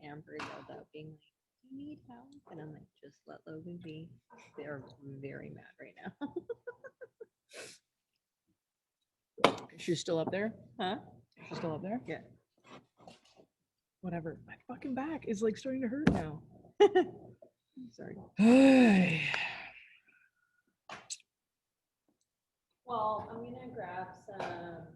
Amber yelled out being like, "Do you need help?" And I'm like, "Just let Logan be." They're very mad right now. She's still up there? Huh? She's still up there? Yeah. Whatever. My fucking back is like starting to hurt now. Sorry. Hey. Well, I'm gonna grab some.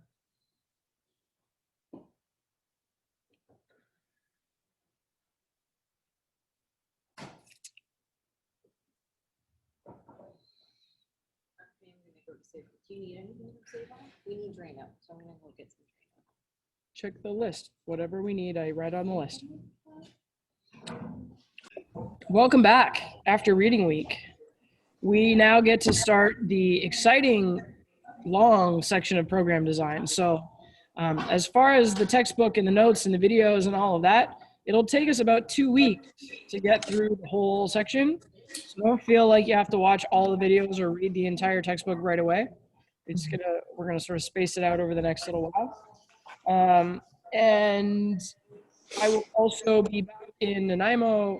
Go to Sept. Do you need anything from Sept? We need Drano, so I'm gonna go get some Drano. Check the list. Whatever we need, I write on the list. Welcome back after reading week. We now get to start the exciting long section of program design. So as far as the textbook and the notes and the videos and all of that, it'll take us about 2 weeks to get through the whole section. So don't feel like you have to watch all the videos or read the entire textbook right away. We're gonna sort of space it out over the next little while. And I will also be back in Nanaimo,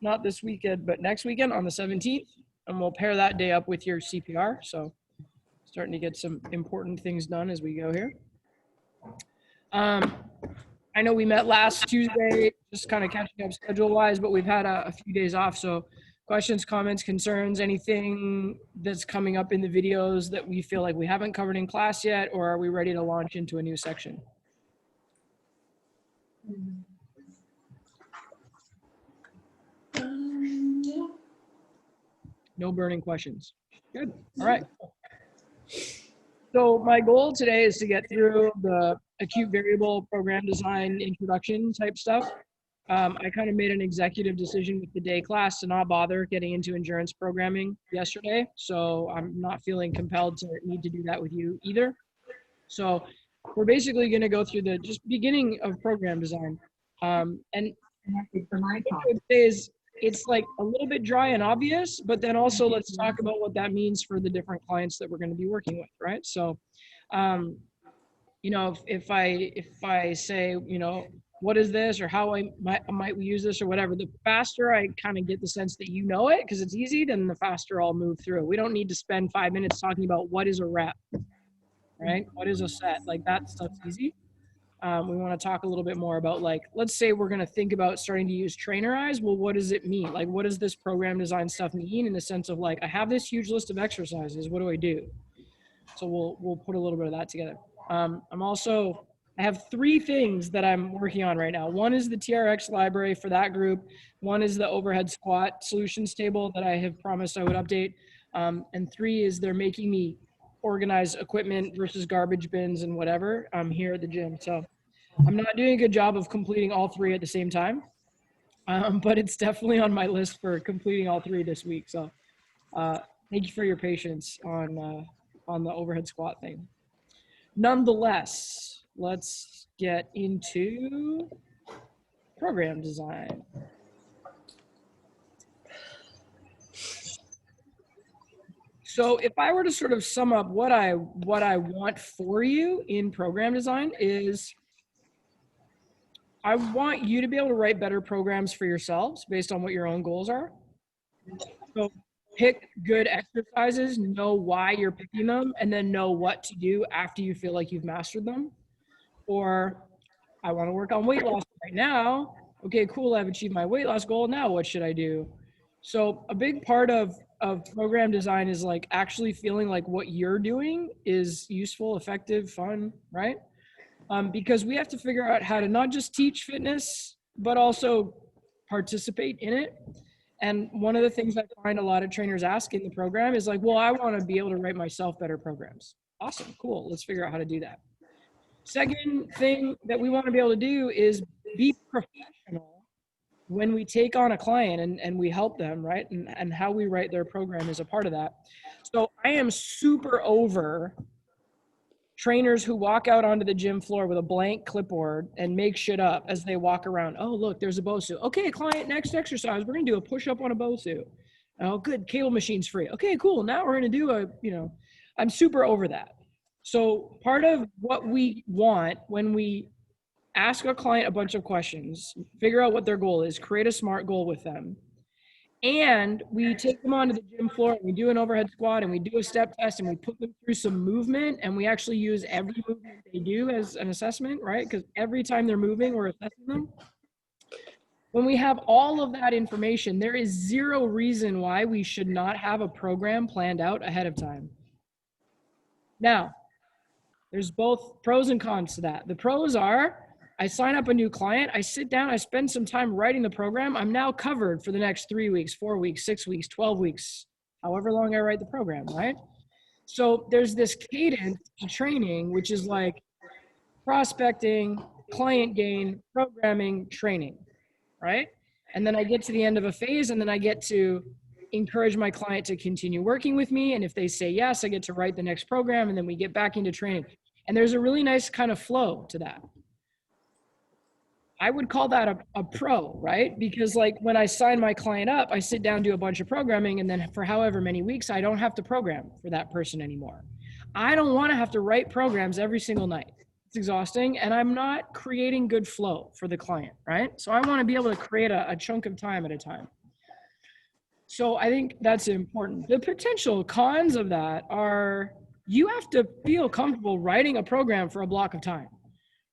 not this weekend, but next weekend on the 17th, and we'll pair that day up with your CPR. So starting to get some important things done as we go here. I know we met last Tuesday, just kind of catching up schedule-wise, but we've had a few days off. So questions, comments, concerns, anything that's coming up in the videos that we feel like we haven't covered in class yet, or are we ready to launch into a new section? No burning questions. Good. All right. So my goal today is to get through the acute variable program design introduction type stuff. I kind of made an executive decision with the day class to not bother getting into endurance programming yesterday. So I'm not feeling compelled to need to do that with you either. So we're basically going to go through the just beginning of program design. And For my what I would say is it's like a little bit dry and obvious, but then also let's talk about what that means for the different clients that we're going to be working with, right? So, you know, if I say, you know, what is this or how might we use this or whatever, the faster I kind of get the sense that you know it because it's easy, then the faster I'll move through. We don't need to spend 5 minutes talking about what is a rep, right? What is a set? Like that stuff's easy. We want to talk a little bit more about, like, let's say we're going to think about starting to use trainer eyes. Well, what does it mean? Like, what does this program design stuff mean in the sense of like, I have this huge list of exercises. What do I do? So we'll put a little bit of that together. I have 3 things that I'm working on right now. One is the TRX library for that group. One is the overhead squat solutions table that I have promised I would update. And 3 is they're making me organize equipment versus garbage bins and whatever here at the gym. So I'm not doing a good job of completing all 3 at the same time, but it's definitely on my list for completing all 3 this week. So thank you for your patience on the overhead squat thing. Nonetheless, let's get into program design. So if I were to sort of sum up what I want for you in program design is I want you to be able to write better programs for yourselves based on what your own goals are. So pick good exercises, know why you're picking them, and then know what to do after you feel like you've mastered them. Or I want to work on weight loss right now. Okay, cool, I've achieved my weight loss goal. Now what should I do? So a big part of program design is like actually feeling like what you're doing is useful, effective, fun, right? Because we have to figure out how to not just teach fitness, but also participate in it. And one of the things I find a lot of trainers ask in the program is like, well, I want to be able to write myself better programs. Awesome, cool, let's figure out how to do that. Second thing that we want to be able to do is be professional when we take on a client and we help them, right? And how we write their program is a part of that. So I am super over trainers who walk out onto the gym floor with a blank clipboard and make shit up as they walk around. Oh, look, there's a BOSU. Okay, client, next exercise, we're gonna do a push-up on a BOSU. Oh, good, cable machine's free. Okay, cool, now we're gonna do a, you know, I'm super over that. So part of what we want when we ask a client a bunch of questions, figure out what their goal is, create a SMART goal with them. And we take them onto the gym floor and we do an overhead squat and we do a step test and we put them through some movement and we actually use every movement they do as an assessment, right? Because every time they're moving, we're assessing them. When we have all of that information, there is zero reason why we should not have a program planned out ahead of time. Now, there's both pros and cons to that. The pros are, I sign up a new client, I sit down, I spend some time writing the program. I'm now covered for the next 3 weeks, 4 weeks, 6 weeks, 12 weeks, however long I write the program, right? So there's this cadence to training, which is like prospecting, client gain, programming, training, right? And then I get to the end of a phase and then I get to encourage my client to continue working with me. And if they say yes, I get to write the next program and then we get back into training. And there's a really nice kind of flow to that. I would call that a pro, right? Because like when I sign my client up, I sit down, do a bunch of programming, and then for however many weeks, I don't have to program for that person anymore. I don't want to have to write programs every single night. It's exhausting, and I'm not creating good flow for the client, right? So I want to be able to create a chunk of time at a time. So I think that's important. The potential cons of that are you have to feel comfortable writing a program for a block of time.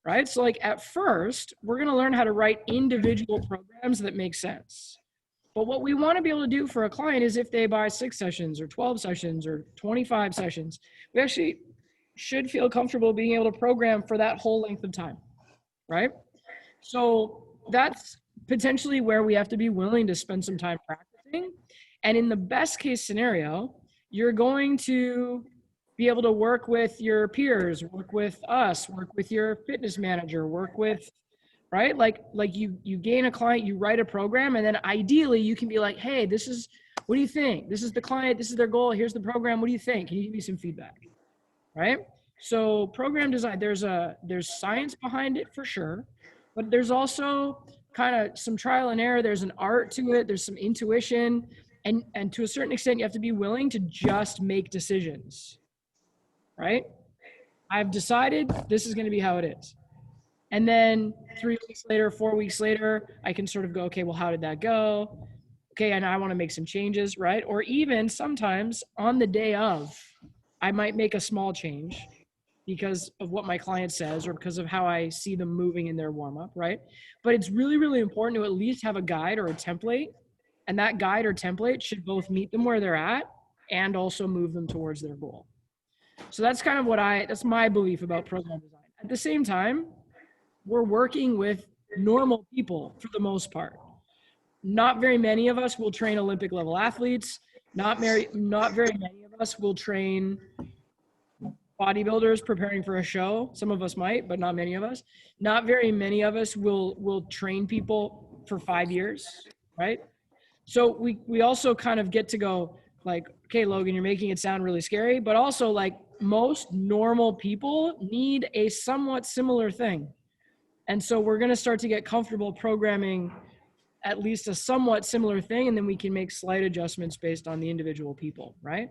Right? So like at first, we're going to learn how to write individual programs that make sense. But what we want to be able to do for a client is if they buy 6 sessions or 12 sessions or 25 sessions, we actually should feel comfortable being able to program for that whole length of time, right? So that's potentially where we have to be willing to spend some time practicing. And in the best case scenario, you're going to be able to work with your peers, work with us, work with your fitness manager, work with, right? Like you gain a client, you write a program, and then ideally you can be like, hey, what do you think? This is the client, this is their goal, here's the program, what do you think? Can you give me some feedback, right? So program design, there's science behind it for sure, but there's also kind of some trial and error. There's an art to it. There's some intuition. And to a certain extent, you have to be willing to just make decisions. Right? I've decided this is going to be how it is. And then 3 weeks later, 4 weeks later, I can sort of go, okay, well, how did that go? Okay, and I want to make some changes, right? Or even sometimes on the day of, I might make a small change because of what my client says or because of how I see them moving in their warm-up, right? But it's really, really important to at least have a guide or a template. And that guide or template should both meet them where they're at and also move them towards their goal. So that's kind of that's my belief about program design. At the same time, we're working with normal people for the most part. Not very many of us will train Olympic level athletes. Not very many of us will train bodybuilders preparing for a show. Some of us might, but not many of us. Not very many of us will train people for 5 years, right? So we also kind of get to go like, okay, Logan, you're making it sound really scary, but also like most normal people need a somewhat similar thing. And so we're going to start to get comfortable programming at least a somewhat similar thing, and then we can make slight adjustments based on the individual people, right?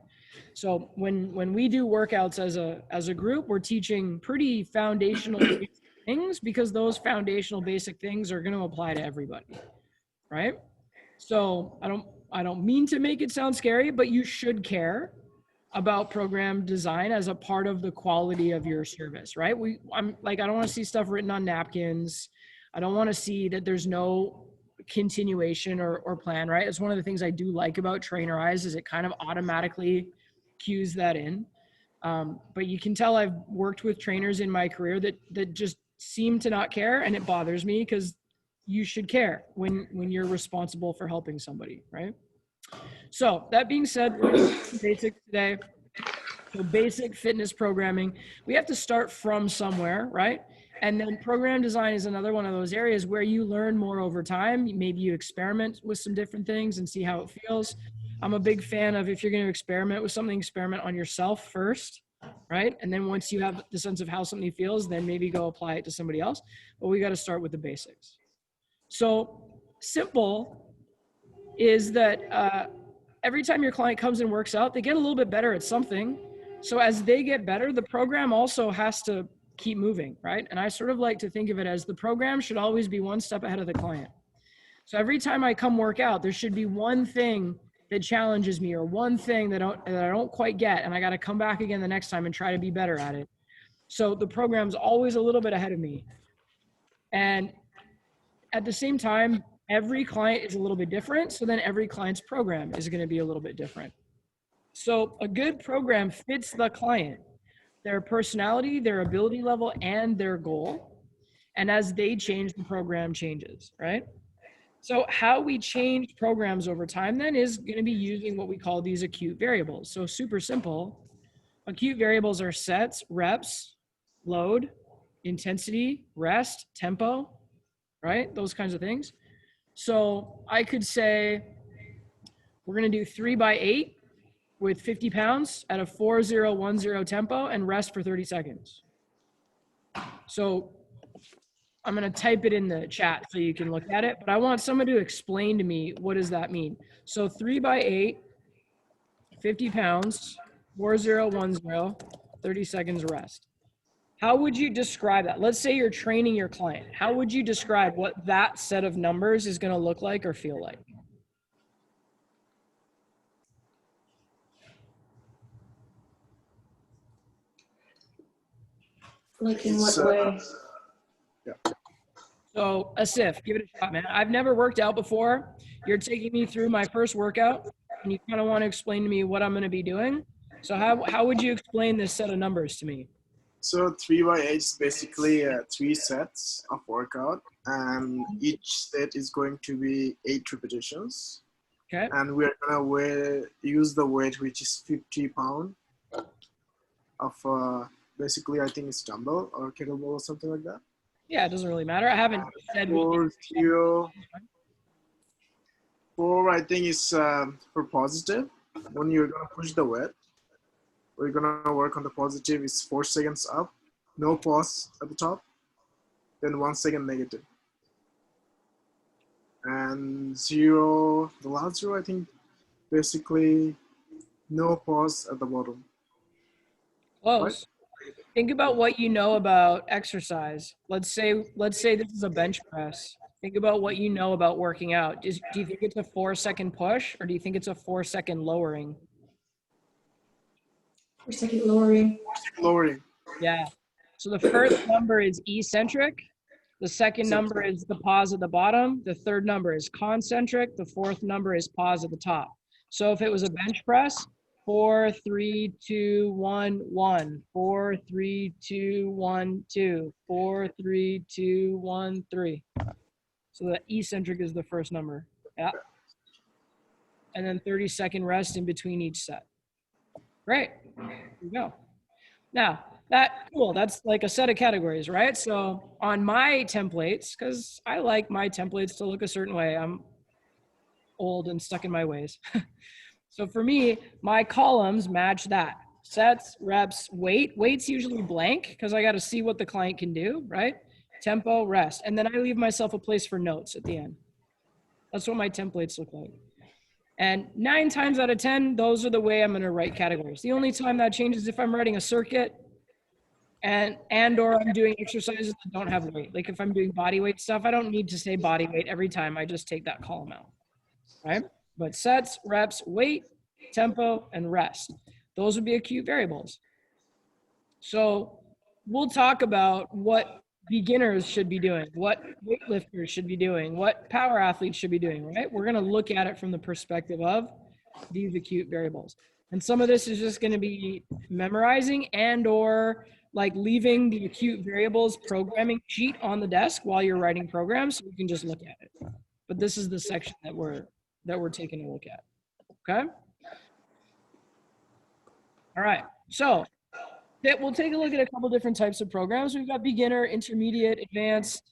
So when we do workouts as a group, we're teaching pretty foundational things because those foundational basic things are going to apply to everybody, right? So I don't mean to make it sound scary, but you should care about program design as a part of the quality of your service, right? I'm like, I don't want to see stuff written on napkins. I don't want to see that there's no continuation or plan, right? It's one of the things I do like about Trainerize is it kind of automatically cues that in. But you can tell I've worked with trainers in my career that just seem to not care, and it bothers me because you should care when you're responsible for helping somebody, right? So that being said, we're going to do basics today. So basic fitness programming, we have to start from somewhere, right? And then program design is another one of those areas where you learn more over time. Maybe you experiment with some different things and see how it feels. I'm a big fan of if you're going to experiment with something, experiment on yourself first, right? And then once you have the sense of how something feels, then maybe go apply it to somebody else. But we got to start with the basics. So simple is that every time your client comes and works out, they get a little bit better at something. So as they get better, the program also has to keep moving, right? And I sort of like to think of it as the program should always be one step ahead of the client. So every time I come work out, there should be one thing that challenges me or one thing that I don't quite get, and I got to come back again the next time and try to be better at it. So the program's always a little bit ahead of me. And at the same time, every client is a little bit different. So then every client's program is going to be a little bit different. So a good program fits the client, their personality, their ability level, and their goal. And as they change, the program changes, right? So how we change programs over time then is going to be using what we call these acute variables. So super simple. Acute variables are sets, reps, load, intensity, rest, tempo, right? Those kinds of things. So I could say we're going to do 3x8 with 50 pounds at a 4-0-1-0 tempo and rest for 30 seconds. So I'm going to type it in the chat so you can look at it, but I want someone to explain to me, what does that mean? So 3x8, 50 pounds, 4-0-1-0, 30 seconds rest. How would you describe that? Let's say you're training your client. How would you describe what that set of numbers is going to look like or feel like? Like in what way? So Asif, give it a shot, man. I've never worked out before. You're taking me through my first workout and you kind of want to explain to me what I'm going to be doing. So how would you explain this set of numbers to me? So 3x8 is basically 3 sets of workout, and each set is going to be 8 repetitions. Okay. And we're gonna use the weight, which is 50 pounds of basically I think it's dumbbell or kettlebell or something like that. Yeah, it doesn't really matter. I haven't said what. 4 I think is for positive. When you're gonna push the weight, we're gonna work on the positive is 4 seconds up, no pause at the top, then 1 second negative. And 0, the last 0 I think basically no pause at the bottom. Close. Right? Think about what you know about exercise. Let's say this is a bench press. Think about what you know about working out. Do you think it's a 4-second push or do you think it's a 4-second lowering? 4-second lowering. Lowering. Yeah. So the first number is eccentric. The second number is the pause at the bottom. The third number is concentric. The fourth number is pause at the top. So if it was a bench press, 4, 3, 2, 1, 1, 4, 3, 2, 1, 2, 4, 3, 2, 1, 3. So the eccentric is the first number. Yeah. And then 30-second rest in between each set. Great. There you go. Now, that's like a set of categories, right? So on my templates, because I like my templates to look a certain way, I'm old and stuck in my ways. So for me, my columns match that. Sets, reps, weight. Weight's usually blank because I got to see what the client can do, right? Tempo, rest. And then I leave myself a place for notes at the end. That's what my templates look like. And 9 times out of 10, those are the way I'm going to write categories. The only time that changes if I'm writing a circuit and or I'm doing exercises that don't have weight. Like if I'm doing body weight stuff, I don't need to say body weight every time. I just take that column out, right? But sets, reps, weight, tempo, and rest. Those would be acute variables. So we'll talk about what beginners should be doing, what weightlifters should be doing, what power athletes should be doing, right? We're going to look at it from the perspective of these acute variables. And some of this is just going to be memorizing and or like leaving the acute variables programming sheet on the desk while you're writing programs so you can just look at it. But this is the section that we're taking a look at. Okay? All right. So we'll take a look at a couple different types of programs. We've got beginner, intermediate, advanced.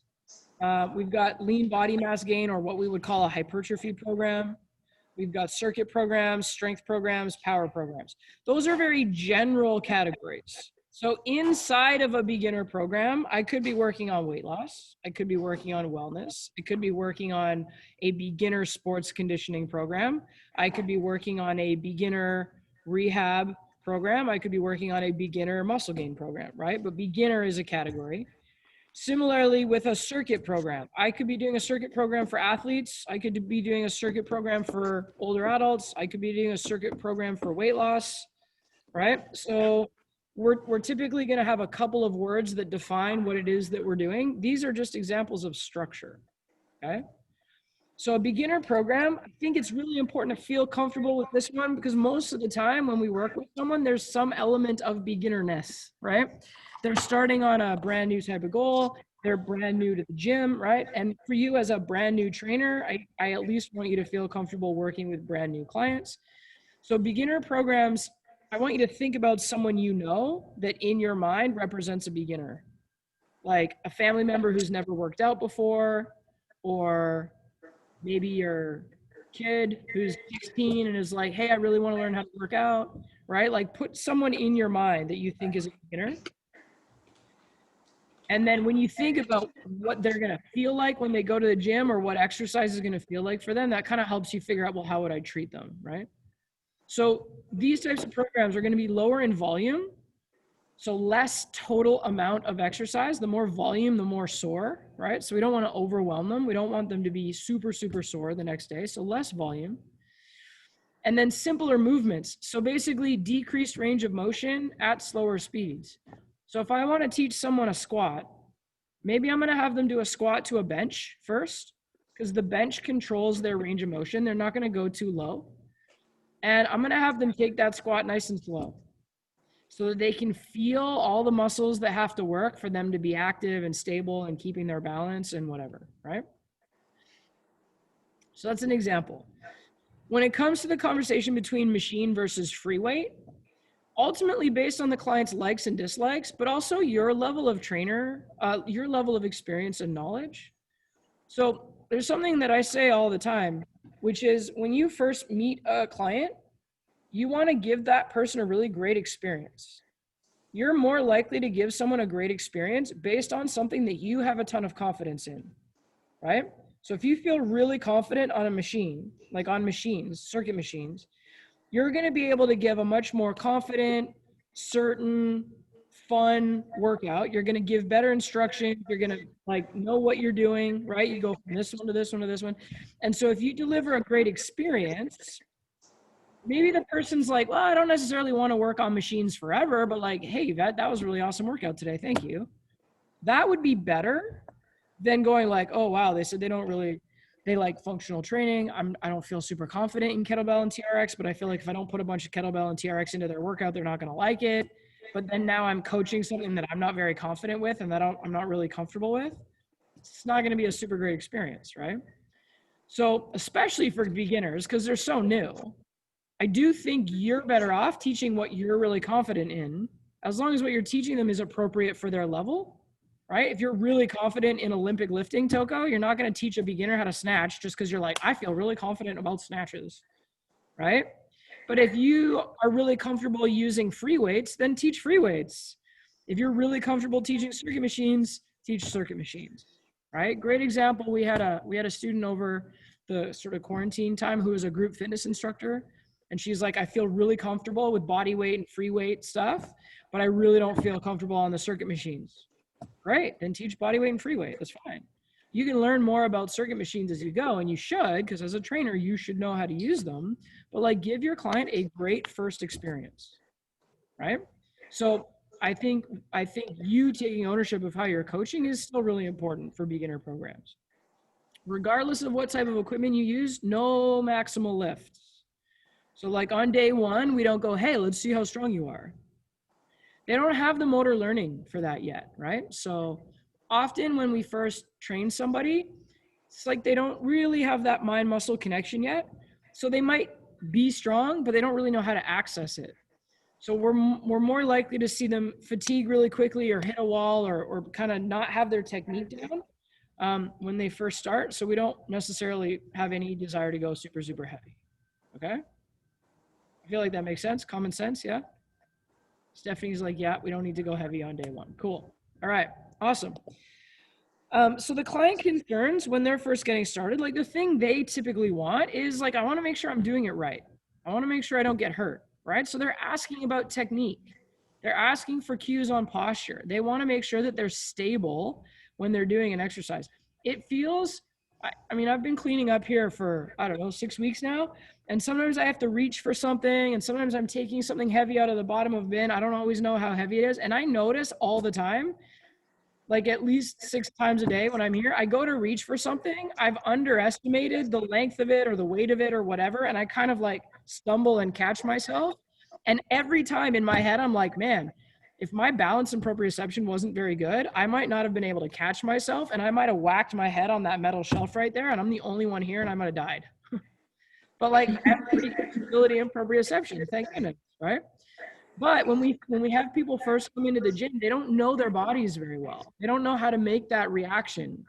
We've got lean body mass gain, or what we would call a hypertrophy program. We've got circuit programs, strength programs, power programs. Those are very general categories. So inside of a beginner program, I could be working on weight loss. I could be working on wellness. I could be working on a beginner sports conditioning program. I could be working on a beginner rehab program, I could be working on a beginner muscle gain program, right? But beginner is a category. Similarly, with a circuit program, I could be doing a circuit program for athletes. I could be doing a circuit program for older adults. I could be doing a circuit program for weight loss, right? So we're typically going to have a couple of words that define what it is that we're doing. These are just examples of structure, okay? So a beginner program, I think it's really important to feel comfortable with this one because most of the time when we work with someone, there's some element of beginnerness, right? They're starting on a brand new type of goal. They're brand new to the gym, right? And for you as a brand new trainer, I at least want you to feel comfortable working with brand new clients. So beginner programs, I want you to think about someone you know that in your mind represents a beginner, like a family member who's never worked out before, or maybe your kid who's 16 and is like, hey, I really want to learn how to work out, right? Like put someone in your mind that you think is a beginner. And then when you think about what they're going to feel like when they go to the gym or what exercise is going to feel like for them, that kind of helps you figure out, well, how would I treat them, right? So these types of programs are going to be lower in volume. So less total amount of exercise. The more volume, the more sore, right? So we don't want to overwhelm them. We don't want them to be super, super sore the next day. So less volume. And then simpler movements. So basically decreased range of motion at slower speeds. So if I want to teach someone a squat, maybe I'm going to have them do a squat to a bench first, because the bench controls their range of motion. They're not going to go too low. And I'm going to have them take that squat nice and slow so that they can feel all the muscles that have to work for them to be active and stable and keeping their balance and whatever, right? So that's an example. When it comes to the conversation between machine versus free weight, ultimately based on the client's likes and dislikes, but also your level of trainer, your level of experience and knowledge. So there's something that I say all the time, which is when you first meet a client, you want to give that person a really great experience. You're more likely to give someone a great experience based on something that you have a ton of confidence in, right? So if you feel really confident on a machine, like on machines, circuit machines, you're going to be able to give a much more confident, certain, fun workout. You're going to give better instruction. You're going to like know what you're doing, right? You go from this one to this one to this one. And so if you deliver a great experience, maybe the person's like, well, I don't necessarily want to work on machines forever, but like, hey, that was a really awesome workout today. Thank you. That would be better than going like, oh, wow, they said they like functional training. I don't feel super confident in kettlebell and TRX, but I feel like if I don't put a bunch of kettlebell and TRX into their workout, they're not going to like it. But then now I'm coaching something that I'm not very confident with and that I'm not really comfortable with. It's not going to be a super great experience, right? So especially for beginners, because they're so new, I do think you're better off teaching what you're really confident in, as long as what you're teaching them is appropriate for their level. Right? If you're really confident in Olympic lifting, Toko, you're not going to teach a beginner how to snatch just because you're like, I feel really confident about snatches, right? But if you are really comfortable using free weights, then teach free weights. If you're really comfortable teaching circuit machines, teach circuit machines, right? Great example. We had a student over the sort of quarantine time who was a group fitness instructor. And she's like, I feel really comfortable with body weight and free weight stuff, but I really don't feel comfortable on the circuit machines. Great, then teach body weight and free weight. That's fine. You can learn more about circuit machines as you go, and you should, because as a trainer, you should know how to use them. But like, give your client a great first experience, right? So I think you taking ownership of how you're coaching is still really important for beginner programs. Regardless of what type of equipment you use, no maximal lifts. So like on day one, we don't go, hey, let's see how strong you are. They don't have the motor learning for that yet, right? So often when we first train somebody, it's like they don't really have that mind-muscle connection yet. So they might be strong, but they don't really know how to access it. So we're more likely to see them fatigue really quickly or hit a wall or kind of not have their technique down when they first start. So we don't necessarily have any desire to go super, super heavy, okay? I feel like that makes sense, common sense, yeah? Stephanie's like, yeah, we don't need to go heavy on day one. Cool. All right, awesome. So the client concerns when they're first getting started, like the thing they typically want is like, I want to make sure I'm doing it right. I want to make sure I don't get hurt. right? So they're asking about technique. They're asking for cues on posture. They want to make sure that they're stable when they're doing an exercise. It feels, I mean, I've been cleaning up here for, I don't know, 6 weeks now. And sometimes I have to reach for something. And sometimes I'm taking something heavy out of the bottom of a bin. I don't always know how heavy it is. And I notice all the time, like at least 6 times a day when I'm here, I go to reach for something. I've underestimated the length of it or the weight of it or whatever. And I kind of like stumble and catch myself. And every time in my head, I'm like, man, if my balance and proprioception wasn't very good, I might not have been able to catch myself. And I might have whacked my head on that metal shelf right there. And I'm the only one here and I might have died. But like I have pretty good stability and proprioception, thank goodness, right? But when we have people first come into the gym, they don't know their bodies very well. They don't know how to make that reaction.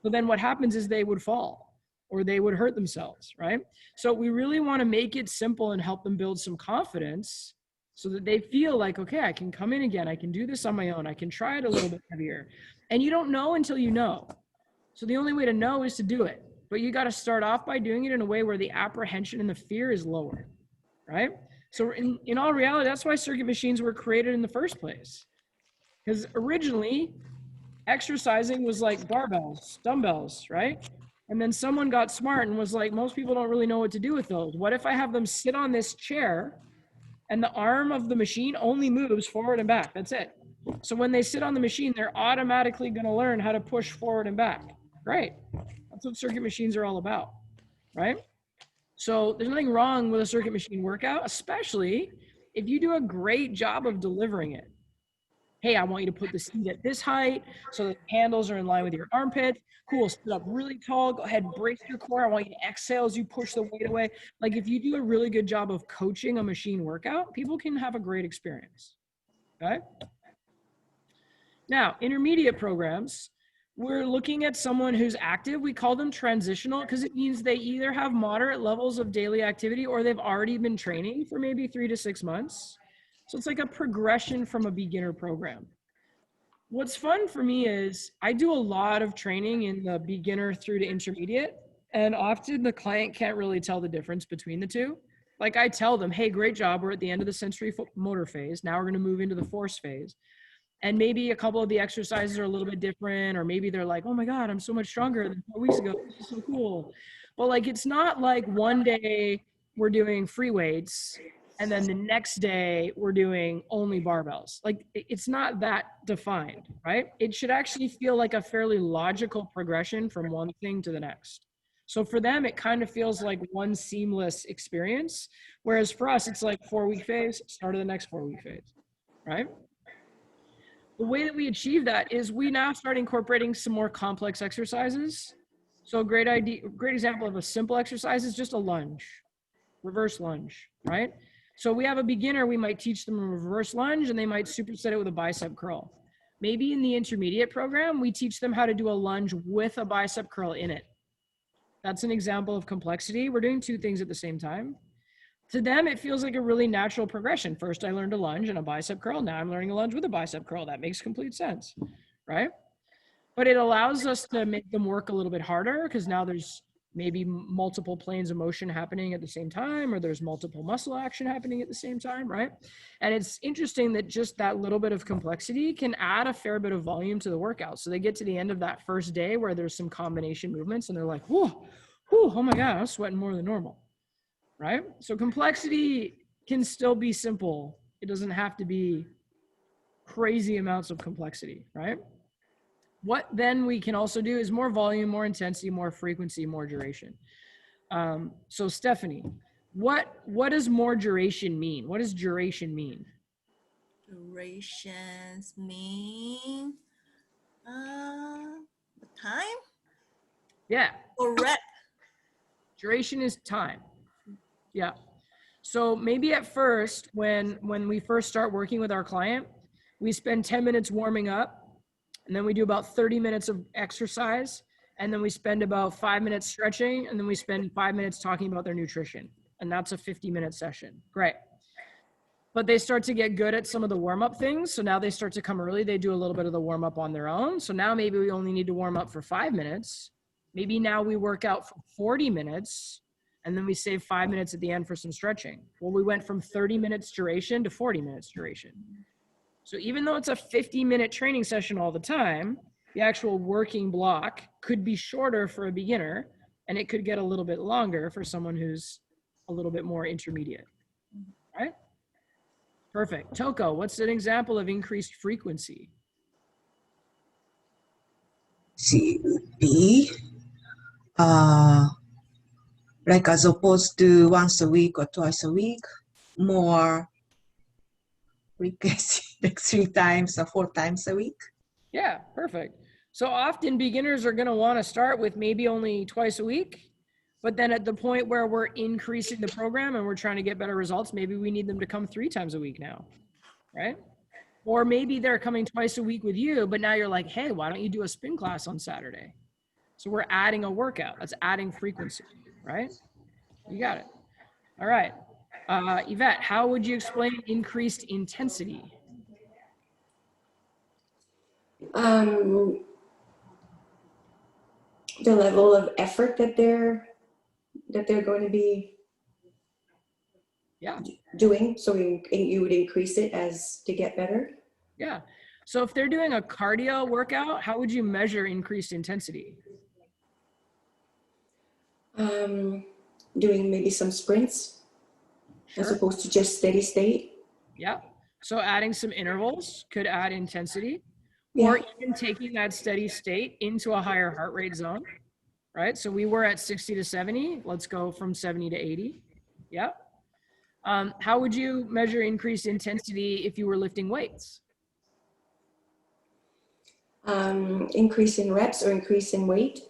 So then what happens is they would fall or they would hurt themselves, right? So we really want to make it simple and help them build some confidence so that they feel like, okay, I can come in again. I can do this on my own. I can try it a little bit heavier. And you don't know until you know. So the only way to know is to do it. But you got to start off by doing it in a way where the apprehension and the fear is lower, right? So in all reality, that's why circuit machines were created in the first place. Because originally, exercising was like barbells, dumbbells, right? And then someone got smart and was like, most people don't really know what to do with those. What if I have them sit on this chair and the arm of the machine only moves forward and back? That's it. So when they sit on the machine, they're automatically going to learn how to push forward and back. Right. That's what circuit machines are all about, right? So there's nothing wrong with a circuit machine workout, especially if you do a great job of delivering it. Hey, I want you to put the seat at this height so the handles are in line with your armpit. Cool, sit up really tall. Go ahead, brace your core. I want you to exhale as you push the weight away. Like if you do a really good job of coaching a machine workout, people can have a great experience, okay? Now, intermediate programs, we're looking at someone who's active. We call them transitional because it means they either have moderate levels of daily activity or they've already been training for maybe 3 to 6 months. So it's like a progression from a beginner program. What's fun for me is I do a lot of training in the beginner through to intermediate, and often the client can't really tell the difference between the two. Like I tell them, hey, great job. We're at the end of the sensory motor phase. Now we're going to move into the force phase. And maybe a couple of the exercises are a little bit different, or maybe they're like, oh my God, I'm so much stronger than 4 weeks ago. This is so cool. But like, it's not like one day we're doing free weights and then the next day we're doing only barbells. Like it's not that defined, right? It should actually feel like a fairly logical progression from one thing to the next. So for them, it kind of feels like one seamless experience. Whereas for us, it's like 4-week phase, start of the next 4-week phase, right? The way that we achieve that is we now start incorporating some more complex exercises. So a great example of a simple exercise is just a lunge, reverse lunge, right? So we have a beginner, we might teach them a reverse lunge and they might superset it with a bicep curl. Maybe in the intermediate program, we teach them how to do a lunge with a bicep curl in it. That's an example of complexity. We're doing 2 things at the same time. To them, it feels like a really natural progression. First, I learned a lunge and a bicep curl. Now I'm learning a lunge with a bicep curl. That makes complete sense, right? But it allows us to make them work a little bit harder because now there's maybe multiple planes of motion happening at the same time, or there's multiple muscle action happening at the same time, right? And it's interesting that just that little bit of complexity can add a fair bit of volume to the workout. So they get to the end of that first day where there's some combination movements and they're like, whoa, oh my God, I'm sweating more than normal. Right? So complexity can still be simple. It doesn't have to be crazy amounts of complexity, right? What then we can also do is more volume, more intensity, more frequency, more duration. So Stephanie, what does more duration mean? What does duration mean? Durations mean the time Yeah. or rep. Duration is time. Yeah. So maybe at first, when we first start working with our client, we spend 10 minutes warming up, and then we do about 30 minutes of exercise, and then we spend about 5 minutes stretching, and then we spend 5 minutes talking about their nutrition. And that's a 50-minute session. Great. But they start to get good at some of the warm-up things. So now they start to come early. They do a little bit of the warm-up on their own. So now maybe we only need to warm up for 5 minutes. Maybe now we work out for 40 minutes. And then we save 5 minutes at the end for some stretching. Well, we went from 30 minutes duration to 40 minutes duration. So even though it's a 50-minute training session all the time, the actual working block could be shorter for a beginner, and it could get a little bit longer for someone who's a little bit more intermediate, right? Perfect. Toko, what's an example of increased frequency? She would be like as opposed to once a week or twice a week, more frequency, like 3 times or 4 times a week. Yeah, perfect. So often beginners are going to want to start with maybe only twice a week, but then at the point where we're increasing the program and we're trying to get better results, maybe we need them to come 3 times a week now, right? Or maybe they're coming twice a week with you, but now you're like, hey, why don't you do a spin class on Saturday? So we're adding a workout. That's adding frequency, right? You got it. All right. Yvette, how would you explain increased intensity? The level of effort that they're going to be Yeah. doing. So you would increase it as to get better. Yeah. So if they're doing a cardio workout, how would you measure increased intensity? Doing maybe some sprints as Sure. opposed to just steady state. Yeah. So adding some intervals could add intensity, Yeah. or even taking that steady state into a higher heart rate zone, right? So we were at 60 to 70. Let's go from 70 to 80. Yeah. How would you measure increased intensity if you were lifting weights? Increase in reps or increase in weight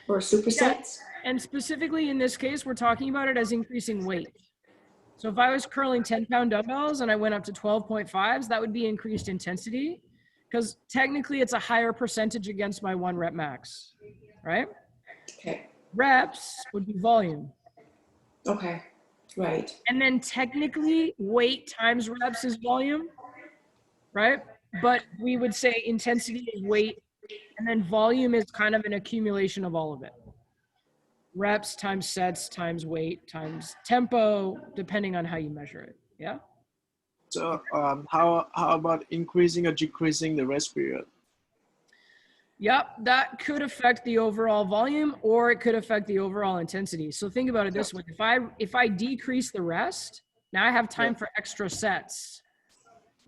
or supersets. And specifically in this case, we're talking about it as increasing weight. So if I was curling 10-pound dumbbells and I went up to 12.5s, that would be increased intensity, because technically it's a higher percentage against my 1 rep max, right? Okay. Reps would be volume. Okay. Right. And then technically weight times reps is volume, right? But we would say intensity is weight, and then volume is kind of an accumulation of all of it. Reps times sets times weight times tempo, depending on how you measure it. Yeah. So how about increasing or decreasing the rest period? Yep, that could affect the overall volume, or it could affect the overall intensity. So think about it this way: if I decrease the rest, now I have time for extra sets.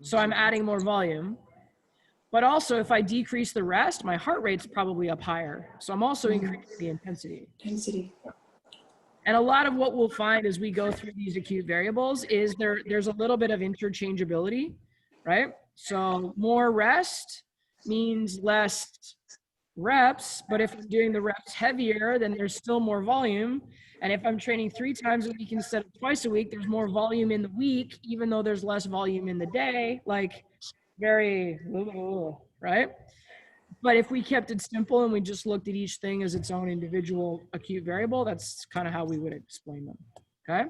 So I'm adding more volume. But also, if I decrease the rest, my heart rate's probably up higher. So I'm also increasing the intensity. And a lot of what we'll find as we go through these acute variables is there's a little bit of interchangeability, right? So more rest means less reps, but if I'm doing the reps heavier, then there's still more volume. And if I'm training 3 times a week instead of twice a week, there's more volume in the week, even though there's less volume in the day. Like, very, right? But if we kept it simple and we just looked at each thing as its own individual acute variable, that's kind of how we would explain them, okay?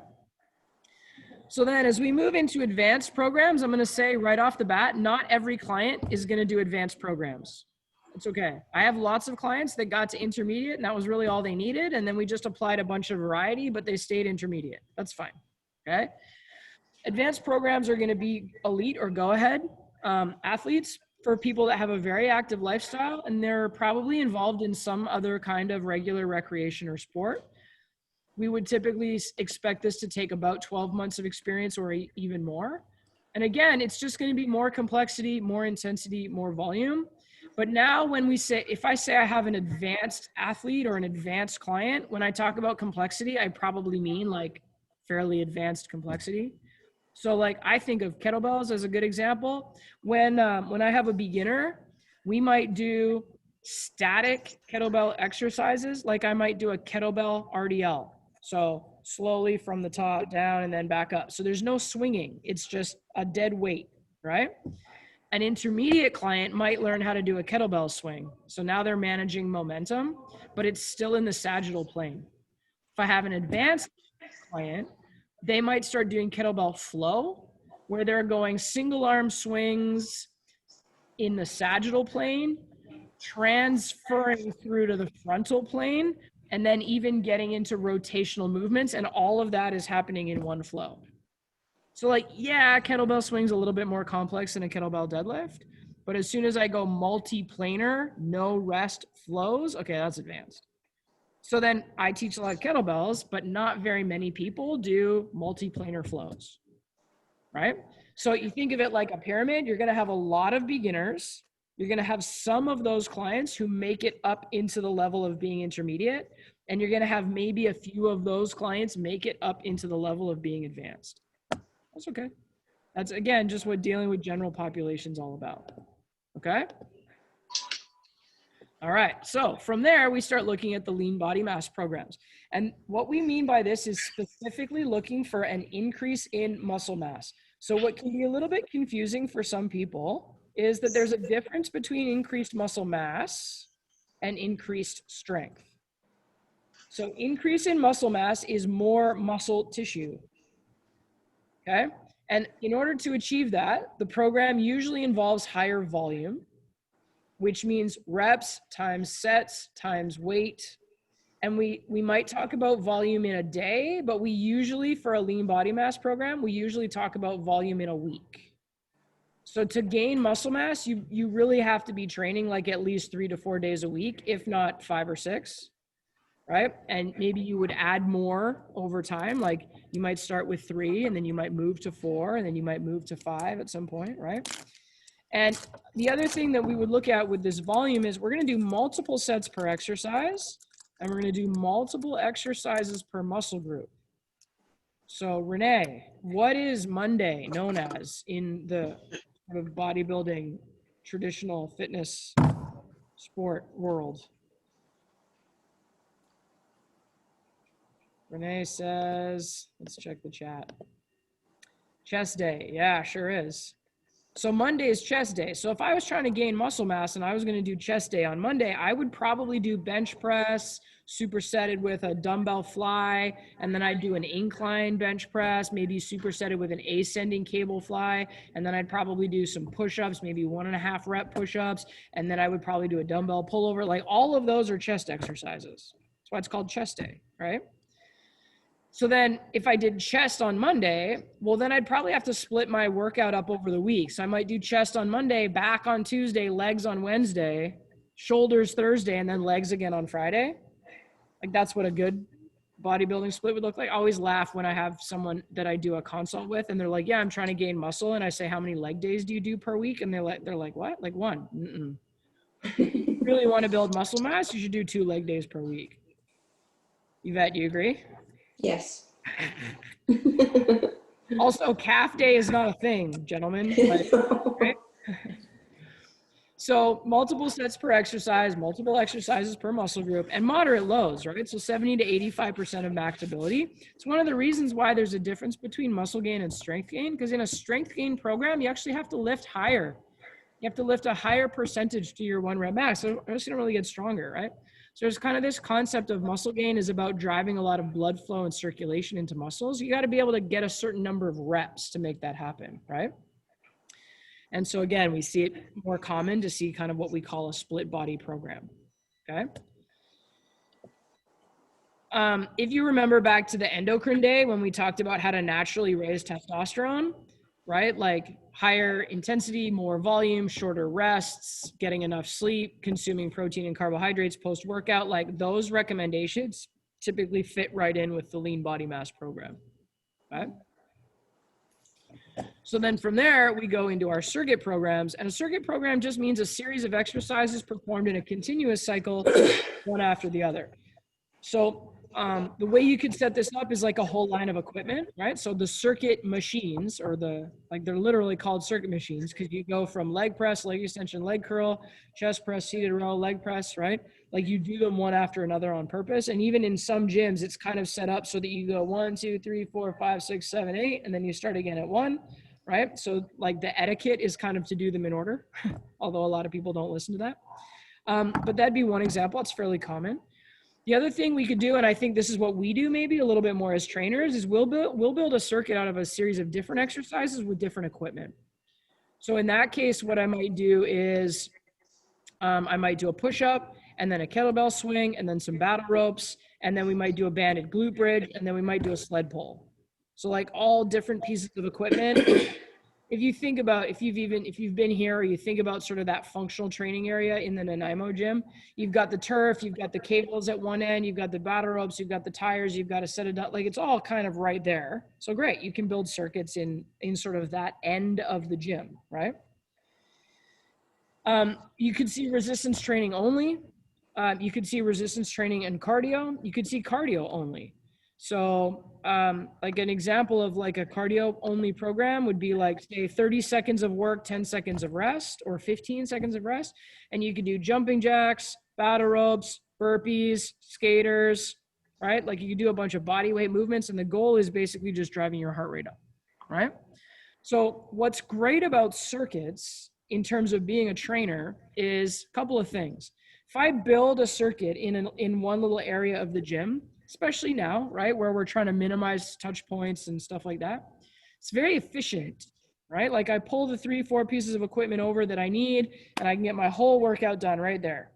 So then as we move into advanced programs, I'm gonna say right off the bat, not every client is gonna do advanced programs. It's okay. I have lots of clients that got to intermediate and that was really all they needed. And then we just applied a bunch of variety, but they stayed intermediate. That's fine, okay? Advanced programs are gonna be elite or go ahead athletes for people that have a very active lifestyle and they're probably involved in some other kind of regular recreation or sport. We would typically expect this to take about 12 months of experience or even more. And again, it's just going to be more complexity, more intensity, more volume. But now when we say, if I say I have an advanced athlete or an advanced client, when I talk about complexity, I probably mean like fairly advanced complexity. So like I think of kettlebells as a good example. When I have a beginner, we might do static kettlebell exercises. Like I might do a kettlebell RDL. So slowly from the top down and then back up. So there's no swinging. It's just a dead weight, right? An intermediate client might learn how to do a kettlebell swing. So now they're managing momentum, but it's still in the sagittal plane. If I have an advanced client, they might start doing kettlebell flow, where they're going single arm swings in the sagittal plane, transferring through to the frontal plane, and then even getting into rotational movements. And all of that is happening in one flow. So like, yeah, kettlebell swing's a little bit more complex than a kettlebell deadlift. But as soon as I go multi-planar, no rest flows, okay, that's advanced. So then I teach a lot of kettlebells, but not very many people do multi-planar flows, right? So you think of it like a pyramid, you're gonna have a lot of beginners. You're gonna have some of those clients who make it up into the level of being intermediate, and you're gonna have maybe a few of those clients make it up into the level of being advanced. That's okay. That's, again, just what dealing with general population is all about. Okay? All right. So from there, we start looking at the lean body mass programs. And what we mean by this is specifically looking for an increase in muscle mass. So what can be a little bit confusing for some people is that there's a difference between increased muscle mass and increased strength. So increase in muscle mass is more muscle tissue. Okay? And in order to achieve that, the program usually involves higher volume, which means reps times sets times weight. And we might talk about volume in a day, but we usually, for a lean body mass program, we usually talk about volume in a week. So to gain muscle mass, you really have to be training like at least 3 to 4 days a week, if not 5 or 6. Right? And maybe you would add more over time. Like you might start with 3 and then you might move to 4 and then you might move to 5 at some point, right? And the other thing that we would look at with this volume is we're going to do multiple sets per exercise, and we're going to do multiple exercises per muscle group. So Renee, what is Monday known as in the sort of bodybuilding traditional fitness sport world? Renee says, let's check the chat. Chest day. Yeah, sure is. So Monday is chest day. So if I was trying to gain muscle mass and I was going to do chest day on Monday, I would probably do bench press, supersetted with a dumbbell fly, and then I'd do an incline bench press, maybe supersetted with an ascending cable fly, and then I'd probably do some push-ups, maybe 1.5 rep push-ups, and then I would probably do a dumbbell pullover. Like all of those are chest exercises. That's why it's called chest day, right? So then if I did chest on Monday, well, then I'd probably have to split my workout up over the week. So I might do chest on Monday, back on Tuesday, legs on Wednesday, shoulders Thursday, and then legs again on Friday. Like that's what a good bodybuilding split would look like. I always laugh when I have someone that I do a consult with and they're like, yeah, I'm trying to gain muscle. And I say, how many leg days do you do per week? And they're like, what? Like 1. If you really want to build muscle mass, you should do 2 leg days per week. Yvette, do you agree? Yes. Also, calf day is not a thing, gentlemen. Like, right? So multiple sets per exercise, multiple exercises per muscle group, and moderate loads, right? So 70 to 85% of max ability. It's one of the reasons why there's a difference between muscle gain and strength gain, because in a strength gain program, you actually have to lift higher. You have to lift a higher percentage to your 1 rep max. So it's going to really get stronger, right? So there's kind of this concept of muscle gain is about driving a lot of blood flow and circulation into muscles. You got to be able to get a certain number of reps to make that happen, right? And so again, we see it more common to see kind of what we call a split body program, okay? If you remember back to the endocrine day when we talked about how to naturally raise testosterone, right? Like higher intensity, more volume, shorter rests, getting enough sleep, consuming protein and carbohydrates post-workout, like those recommendations typically fit right in with the lean body mass program, okay? So then from there, we go into our circuit programs, and a circuit program just means a series of exercises performed in a continuous cycle, one after the other. So the way you could set this up is like a whole line of equipment, right? So the circuit machines, or they're literally called circuit machines, because you go from leg press, leg extension, leg curl, chest press, seated row, leg press, right? Like you do them one after another on purpose. And even in some gyms, it's kind of set up so that you go 1, 2, 3, 4, 5, 6, 7, 8, and then you start again at 1, right? So like the etiquette is kind of to do them in order, although a lot of people don't listen to that. But that'd be one example. It's fairly common. The other thing we could do, and I think this is what we do maybe a little bit more as trainers, is we'll build a circuit out of a series of different exercises with different equipment. So in that case, what I might do is I might do a push-up, and then a kettlebell swing, and then some battle ropes, and then we might do a banded glute bridge, and then we might do a sled pull. So like all different pieces of equipment. If you think about, if you've been here or you think about sort of that functional training area in the Nanaimo gym, you've got the turf, you've got the cables at one end, you've got the battle ropes, you've got the tires, you've got a set of, like it's all kind of right there. So great, you can build circuits in sort of that end of the gym, right? You could see resistance training only. You could see resistance training and cardio. You could see cardio only. So like an example of like a cardio only program would be like, say 30 seconds of work, 10 seconds of rest, or 15 seconds of rest. And you could do jumping jacks, battle ropes, burpees, skaters, right? Like you could do a bunch of body weight movements, and the goal is basically just driving your heart rate up, right? So what's great about circuits in terms of being a trainer is a couple of things. If I build a circuit in one little area of the gym, especially now, right, where we're trying to minimize touch points and stuff like that, it's very efficient, right? Like I pull the 3-4 pieces of equipment over that I need, and I can get my whole workout done right there.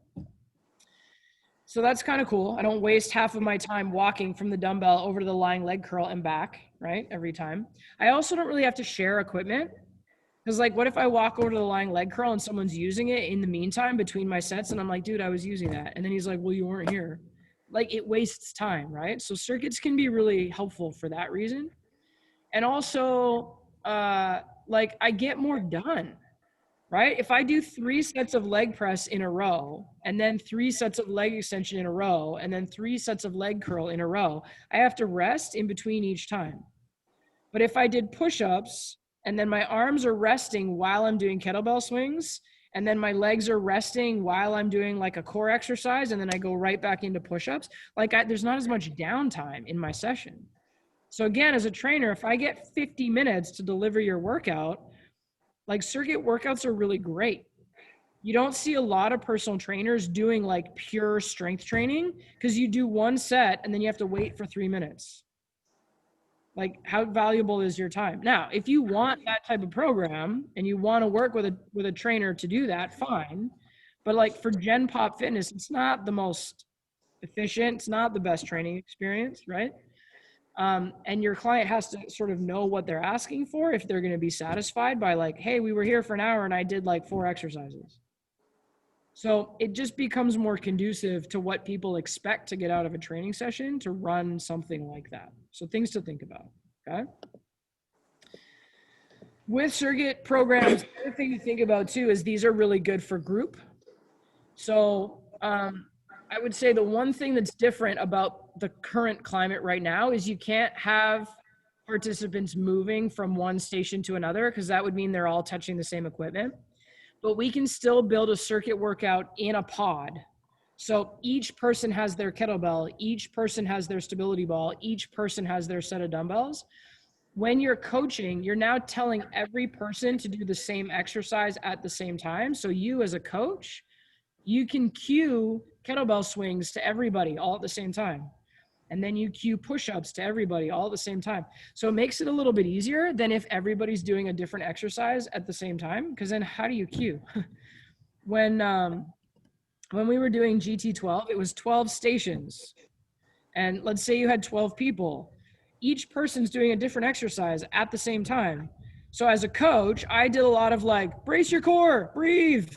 So that's kind of cool. I don't waste half of my time walking from the dumbbell over to the lying leg curl and back, right, every time. I also don't really have to share equipment. Because like, what if I walk over to the lying leg curl and someone's using it in the meantime between my sets, and I'm like, dude, I was using that. And then he's like, well, you weren't here. Like it wastes time, right? So circuits can be really helpful for that reason. And also, like I get more done, right? If I do 3 sets of leg press in a row, and then 3 sets of leg extension in a row, and then 3 sets of leg curl in a row, I have to rest in between each time. But if I did push-ups, and then my arms are resting while I'm doing kettlebell swings, and then my legs are resting while I'm doing like a core exercise, and then I go right back into push-ups, like there's not as much downtime in my session. So again, as a trainer, if I get 50 minutes to deliver your workout, like circuit workouts are really great. You don't see a lot of personal trainers doing like pure strength training, because you do 1 set and then you have to wait for 3 minutes. Like how valuable is your time? Now, if you want that type of program and you want to work with a trainer to do that, fine. But like for Gen Pop Fitness, it's not the most efficient. It's not the best training experience, right? And your client has to sort of know what they're asking for if they're going to be satisfied by like, hey, we were here for an hour and I did like 4 exercises. So it just becomes more conducive to what people expect to get out of a training session to run something like that. So things to think about, okay? With circuit programs, the other thing to think about too is these are really good for group. So I would say the one thing that's different about the current climate right now is you can't have participants moving from one station to another, because that would mean they're all touching the same equipment. But we can still build a circuit workout in a pod. So each person has their kettlebell, each person has their stability ball, each person has their set of dumbbells. When you're coaching, you're now telling every person to do the same exercise at the same time. So you as a coach, you can cue kettlebell swings to everybody all at the same time. And then you cue push-ups to everybody all at the same time. So it makes it a little bit easier than if everybody's doing a different exercise at the same time, because then how do you cue? When we were doing GT12, it was 12 stations. And let's say you had 12 people. Each person's doing a different exercise at the same time. So as a coach, I did a lot of like, brace your core, breathe.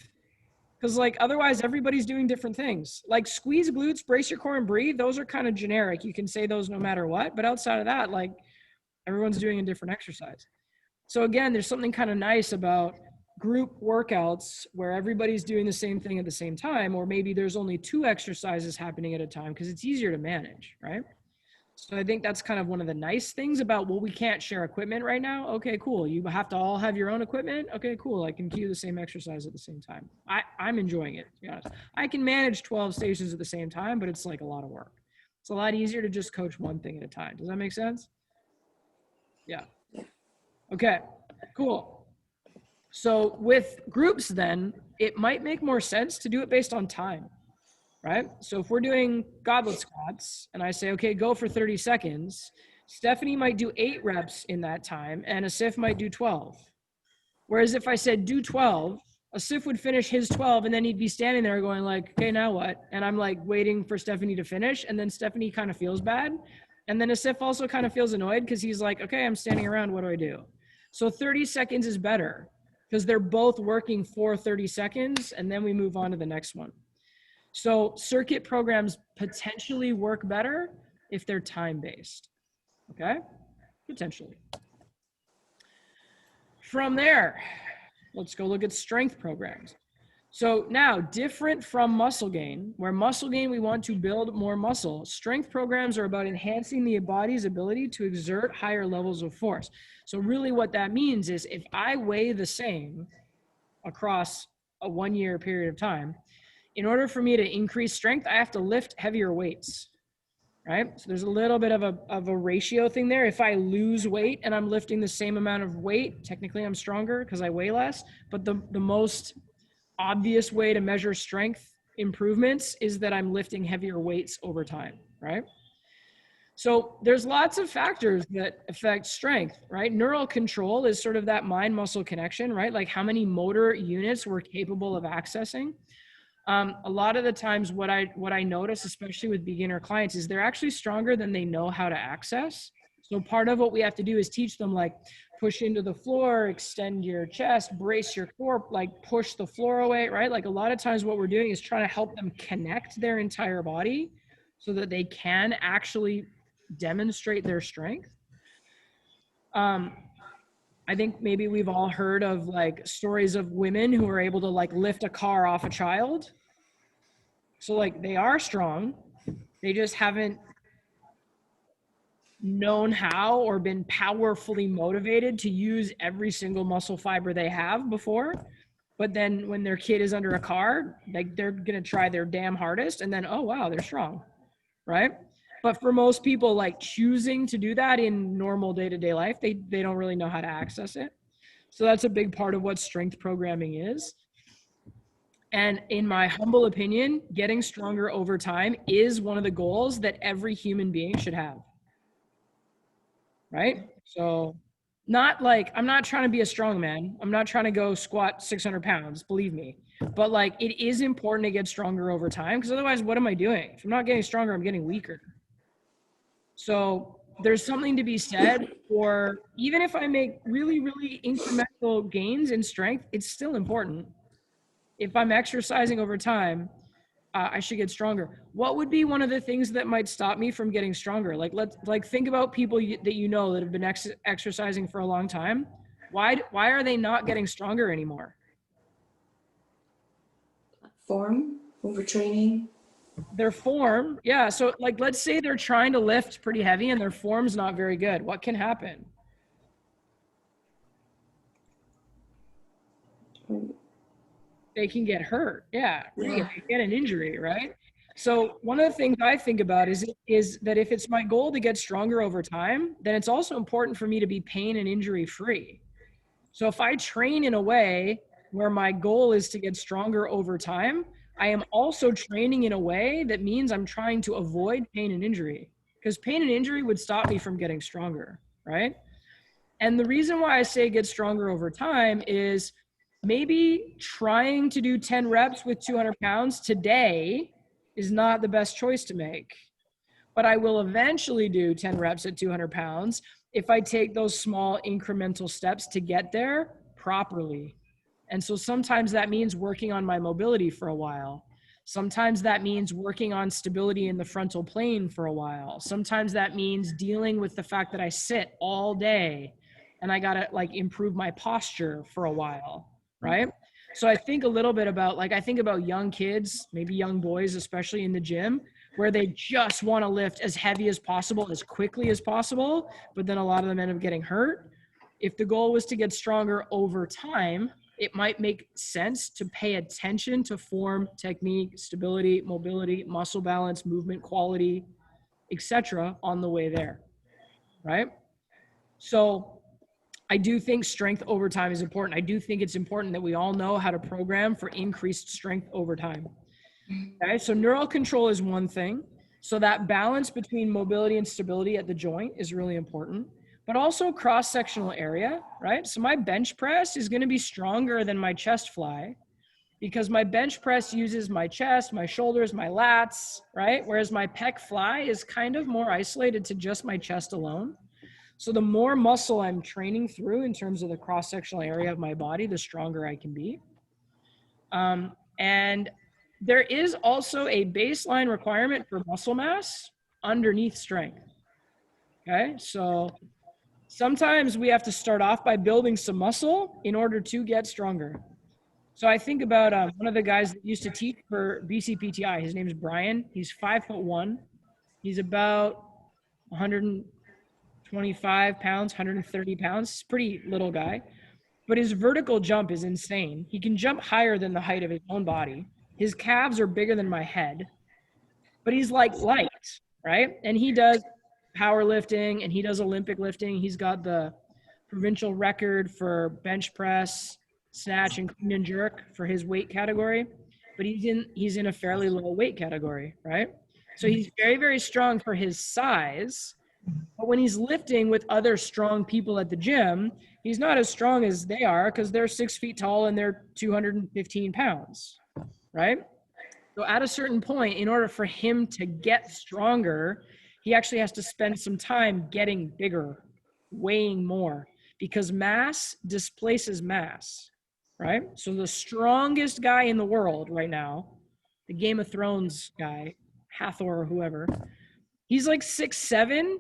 Because like otherwise everybody's doing different things. Like squeeze glutes, brace your core, and breathe. Those are kind of generic. You can say those no matter what. But outside of that, like everyone's doing a different exercise. So again, there's something kind of nice about group workouts where everybody's doing the same thing at the same time, or maybe there's only 2 exercises happening at a time because it's easier to manage, right? So I think that's kind of one of the nice things about, well, we can't share equipment right now. Okay, cool. You have to all have your own equipment. Okay, cool. I can cue the same exercise at the same time. I'm enjoying it, to be honest. I can manage 12 stations at the same time, but it's like a lot of work. It's a lot easier to just coach one thing at a time. Does that make sense? Yeah. Okay, cool. So with groups then, it might make more sense to do it based on time. Right? So if we're doing goblet squats and I say, okay, go for 30 seconds, Stephanie might do 8 reps in that time and Asif might do 12. Whereas if I said do 12 Asif would finish his 12 and then he'd be standing there going like, okay, now what? And I'm like waiting for Stephanie to finish. And then Stephanie kind of feels bad. And then Asif also kind of feels annoyed because he's like, okay, I'm standing around. What do I do? So 30 seconds is better because they're both working for 30 seconds. And then we move on to the next one. So circuit programs potentially work better if they're time-based. Okay? Potentially. From there, let's go look at strength programs. So now, different from muscle gain, where muscle gain, we want to build more muscle. Strength programs are about enhancing the body's ability to exert higher levels of force. So really what that means is if I weigh the same across a 1 year period of time, in order for me to increase strength, I have to lift heavier weights, right? So there's a little bit of a ratio thing there. If I lose weight and I'm lifting the same amount of weight, technically I'm stronger because I weigh less, but the most obvious way to measure strength improvements is that I'm lifting heavier weights over time, right? So there's lots of factors that affect strength, right? Neural control is sort of that mind-muscle connection, right? Like how many motor units we're capable of accessing. A lot of the times what I notice, especially with beginner clients, is they're actually stronger than they know how to access. So part of what we have to do is teach them like push into the floor, extend your chest, brace your core, like push the floor away, right? Like a lot of times what we're doing is trying to help them connect their entire body so that they can actually demonstrate their strength. I think maybe we've all heard of like stories of women who are able to like lift a car off a child. So like they are strong, they just haven't known how or been powerfully motivated to use every single muscle fiber they have before. But then when their kid is under a car, like they're gonna try their damn hardest and then, oh wow, they're strong, right? But for most people, like choosing to do that in normal day-to-day life, they don't really know how to access it. So that's a big part of what strength programming is. And in my humble opinion, getting stronger over time is one of the goals that every human being should have. Right? So not like, I'm not trying to be a strong man. I'm not trying to go squat 600 pounds, believe me. But like, it is important to get stronger over time because otherwise, what am I doing? If I'm not getting stronger, I'm getting weaker. So there's something to be said for, even if I make really, really incremental gains in strength, it's still important. If I'm exercising over time, I should get stronger. What would be one of the things that might stop me from getting stronger? Like think about people that you know that have been exercising for a long time. Why are they not getting stronger anymore? Form, overtraining. Their form, yeah. So like, let's say they're trying to lift pretty heavy and their form's not very good. What can happen? They can get hurt. Yeah, they get an injury, right? So one of the things I think about is that if it's my goal to get stronger over time, then it's also important for me to be pain and injury free. So if I train in a way where my goal is to get stronger over time, I am also training in a way that means I'm trying to avoid pain and injury, because pain and injury would stop me from getting stronger, right? And the reason why I say get stronger over time is maybe trying to do 10 reps with 200 pounds today is not the best choice to make. But I will eventually do 10 reps at 200 pounds if I take those small incremental steps to get there properly. And so sometimes that means working on my mobility for a while. Sometimes that means working on stability in the frontal plane for a while. Sometimes that means dealing with the fact that I sit all day and I gotta like improve my posture for a while, right? So I think a little bit about, like, I think about young kids, maybe young boys, especially in the gym, where they just want to lift as heavy as possible, as quickly as possible, but then a lot of them end up getting hurt. If the goal was to get stronger over time, it might make sense to pay attention to form, technique, stability, mobility, muscle balance, movement quality, etc. on the way there, right? So I do think strength over time is important. I do think it's important that we all know how to program for increased strength over time. Okay, so neural control is one thing. So that balance between mobility and stability at the joint is really important. but also cross-sectional area, right? So my bench press is going to be stronger than my chest fly because my bench press uses my chest, my shoulders, my lats, right? Whereas my pec fly is kind of more isolated to just my chest alone. So the more muscle I'm training through in terms of the cross-sectional area of my body, the stronger I can be. And there is also a baseline requirement for muscle mass underneath strength. Okay, so sometimes we have to start off by building some muscle in order to get stronger. So I think about one of the guys that used to teach for BCPTI. His name is Brian. He's 5'1". He's about 125 pounds, 130 pounds. Pretty little guy. But his vertical jump is insane. He can jump higher than the height of his own body. His calves are bigger than my head. But he's like light, right? And he does powerlifting and he does Olympic lifting. He's got the provincial record for bench press, snatch, and clean and jerk for his weight category. But he's in a fairly low weight category, right? So he's very, very strong for his size. But when he's lifting with other strong people at the gym, he's not as strong as they are because they're 6 feet tall and they're 215 pounds, right? So at a certain point, in order for him to get stronger, he actually has to spend some time getting bigger, weighing more, because mass displaces mass, right? So the strongest guy in the world right now, the Game of Thrones guy, Hathor or whoever, he's like 6'7"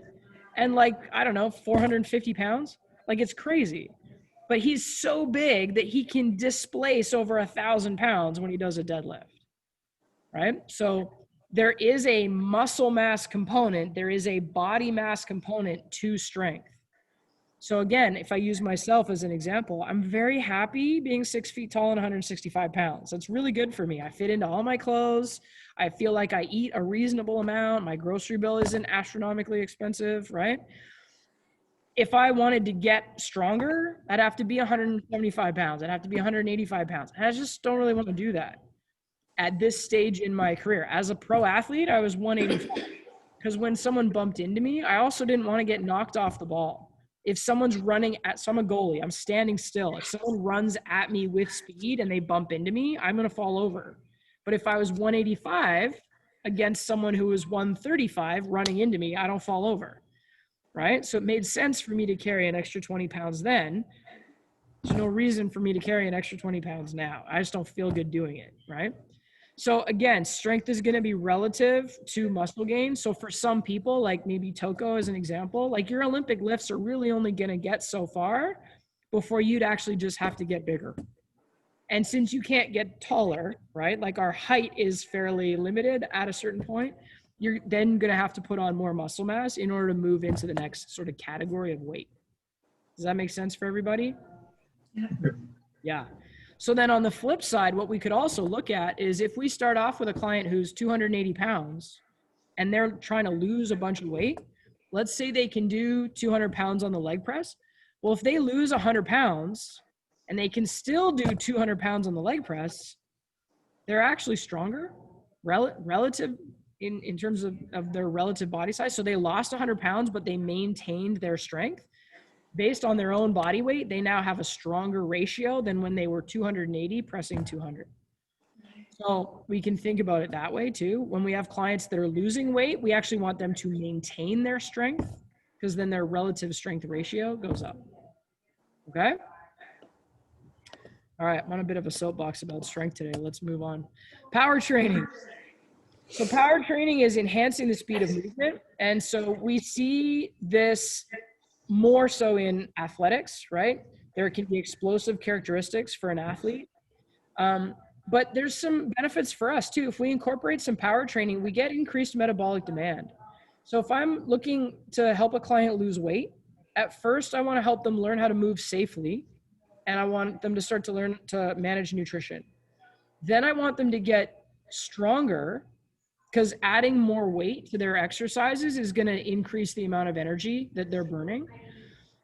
and like, I don't know, 450 pounds. Like it's crazy. But he's so big that he can displace over 1,000 pounds when he does a deadlift, right? So there is a muscle mass component. There is a body mass component to strength. So again, if I use myself as an example, I'm very happy being 6 feet tall and 165 pounds. That's really good for me. I fit into all my clothes. I feel like I eat a reasonable amount. My grocery bill isn't astronomically expensive, right? If I wanted to get stronger, I'd have to be 175 pounds. I'd have to be 185 pounds. And I just don't really want to do that at this stage in my career. As a pro athlete, I was 185 because when someone bumped into me, I also didn't want to get knocked off the ball. If someone's running so I'm a goalie, I'm standing still. If someone runs at me with speed and they bump into me, I'm going to fall over. But if I was 185 against someone who was 135 running into me, I don't fall over, right? So it made sense for me to carry an extra 20 pounds then. There's no reason for me to carry an extra 20 pounds now. I just don't feel good doing it, right? So again, strength is going to be relative to muscle gain. So for some people, like maybe Toko as an example, like your Olympic lifts are really only going to get so far before you'd actually just have to get bigger. And since you can't get taller, right? Like our height is fairly limited at a certain point, you're then going to have to put on more muscle mass in order to move into the next sort of category of weight. Does that make sense for everybody? Yeah. So then on the flip side, what we could also look at is if we start off with a client who's 280 pounds and they're trying to lose a bunch of weight, let's say they can do 200 pounds on the leg press. Well, if they lose 100 pounds and they can still do 200 pounds on the leg press, they're actually stronger relative in terms of their relative body size. So they lost 100 pounds, but they maintained their strength. Based on their own body weight, they now have a stronger ratio than when they were 280 pressing 200. So we can think about it that way too. When we have clients that are losing weight, we actually want them to maintain their strength because then their relative strength ratio goes up. Okay? All right, I'm on a bit of a soapbox about strength today. Let's move on. Power training. So power training is enhancing the speed of movement. And so we see this more so in athletics, right? There can be explosive characteristics for an athlete. But there's some benefits for us too. If we incorporate some power training, we get increased metabolic demand. So if I'm looking to help a client lose weight, at first I want to help them learn how to move safely. And I want them to start to learn to manage nutrition. Then I want them to get stronger because adding more weight to their exercises is going to increase the amount of energy that they're burning.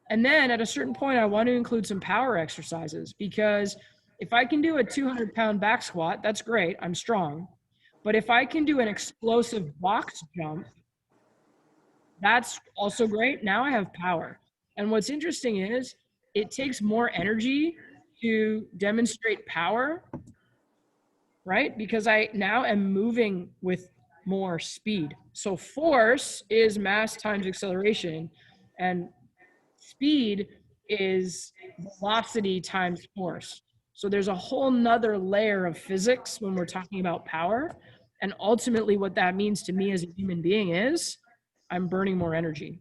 And then at a certain point, I want to include some power exercises because if I can do a 200-pound back squat, that's great. I'm strong. But if I can do an explosive box jump, that's also great. Now I have power. And what's interesting is it takes more energy to demonstrate power, right? Because I now am moving with more speed. So force is mass times acceleration, and speed is velocity times force. So there's a whole nother layer of physics when we're talking about power. And ultimately what that means to me as a human being is I'm burning more energy.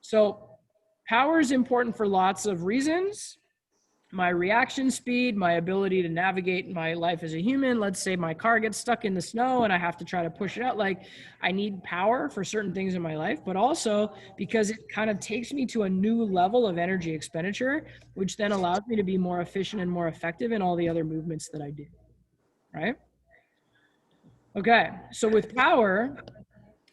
So power is important for lots of reasons. My reaction speed, my ability to navigate my life as a human. Let's say my car gets stuck in the snow and I have to try to push it out. Like, I need power for certain things in my life, but also because it kind of takes me to a new level of energy expenditure, which then allows me to be more efficient and more effective in all the other movements that I do, right? Okay, so with power,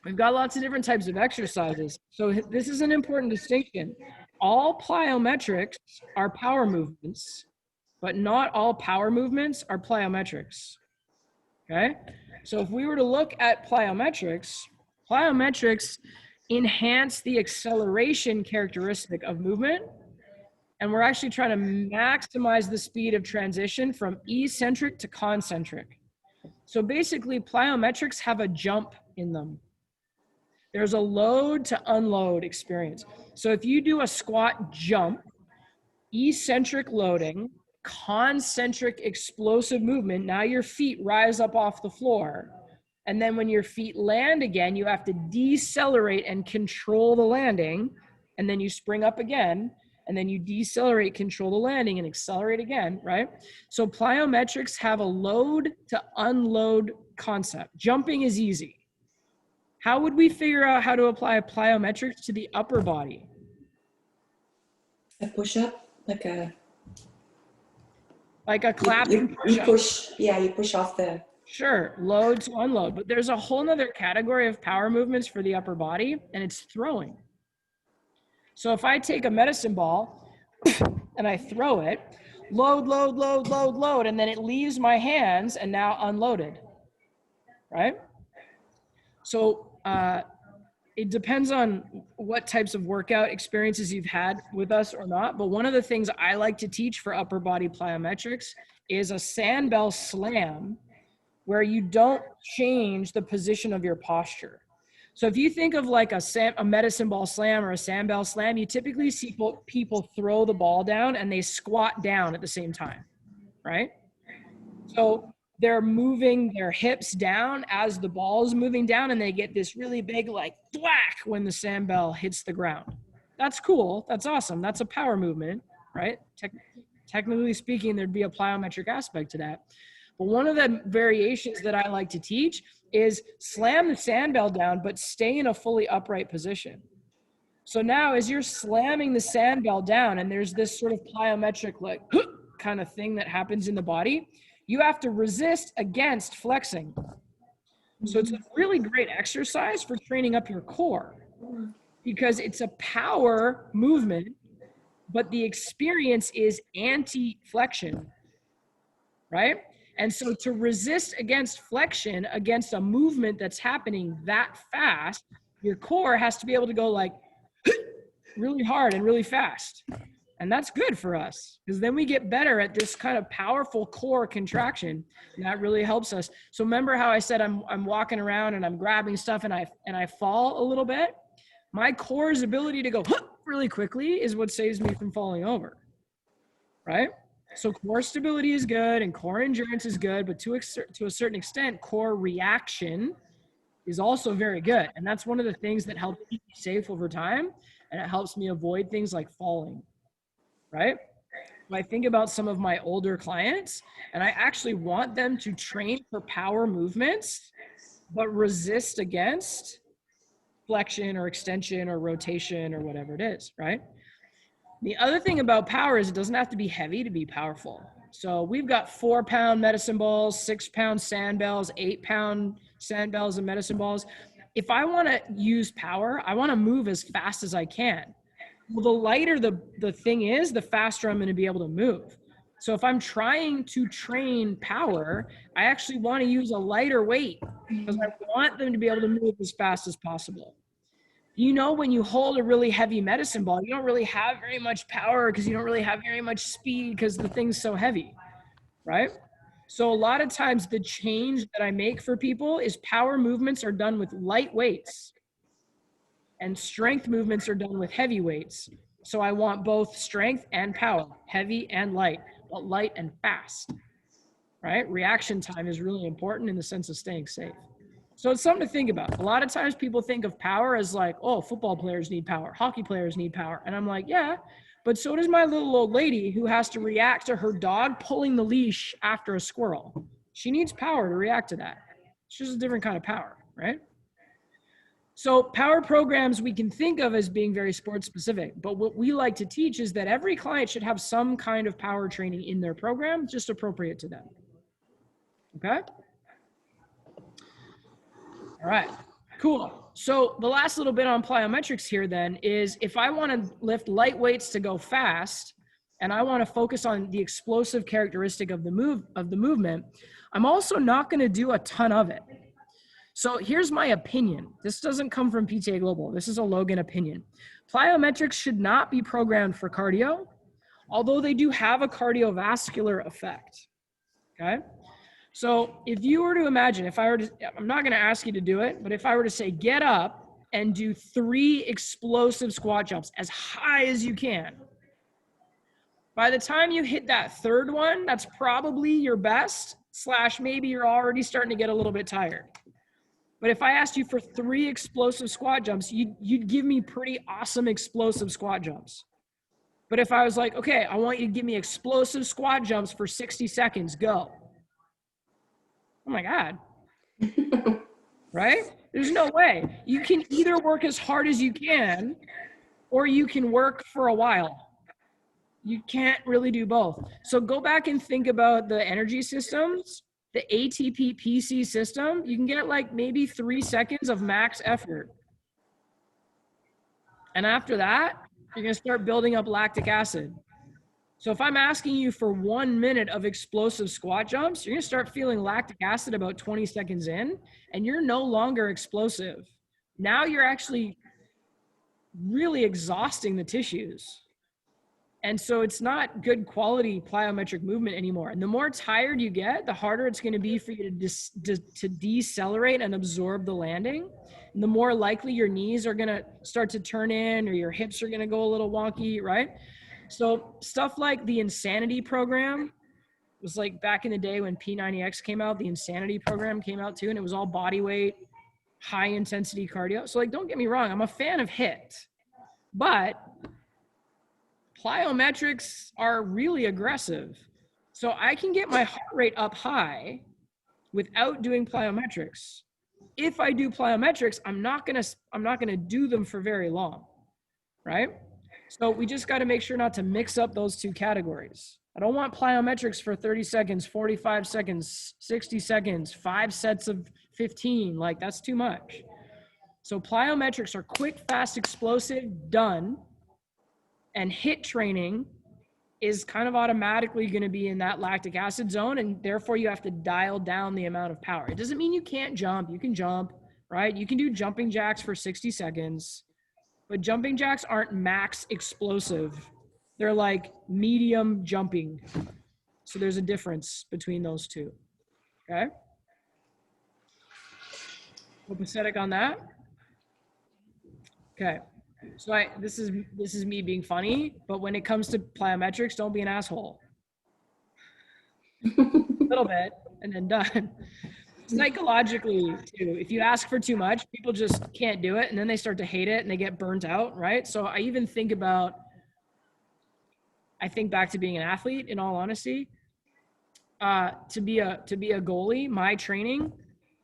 we've got lots of different types of exercises. So this is an important distinction. All plyometrics are power movements, but not all power movements are plyometrics. Okay? So if we were to look at plyometrics enhance the acceleration characteristic of movement, and we're actually trying to maximize the speed of transition from eccentric to concentric. So basically, plyometrics have a jump in them. There's a load to unload experience. So if you do a squat jump, eccentric loading, concentric explosive movement, now your feet rise up off the floor. And then when your feet land again, you have to decelerate and control the landing. And then you spring up again. And then you decelerate, control the landing, and accelerate again, right? So plyometrics have a load to unload concept. Jumping is easy. How would we figure out how to apply plyometrics to the upper body? A push-up, like a clapping you push, yeah, you push off the. Sure, load to unload. But there's a whole nother category of power movements for the upper body, and it's throwing. So if I take a medicine ball and I throw it, load, load, load, load, load, and then it leaves my hands and now unloaded, right? So it depends on what types of workout experiences you've had with us or not. But one of the things I like to teach for upper body plyometrics is a sandbell slam where you don't change the position of your posture. So if you think of like a medicine ball slam or a sandbell slam, you typically see people throw the ball down and they squat down at the same time, right? So they're moving their hips down as the ball is moving down, and they get this really big like thwack when the sandbell hits the ground. That's cool. That's awesome. That's a power movement, right? Technically speaking, there'd be a plyometric aspect to that. But one of the variations that I like to teach is slam the sandbell down, but stay in a fully upright position. So now as you're slamming the sandbell down and there's this sort of plyometric like kind of thing that happens in the body, you have to resist against flexing. So it's a really great exercise for training up your core because it's a power movement, but the experience is anti-flexion, right? And so to resist against flexion, against a movement that's happening that fast, your core has to be able to go like really hard and really fast. And that's good for us because then we get better at this kind of powerful core contraction. And that really helps us. So remember how I said I'm walking around and I'm grabbing stuff and I fall a little bit? My core's ability to go really quickly is what saves me from falling over, right? So core stability is good and core endurance is good, but to a certain extent, core reaction is also very good. And that's one of the things that helps keep me safe over time. And it helps me avoid things like falling, right? I think about some of my older clients and I actually want them to train for power movements, but resist against flexion or extension or rotation or whatever it is, right? The other thing about power is it doesn't have to be heavy to be powerful. So we've got 4-pound medicine balls, 6-pound sandbells, 8-pound sandbells and medicine balls. If I want to use power, I want to move as fast as I can. Well, the lighter the thing is, the faster I'm going to be able to move. So if I'm trying to train power, I actually want to use a lighter weight because I want them to be able to move as fast as possible. You know, when you hold a really heavy medicine ball, you don't really have very much power because you don't really have very much speed because the thing's so heavy, right? So a lot of times the change that I make for people is power movements are done with light weights and strength movements are done with heavy weights. So I want both strength and power, heavy and light, but light and fast, right? Reaction time is really important in the sense of staying safe. So it's something to think about. A lot of times people think of power as like, oh, football players need power, hockey players need power. And I'm like, yeah, but so does my little old lady who has to react to her dog pulling the leash after a squirrel. She needs power to react to that. It's just a different kind of power, right? So power programs we can think of as being very sports specific, but what we like to teach is that every client should have some kind of power training in their program, just appropriate to them. Okay? All right, cool. So the last little bit on plyometrics here then is if I want to lift light weights to go fast and I want to focus on the explosive characteristic of the movement, I'm also not going to do a ton of it. So here's my opinion. This doesn't come from PTA Global. This is a Logan opinion. Plyometrics should not be programmed for cardio, although they do have a cardiovascular effect. Okay? So if you were to imagine, I'm not going to ask you to do it, but if I were to say, get up and do 3 explosive squat jumps as high as you can. By the time you hit that 3rd one, that's probably your best, / maybe you're already starting to get a little bit tired. But if I asked you for 3 explosive squat jumps, you'd give me pretty awesome explosive squat jumps. But if I was like, okay, I want you to give me explosive squat jumps for 60 seconds, go. Oh my God. Right? There's no way. You can either work as hard as you can, or you can work for a while. You can't really do both. So go back and think about the energy systems, the ATP PC system. You can get like maybe 3 seconds of max effort. And after that, you're going to start building up lactic acid. So if I'm asking you for 1 minute of explosive squat jumps, you're going to start feeling lactic acid about 20 seconds in, and you're no longer explosive. Now you're actually really exhausting the tissues. And so it's not good quality plyometric movement anymore. And the more tired you get, the harder it's going to be for you to decelerate and absorb the landing. And the more likely your knees are going to start to turn in, or your hips are going to go a little wonky, right? So stuff like the Insanity program was like back in the day when P90X came out, the Insanity program came out too, and it was all body weight, high intensity cardio. So like, don't get me wrong, I'm a fan of HIIT, but plyometrics are really aggressive. So I can get my heart rate up high without doing plyometrics. If I do plyometrics, I'm not gonna do them for very long, right? So we just got to make sure not to mix up those 2 categories. I don't want plyometrics for 30 seconds, 45 seconds, 60 seconds, 5 sets of 15. Like, that's too much. So plyometrics are quick, fast, explosive, done. And HIIT training is kind of automatically going to be in that lactic acid zone, and therefore you have to dial down the amount of power. It doesn't mean you can't jump. You can jump, right? You can do jumping jacks for 60 seconds. But jumping jacks aren't max explosive. They're like medium jumping. So there's a difference between those 2. Okay? Copacetic on that? Okay. So this is me being funny, but when it comes to plyometrics, don't be an asshole. A little bit, and then done. Psychologically too, if you ask for too much, people just can't do it, and then they start to hate it and they get burnt out, right? So I even think back to being an athlete, in all honesty. To be a goalie, my training,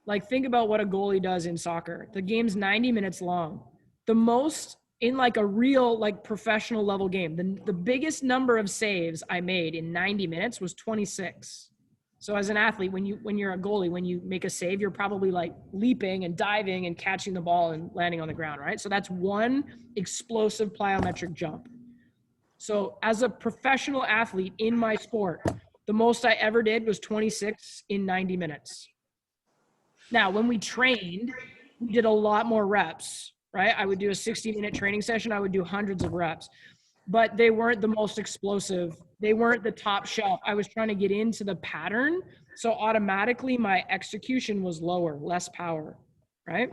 like, think about what a goalie does in soccer. The game's 90 minutes long. The most in like a real like professional level game, the biggest number of saves I made in 90 minutes was 26. So as an athlete, when you're a goalie, when you make a save, you're probably like leaping and diving and catching the ball and landing on the ground, right? So that's 1 explosive plyometric jump. So as a professional athlete in my sport, the most I ever did was 26 in 90 minutes. Now, when we trained, we did a lot more reps, right? I would do a 60-minute training session. I would do hundreds of reps, but they weren't the most explosive. They weren't the top shelf. I was trying to get into the pattern. So automatically my execution was lower, less power, right?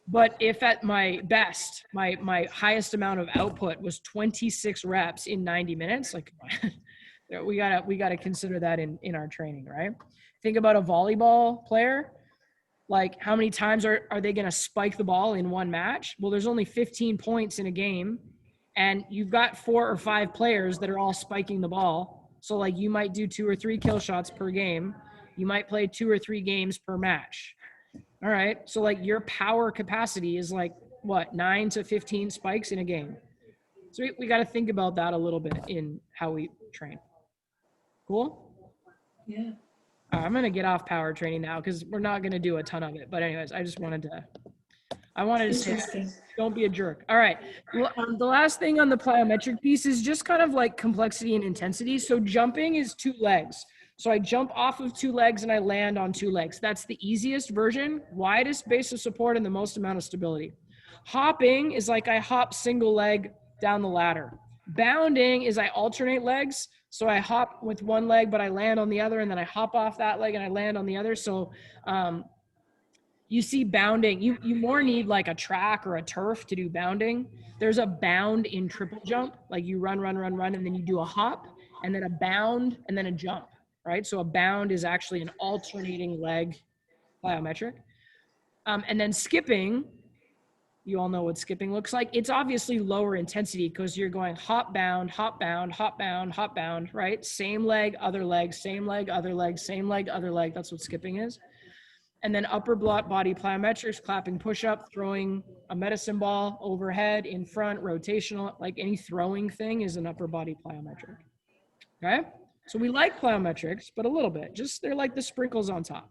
But if at my best, my highest amount of output was 26 reps in 90 minutes, like we gotta consider that in our training, right? Think about a volleyball player. Like how many times are they gonna spike the ball in one match? Well, there's only 15 points in a game, and you've got 4 or 5 players that are all spiking the ball. So like you might do 2 or 3 kill shots per game. You might play 2 or 3 games per match. All right. So like your power capacity is like what, 9 to 15 spikes in a game. So we got to think about that a little bit in how we train. Cool. Yeah. I'm going to get off power training now because we're not going to do a ton of it. But anyways, I wanted to say, Interesting. don't be a jerk. All right. Well, the last thing on the plyometric piece is just kind of like complexity and intensity. So jumping is 2 legs. So I jump off of 2 legs and I land on 2 legs. That's the easiest version, widest base of support and the most amount of stability. Hopping is like I hop single leg down the ladder. Bounding is I alternate legs. So I hop with one leg, but I land on the other, and then I hop off that leg and I land on the other. So you see bounding, you more need like a track or a turf to do bounding. There's a bound in triple jump, like you run, and then you do a hop, and then a bound, and then a jump, right? So a bound is actually an alternating leg plyometric. And then skipping, you all know what skipping looks like. It's obviously lower intensity because you're going hop, bound, hop, bound, hop, bound, hop, bound, right? Same leg, other leg, same leg, other leg, same leg, other leg. That's what skipping is. And then upper body plyometrics, clapping push-up, throwing a medicine ball overhead, in front, rotational, like any throwing thing is an upper body plyometric, okay? So we like plyometrics, but a little bit, just they're like the sprinkles on top.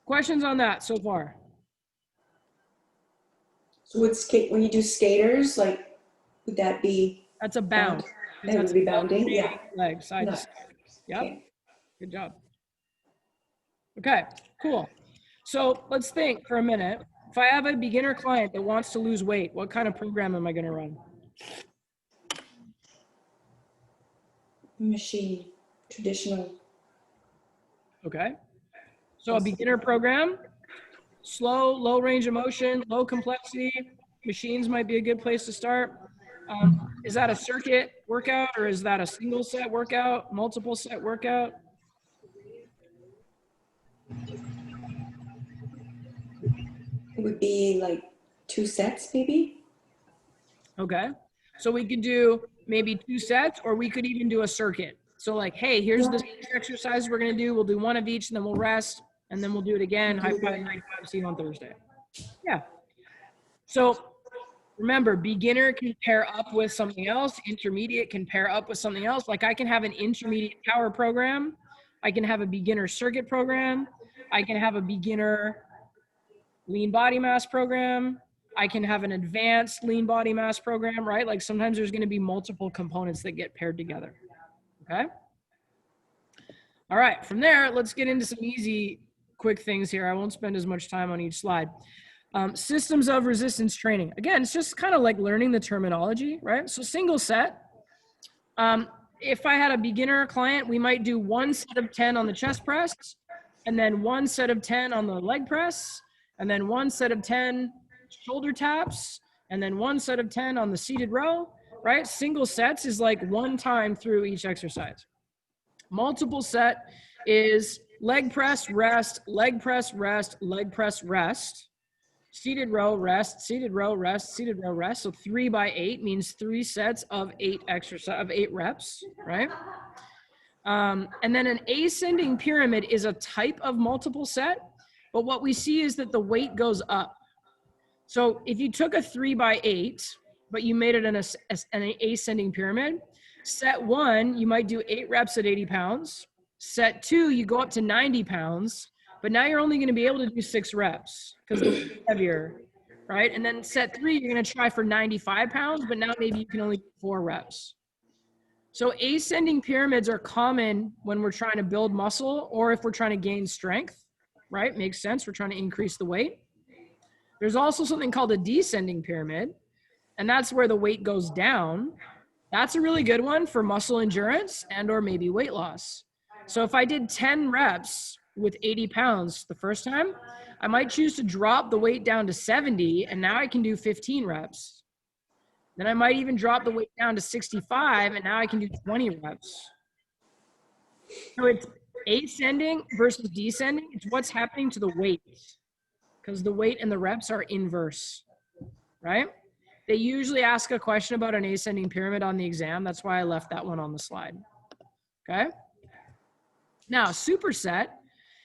Questions on that so far? So when you do skaters, like, would that be? That's a bound. That would be bounding, yeah. Leg, side to No. side. Yep, Okay. good job. Okay, cool. So let's think for a minute. If I have a beginner client that wants to lose weight, what kind of program am I going to run? Machine, traditional. Okay. So a beginner program, slow, low range of motion, low complexity. Machines might be a good place to start. Is that a circuit workout, or is that a single set workout, multiple set workout? It would be like 2 sets, maybe? Okay. So we could do maybe 2 sets, or we could even do a circuit. So like, hey, here's the exercises we're going to do. We'll do 1 of each, and then we'll rest, and then we'll do it again. High five, great five, see you on Thursday. Yeah. So remember, beginner can pair up with something else. Intermediate can pair up with something else. Like I can have an intermediate power program. I can have a beginner circuit program. I can have a beginner lean body mass program. I can have an advanced lean body mass program, right? Like sometimes there's going to be multiple components that get paired together. Okay. All right. From there, let's get into some easy, quick things here. I won't spend as much time on each slide. Systems of resistance training. Again, it's just kind of like learning the terminology, right? So single set. If I had a beginner client, we might do 1 set of 10 on the chest press, and then 1 set of 10 on the leg press, and then 1 set of 10 shoulder taps, and then 1 set of 10 on the seated row, right? Single sets is like 1 time through each exercise. Multiple set is leg press, rest, leg press, rest, leg press, rest. Seated row, rest, seated row, rest, seated row, rest. So 3 by 8 means 3 sets of 8 reps, right? And then an ascending pyramid is a type of multiple set, but what we see is that the weight goes up. So if you took a 3 by 8, but you made it an ascending pyramid, set 1, you might do 8 reps at 80 pounds. Set 2, you go up to 90 pounds. But now you're only going to be able to do 6 reps because it's heavier, right? And then set 3, you're going to try for 95 pounds, but now maybe you can only do 4 reps. So ascending pyramids are common when we're trying to build muscle or if we're trying to gain strength, right? Makes sense. We're trying to increase the weight. There's also something called a descending pyramid, and that's where the weight goes down. That's a really good one for muscle endurance and or maybe weight loss. So if I did 10 reps with 80 pounds the first time, I might choose to drop the weight down to 70, and now I can do 15 reps. Then I might even drop the weight down to 65, and now I can do 20 reps. So it's ascending versus descending. It's what's happening to the weight, because the weight and the reps are inverse, right? They usually ask a question about an ascending pyramid on the exam. That's why I left that one on the slide. Okay. Now, superset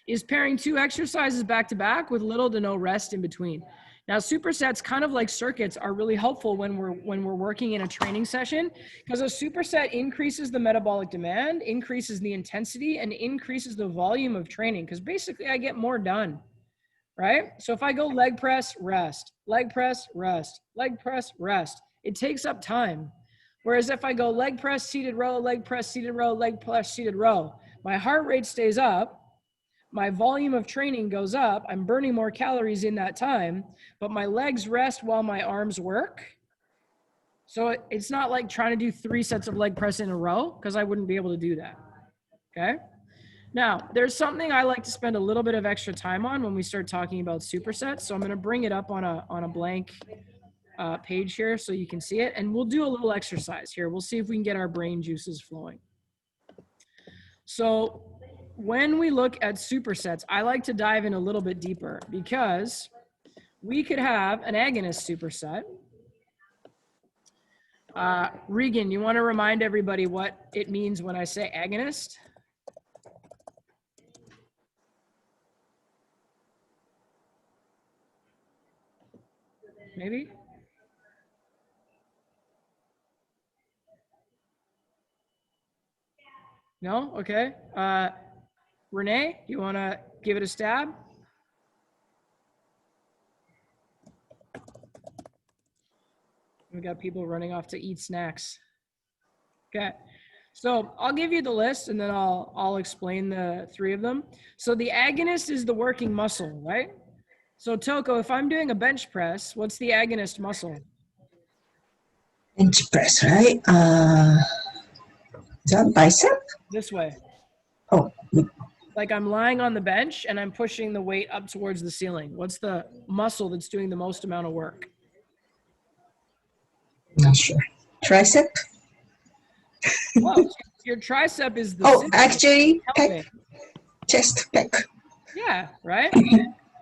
is pairing 2 exercises back to back with little to no rest in between. Now, supersets, kind of like circuits, are really helpful when we're working in a training session, because a superset increases the metabolic demand, increases the intensity, and increases the volume of training, because basically I get more done, right? So if I go leg press, rest, leg press, rest, leg press, rest, it takes up time. Whereas if I go leg press, seated row, leg press, seated row, leg press, seated row, my heart rate stays up, my volume of training goes up, I'm burning more calories in that time, but my legs rest while my arms work. So it's not like trying to do 3 sets of leg press in a row, because I wouldn't be able to do that, okay? Now, there's something I like to spend a little bit of extra time on when we start talking about supersets. So I'm going to bring it up on a blank page here so you can see it. And we'll do a little exercise here. We'll see if we can get our brain juices flowing. So when we look at supersets, I like to dive in a little bit deeper, because we could have an agonist superset. Regan, you want to remind everybody what it means when I say agonist? Maybe? No? Okay. Renee, you want to give it a stab? We got people running off to eat snacks. Okay. So I'll give you the list, and then I'll explain the 3 of them. So the agonist is the working muscle, right? So Toko, if I'm doing a bench press, what's the agonist muscle? Bench press, right? Is that bicep? This way. Oh, Like I'm lying on the bench and I'm pushing the weight up towards the ceiling. What's the muscle that's doing the most amount of work? not sure. Tricep? Well, your tricep is the Oh, center actually, helping. pec, chest, pec. Yeah, right?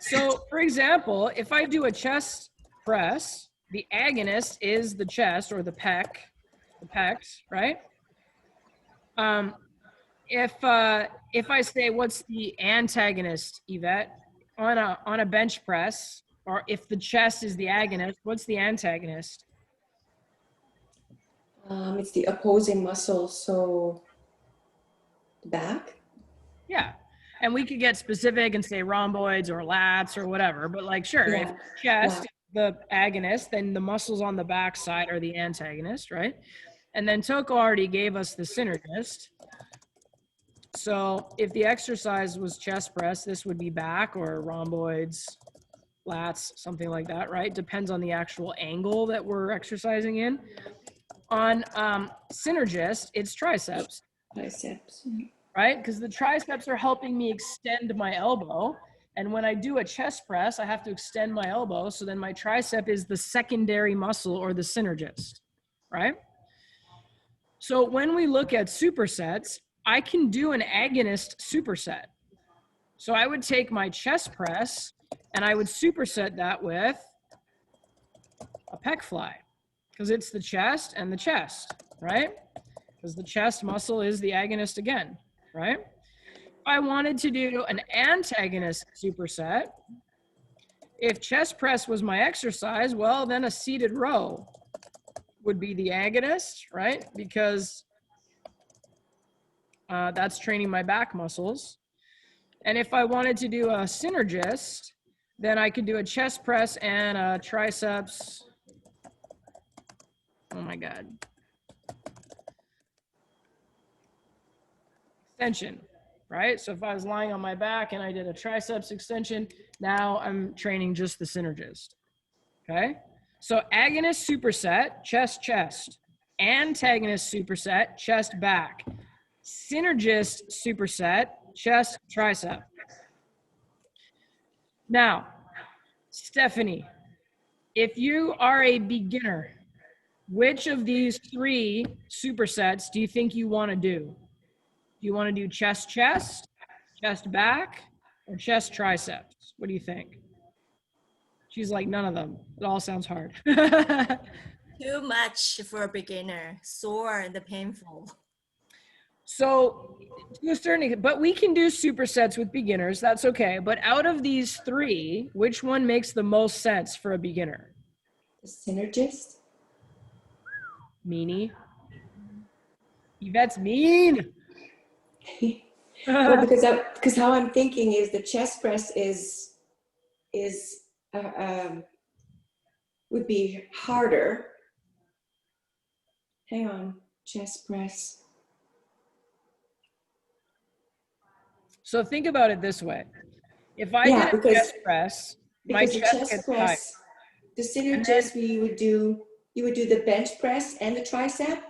So, for example, if I do a chest press, the agonist is the chest or the pecs, right? If I say what's the antagonist, Yvette, on a bench press, or if the chest is the agonist, what's the antagonist? It's the opposing muscle, so the back. Yeah. And we could get specific and say rhomboids or lats or whatever, but like, sure, if Yeah. chest is the agonist, then the muscles on the back side are the antagonist, right? And then Toko already gave us the synergist. So if the exercise was chest press, this would be back or rhomboids, lats, something like that, right? Depends on the actual angle that we're exercising in. On synergist, it's triceps. Biceps. Right? Because the triceps are helping me extend my elbow. And when I do a chest press, I have to extend my elbow. So then my tricep is the secondary muscle or the synergist, right? So when we look at supersets, I can do an agonist superset. So I would take my chest press and I would superset that with a pec fly, because it's the chest and the chest, right? Because the chest muscle is the agonist again, right? If I wanted to do an antagonist superset, if chest press was my exercise, well, then a seated row would be the agonist, right? Because that's training my back muscles. And if I wanted to do a synergist, then I could do a chest press and a triceps. Oh my God. Extension, right? So if I was lying on my back and I did a triceps extension, now I'm training just the synergist, Okay. So agonist superset, chest, chest. Antagonist superset, chest, back. Synergist superset, chest, tricep. Now, Stephanie, if you are a beginner, which of these 3 supersets do you think you want to do? Do you want to do chest, chest, chest, back, or chest, triceps? What do you think? She's like, none of them. It all sounds hard. Too much for a beginner. Sore and painful. So to a certain extent, but we can do supersets with beginners. That's okay. But out of these 3, which one makes the most sense for a beginner? The synergist. Meanie. Yvette's mean. Well, because how I'm thinking is the chest press would be harder. Hang on, chest press. So think about it this way. If I Yeah, did a because- chest press, my Because the chest chest gets tight. press, the synergist, you would do the bench press and the tricep.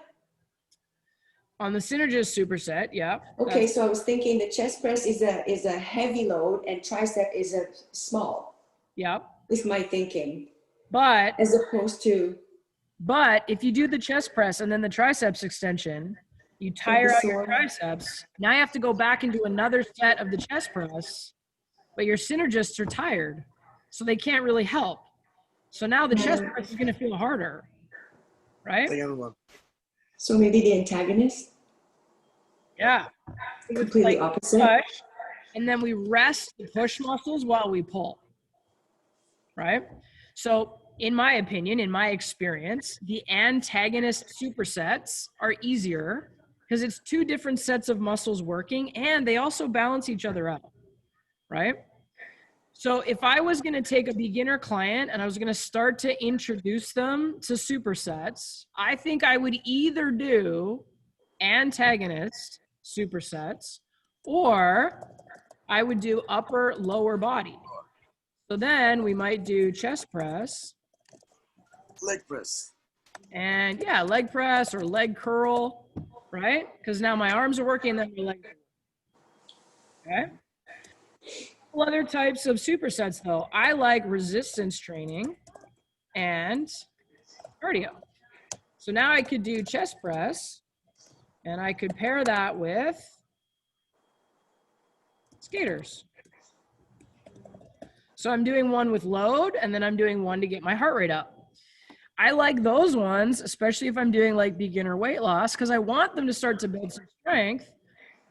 On the synergist superset, yeah. Okay, that's- so I was thinking the chest press is a heavy load and tricep is a small. Yeah. Is my thinking, But as opposed to if you do the chest press and then the triceps extension, you It'll tire be out your sore. triceps. Now you have to go back and do another set of the chest press, but your synergists are tired, so they can't really help. So now the chest press is going to feel harder, right? Second one. so maybe the antagonist, Yeah. It's completely like opposite. push, and then we rest the push muscles while we pull, right? So in my opinion, in my experience, the antagonist supersets are easier because it's 2 different sets of muscles working and they also balance each other out, right? So if I was going to take a beginner client and I was going to start to introduce them to supersets, I think I would either do antagonist supersets or I would do upper lower body. So then we might do chest press Leg press. and yeah, leg press or leg curl, right? Because now my arms are working, then my leg. Okay. Other types of supersets though, I like resistance training and cardio. So now I could do chest press and I could pair that with skaters. So I'm doing one with load and then I'm doing one to get my heart rate up. I like those ones, especially if I'm doing like beginner weight loss, because I want them to start to build some strength,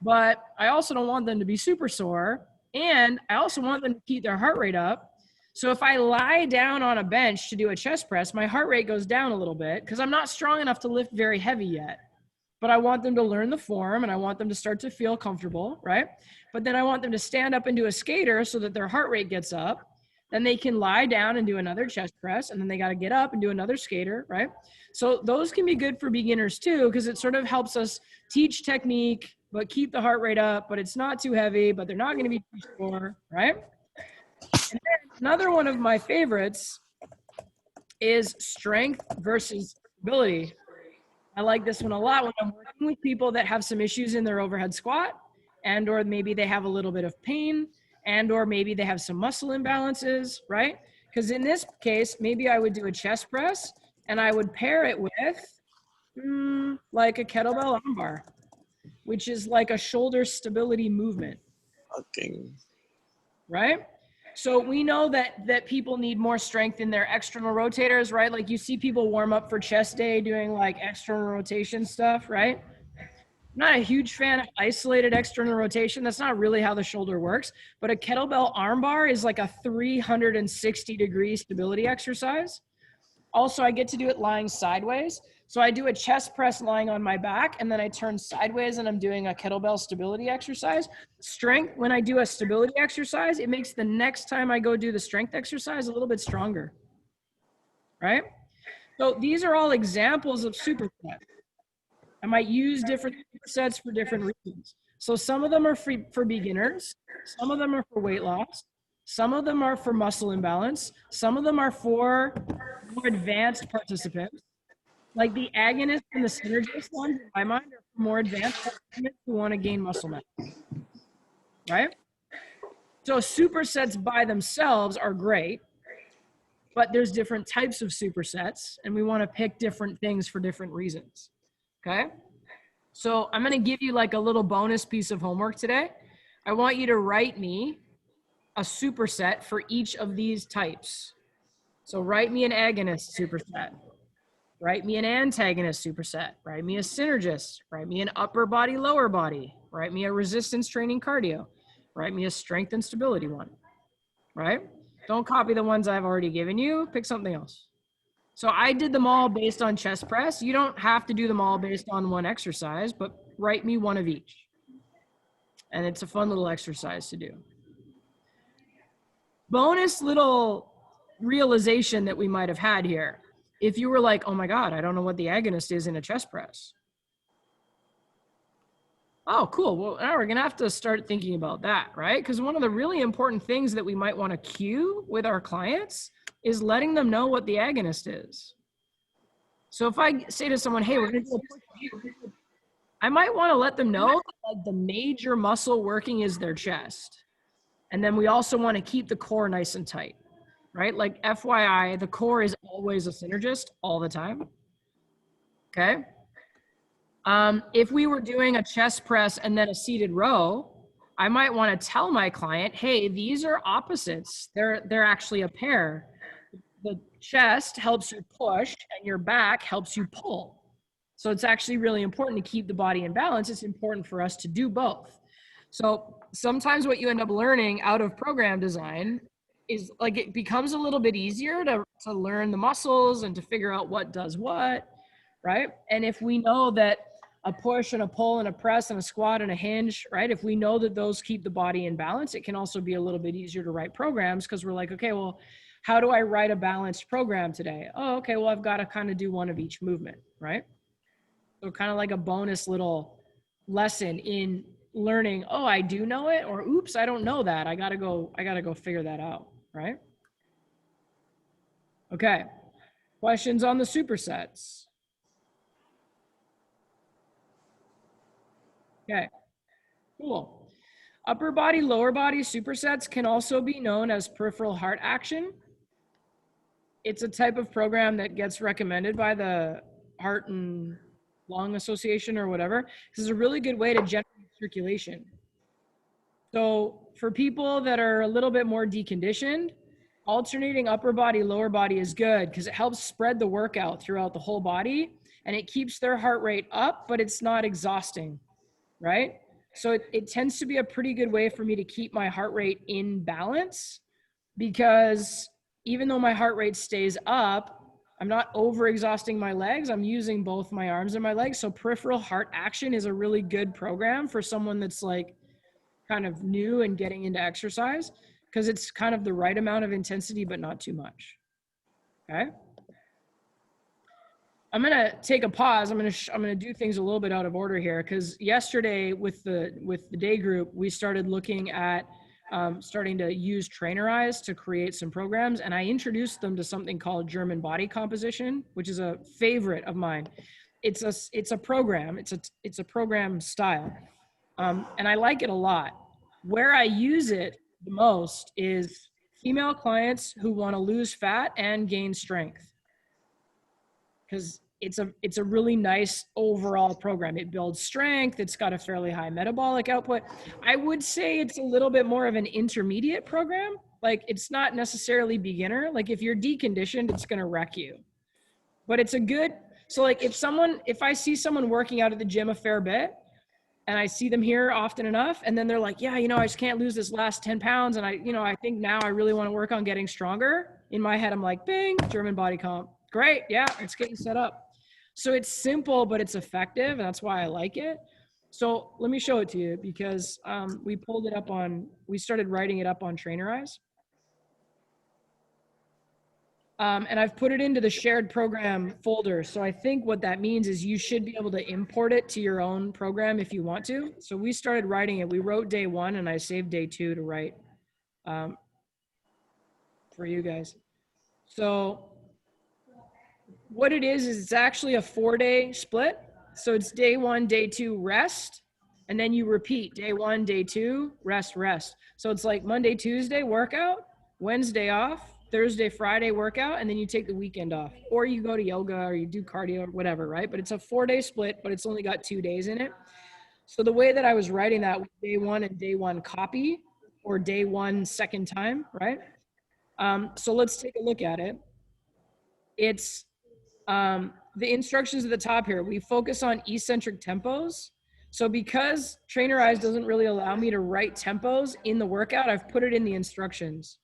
but I also don't want them to be super sore. And I also want them to keep their heart rate up. So if I lie down on a bench to do a chest press, my heart rate goes down a little bit because I'm not strong enough to lift very heavy yet. But I want them to learn the form and I want them to start to feel comfortable, right? But then I want them to stand up and do a skater so that their heart rate gets up. Then they can lie down and do another chest press, and then they got to get up and do another skater, right? So those can be good for beginners too, because it sort of helps us teach technique, but keep the heart rate up, but it's not too heavy, but they're not going to be too sore, right? And then another one of my favorites is strength versus stability. I like this one a lot when I'm working with people that have some issues in their overhead squat, and or maybe they have a little bit of pain, and or maybe they have some muscle imbalances, right? Because in this case, maybe I would do a chest press and I would pair it with like a kettlebell arm bar, which is like a shoulder stability movement, Okay. right? So we know that people need more strength in their external rotators, right? Like you see people warm up for chest day doing like external rotation stuff, right? I'm not a huge fan of isolated external rotation. That's not really how the shoulder works, but a kettlebell arm bar is like a 360-degree stability exercise. Also, I get to do it lying sideways. So I do a chest press lying on my back, and then I turn sideways and I'm doing a kettlebell stability exercise. Strength, when I do a stability exercise, it makes the next time I go do the strength exercise a little bit stronger, right? So these are all examples of supersets. I might use different supersets for different reasons. So some of them are for beginners, some of them are for weight loss, Some of them are for muscle imbalance. Some of them are for more advanced participants. Like the agonist and the synergist ones, in my mind, are for more advanced participants who want to gain muscle mass, right? So supersets by themselves are great, but there's different types of supersets, and we want to pick different things for different reasons, okay? So I'm going to give you like a little bonus piece of homework today. I want you to write me a superset for each of these types. So write me an agonist superset. Write me an antagonist superset. Write me a synergist. Write me an upper body, lower body. Write me a resistance training cardio. Write me a strength and stability one, right? Don't copy the ones I've already given you. Pick something else. So I did them all based on chest press. You don't have to do them all based on one exercise, but write me one of each. And it's a fun little exercise to do. Bonus little realization that we might have had here. If you were like, oh my God, I don't know what the agonist is in a chest press. Oh, cool. Well, now we're going to have to start thinking about that, right? Because one of the really important things that we might want to cue with our clients is letting them know what the agonist is. So if I say to someone, hey, we're going to do a push, I might want to let them know that like the major muscle working is their chest. And then we also want to keep the core nice and tight, right? Like FYI, the core is always a synergist all the time, okay? If we were doing a chest press and then a seated row, I might want to tell my client, hey, these are opposites. They're actually a pair. The chest helps you push and your back helps you pull. So it's actually really important to keep the body in balance. It's important for us to do both. So sometimes what you end up learning out of program design is like it becomes a little bit easier to learn the muscles and to figure out what does what, right? And if we know that a push and a pull and a press and a squat and a hinge, right? If we know that those keep the body in balance, it can also be a little bit easier to write programs because we're like, okay, well, how do I write a balanced program today? Oh, okay, well, I've got to kind of do one of each movement, right? So kind of like a bonus little lesson in learning, oh, I do know it, or oops, I don't know that. I gotta go figure that out, right? Okay, questions on the supersets? Okay, cool. Upper body, lower body supersets can also be known as peripheral heart action. It's a type of program that gets recommended by the Heart and Lung Association or whatever. This is a really good way to generate circulation. So for people that are a little bit more deconditioned, alternating upper body, lower body is good because it helps spread the workout throughout the whole body and it keeps their heart rate up, but it's not exhausting, right? So it tends to be a pretty good way for me to keep my heart rate in balance because even though my heart rate stays up, I'm not over exhausting my legs. I'm using both my arms and my legs. So peripheral heart action is a really good program for someone that's like kind of new and getting into exercise because it's kind of the right amount of intensity, but not too much. Okay. I'm going to take a pause. I'm going to do things a little bit out of order here because yesterday with the day group, we started looking at starting to use trainer eyes to create some programs. And I introduced them to something called German body composition, which is a favorite of mine. It's a program. It's a program style. And I like it a lot. Where I use it the most is female clients who want to lose fat and gain strength. Because it's a really nice overall program. It builds strength. It's got a fairly high metabolic output. I would say it's a little bit more of an intermediate program. Like it's not necessarily beginner. Like if you're deconditioned, it's going to wreck you. But it's a good, so like if I see someone working out at the gym a fair bit and I see them here often enough, and then they're like, yeah, I just can't lose this last 10 pounds. And I think now I really want to work on getting stronger. In my head, I'm like, bing, German body comp. Great. Yeah, it's getting set up. So it's simple, but it's effective. And that's why I like it. So let me show it to you because we started writing it up on Trainer Eyes. And I've put it into the shared program folder. So I think what that means is you should be able to import it to your own program if you want to. So we started writing it. We wrote day 1 and I saved day 2 to write for you guys. So what it is it's actually a 4-day split. So it's day 1, day 2, rest. And then you repeat day 1, day 2, rest, rest. So it's like Monday, Tuesday workout, Wednesday off, Thursday, Friday workout, and then you take the weekend off. Or you go to yoga or you do cardio or whatever, right? But it's a 4-day split, but it's only got 2 days in it. So the way that I was writing that was day 1 and day 1 copy, or day 1 second time, right? So let's take a look at it. It's the instructions at the top here. We focus on eccentric tempos. So because Trainer Eyes doesn't really allow me to write tempos in the workout, I've put it in the instructions.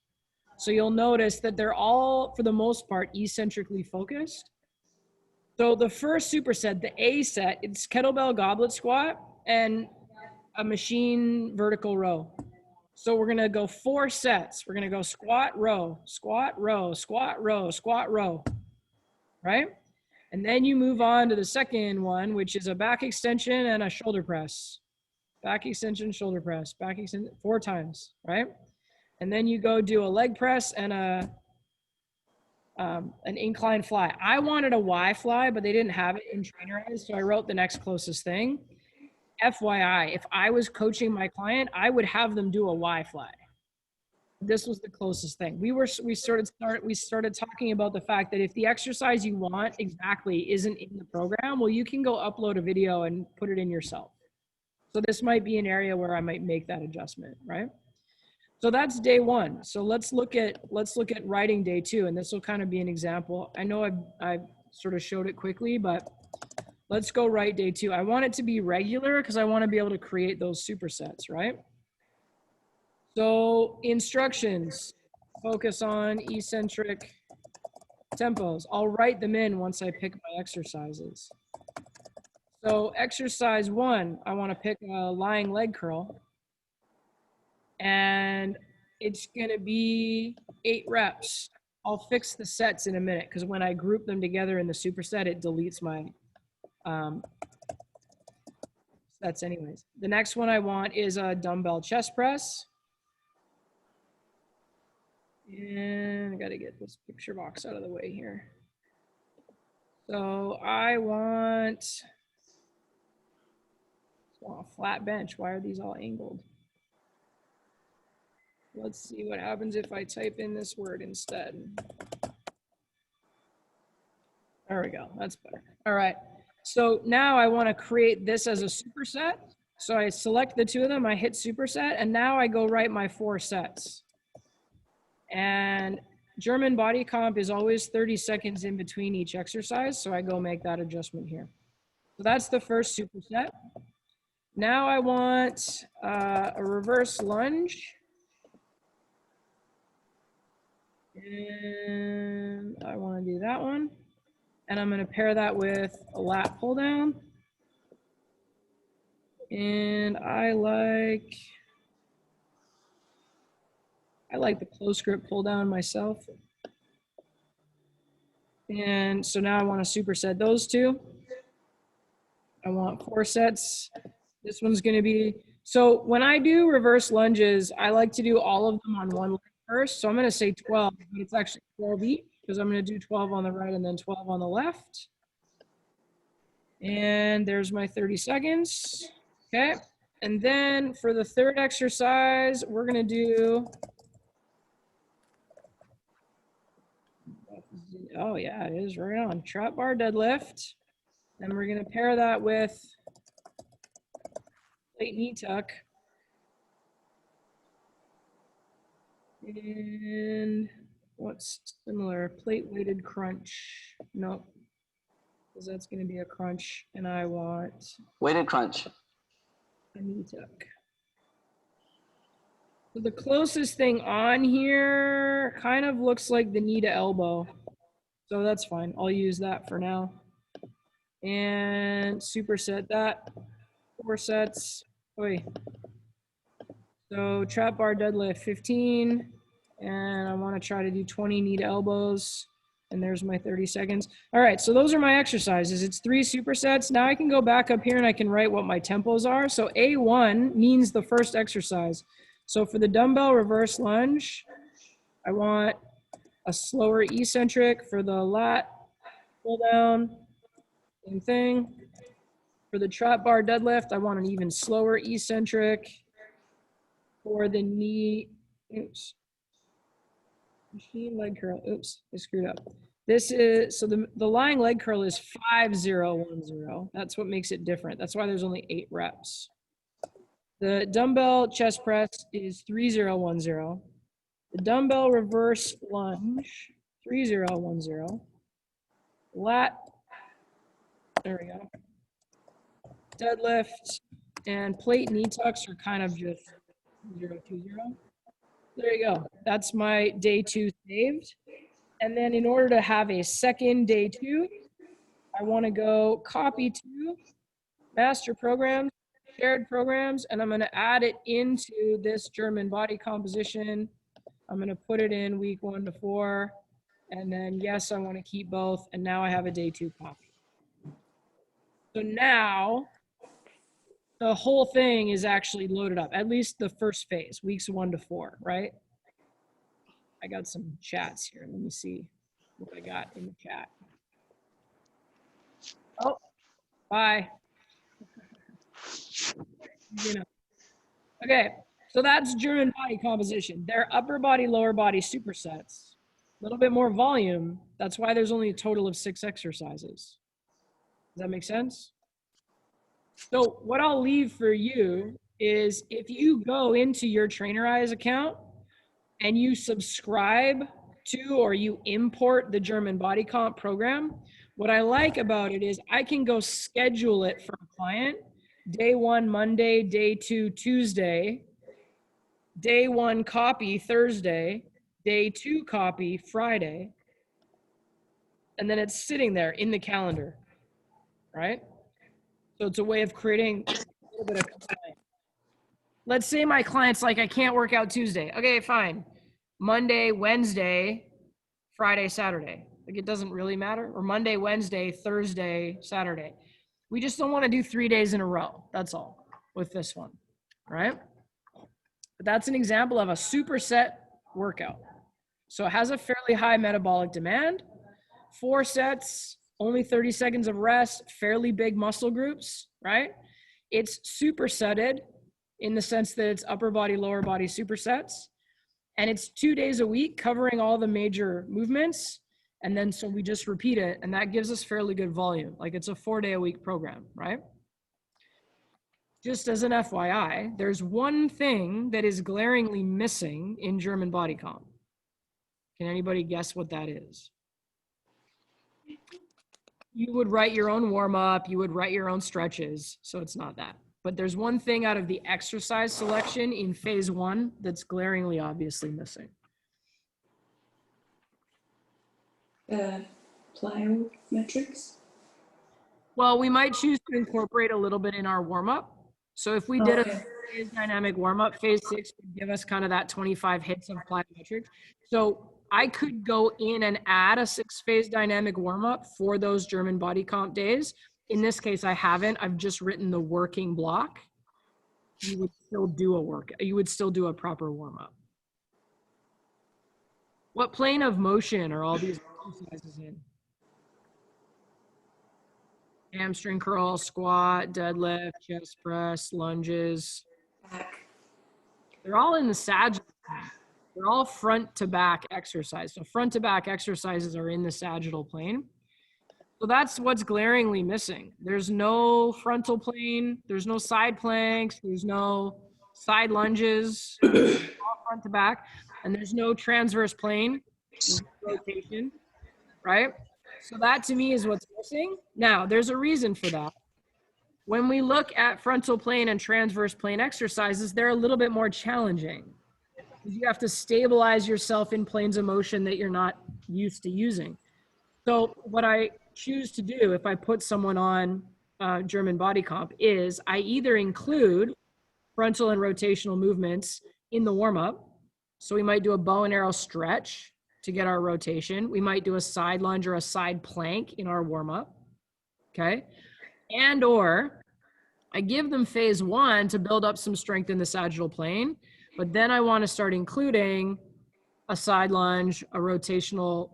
So you'll notice that they're all, for the most part, eccentrically focused. So the first superset, the A set, it's kettlebell goblet squat and a machine vertical row. So we're gonna go 4 sets. We're gonna go squat, row, squat, row, squat, row, squat, row, right? And then you move on to the second one, which is a back extension and a shoulder press. Back extension, shoulder press, back extension, 4 times, right? And then you go do a leg press and an incline fly. I wanted a Y fly, but they didn't have it in Trainer Eyes, so I wrote the next closest thing. FYI, if I was coaching my client, I would have them do a Y fly. This was the closest thing. We started talking about the fact that if the exercise you want exactly isn't in the program, well, you can go upload a video and put it in yourself. So this might be an area where I might make that adjustment, right? So that's day 1. So let's look at writing day 2, and this will kind of be an example. I know I've sort of showed it quickly, but let's go write day 2. I want it to be regular because I want to be able to create those supersets, right? So instructions, focus on eccentric tempos. I'll write them in once I pick my exercises. So exercise 1, I want to pick a lying leg curl. And it's gonna be 8 reps. I'll fix the sets in a minute because when I group them together in the superset, it deletes my sets anyways. The next one I want is a dumbbell chest press. And I gotta get this picture box out of the way here. So I want a flat bench. Why are these all angled? Let's see what happens if I type in this word instead. There we go, that's better. All right, so now I wanna create this as a superset. So I select the 2 of them, I hit superset, and now I go write my 4 sets. And German body comp is always 30 seconds in between each exercise, so I go make that adjustment here. So that's the first superset. Now I want a reverse lunge. And I want to do that one. And I'm going to pair that with a lat pull down. And I like the close grip pull down myself. And so now I want to superset those 2. I want 4 sets. This one's going to be, so when I do reverse lunges, I like to do all of them on one leg first. So I'm going to say 12, but it's actually 12 each because I'm going to do 12 on the right and then 12 on the left. And there's my 30 seconds. Okay. And then for the third exercise, we're going to do, oh yeah, it is right on, trap bar deadlift. And we're going to pair that with plate knee tuck. And what's similar? Plate weighted crunch. Nope. Because that's going to be a crunch. And I want weighted crunch. A knee tuck. So the closest thing on here kind of looks like the knee to elbow. So that's fine. I'll use that for now. And superset that. 4 sets. Oi. So trap bar deadlift 15. And I want to try to do 20 knee to elbows. And there's my 30 seconds. All right, so those are my exercises. It's 3 supersets. Now I can go back up here and I can write what my tempos are. So A1 means the first exercise. So for the dumbbell reverse lunge, I want a slower eccentric for the lat pull down, same thing. For the trap bar deadlift, I want an even slower eccentric. For the knee, oops, machine leg curl, oops, I screwed up. This is, so the lying leg curl is 5010. That's what makes it different. That's why there's only 8 reps. The dumbbell chest press is 3010. The dumbbell reverse lunge, 3010. Lat, there we go. Deadlift and plate knee tucks are kind of just 020. There you go. That's my day 2 saved. And then in order to have a second day 2, I want to go copy to master programs, shared programs, and I'm going to add it into this German body composition. I'm going to put it in week 1 to 4. And then, yes, I want to keep both. And now I have a day 2 copy. So now the whole thing is actually loaded up, at least the first phase, weeks 1 to 4, right? I got some chats here. Let me see what I got in the chat. Oh, bye. You know. Okay, so that's German body composition. They're upper body, lower body supersets. A little bit more volume. That's why there's only a total of 6 exercises. Does that make sense? So what I'll leave for you is if you go into your Trainerize account and you subscribe to or you import the German body comp program, what I like about it is I can go schedule it for a client. Day 1, Monday, day 2, Tuesday, day 1 copy Thursday, day 2 copy Friday, and then it's sitting there in the calendar, right? So it's a way of creating a little bit of compliance. Let's say my client's like, I can't work out Tuesday. Okay, fine. Monday, Wednesday, Friday, Saturday. Like it doesn't really matter. Or Monday, Wednesday, Thursday, Saturday. We just don't want to do 3 days in a row. That's all with this one, right? But that's an example of a superset workout. So it has a fairly high metabolic demand. 4 sets, only 30 seconds of rest, fairly big muscle groups, right? It's supersetted in the sense that it's upper body, lower body supersets. And it's 2 days a week covering all the major movements. And then so we just repeat it, and that gives us fairly good volume. Like it's a 4-day-a-week program, right? Just as an FYI, there's one thing that is glaringly missing in German body comp. Can anybody guess what that is? You would write your own warm-up, you would write your own stretches, so it's not that. But there's one thing out of the exercise selection in phase 1 that's glaringly obviously missing. Plyometrics? Well, we might choose to incorporate a little bit in our warm-up. So if we did a phase dynamic warm-up, phase 6 would give us kind of that 25 hits of plyometrics. So I could go in and add a 6-phase dynamic warm-up for those German body comp days. In this case, I haven't. I've just written the working block. You would still do a you would still do a proper warm-up. What plane of motion are all these exercises in? Hamstring curl, squat, deadlift, chest press, lunges. Back. They're all in the sagittal. They're all front to back exercise. So front to back exercises are in the sagittal plane. So that's what's glaringly missing. There's no frontal plane. There's no side planks. There's no side lunges, all front to back. And there's no transverse plane, rotation, right? So that to me is what's missing. Now, there's a reason for that. When we look at frontal plane and transverse plane exercises, they're a little bit more challenging. You have to stabilize yourself in planes of motion that you're not used to using. So what I choose to do if I put someone on German body comp is I either include frontal and rotational movements in the warm-up. So we might do a bow and arrow stretch to get our rotation. We might do a side lunge or a side plank in our warm-up, okay? And or I give them phase 1 to build up some strength in the sagittal plane, but then I want to start including a side lunge, a rotational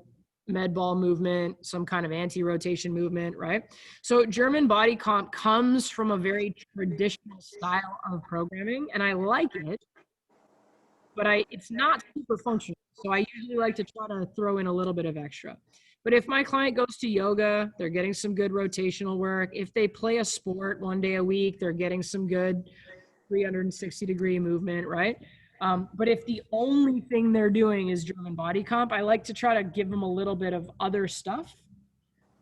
med ball movement, some kind of anti-rotation movement, right? So German body comp comes from a very traditional style of programming, and I like it, but it's not super functional. So I usually like to try to throw in a little bit of extra. But if my client goes to yoga, they're getting some good rotational work. If they play a sport 1 day a week, they're getting some good 360-degree movement, right? But if the only thing they're doing is German body comp, I like to try to give them a little bit of other stuff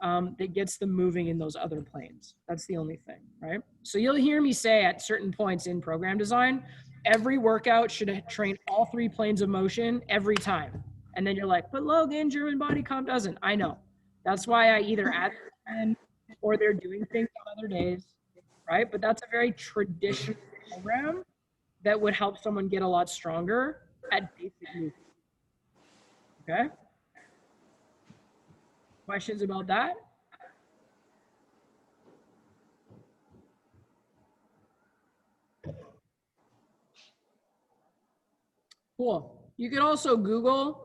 that gets them moving in those other planes. That's the only thing, right? So you'll hear me say at certain points in program design, every workout should train all 3 planes of motion every time. And then you're like, but Logan, German body comp doesn't. I know. That's why I either add them in or they're doing things on other days, right? But that's a very traditional program that would help someone get a lot stronger at basic movement. Okay? Questions about that? Cool. You could also Google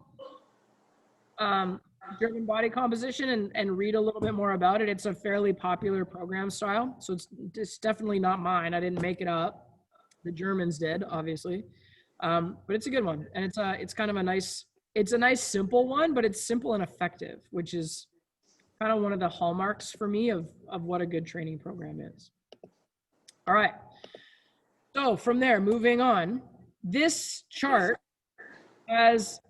German body composition and read a little bit more about it. It's a fairly popular program style. So it's definitely not mine. I didn't make it up. The Germans did, obviously. But it's a good one. And it's kind of a nice simple one, but it's simple and effective, which is kind of one of the hallmarks for me of what a good training program is. All right. So from there, moving on, this chart has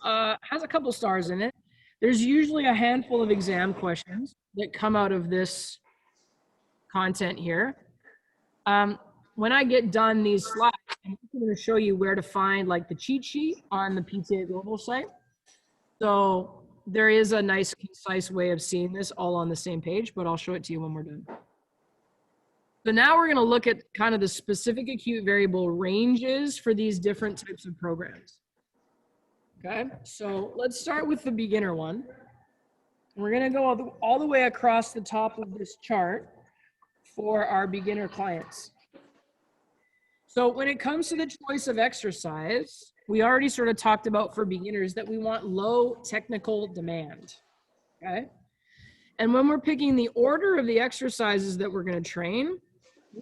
a couple stars in it. There's usually a handful of exam questions that come out of this content here. When I get done these slides, I'm going to show you where to find like the cheat sheet on the PTA Global site. So there is a nice concise way of seeing this all on the same page, but I'll show it to you when we're done. So now we're going to look at kind of the specific acute variable ranges for these different types of programs. Okay, so let's start with the beginner one. We're going to go all the way across the top of this chart for our beginner clients. So when it comes to the choice of exercise, we already sort of talked about for beginners that we want low technical demand, okay? And when we're picking the order of the exercises that we're going to train,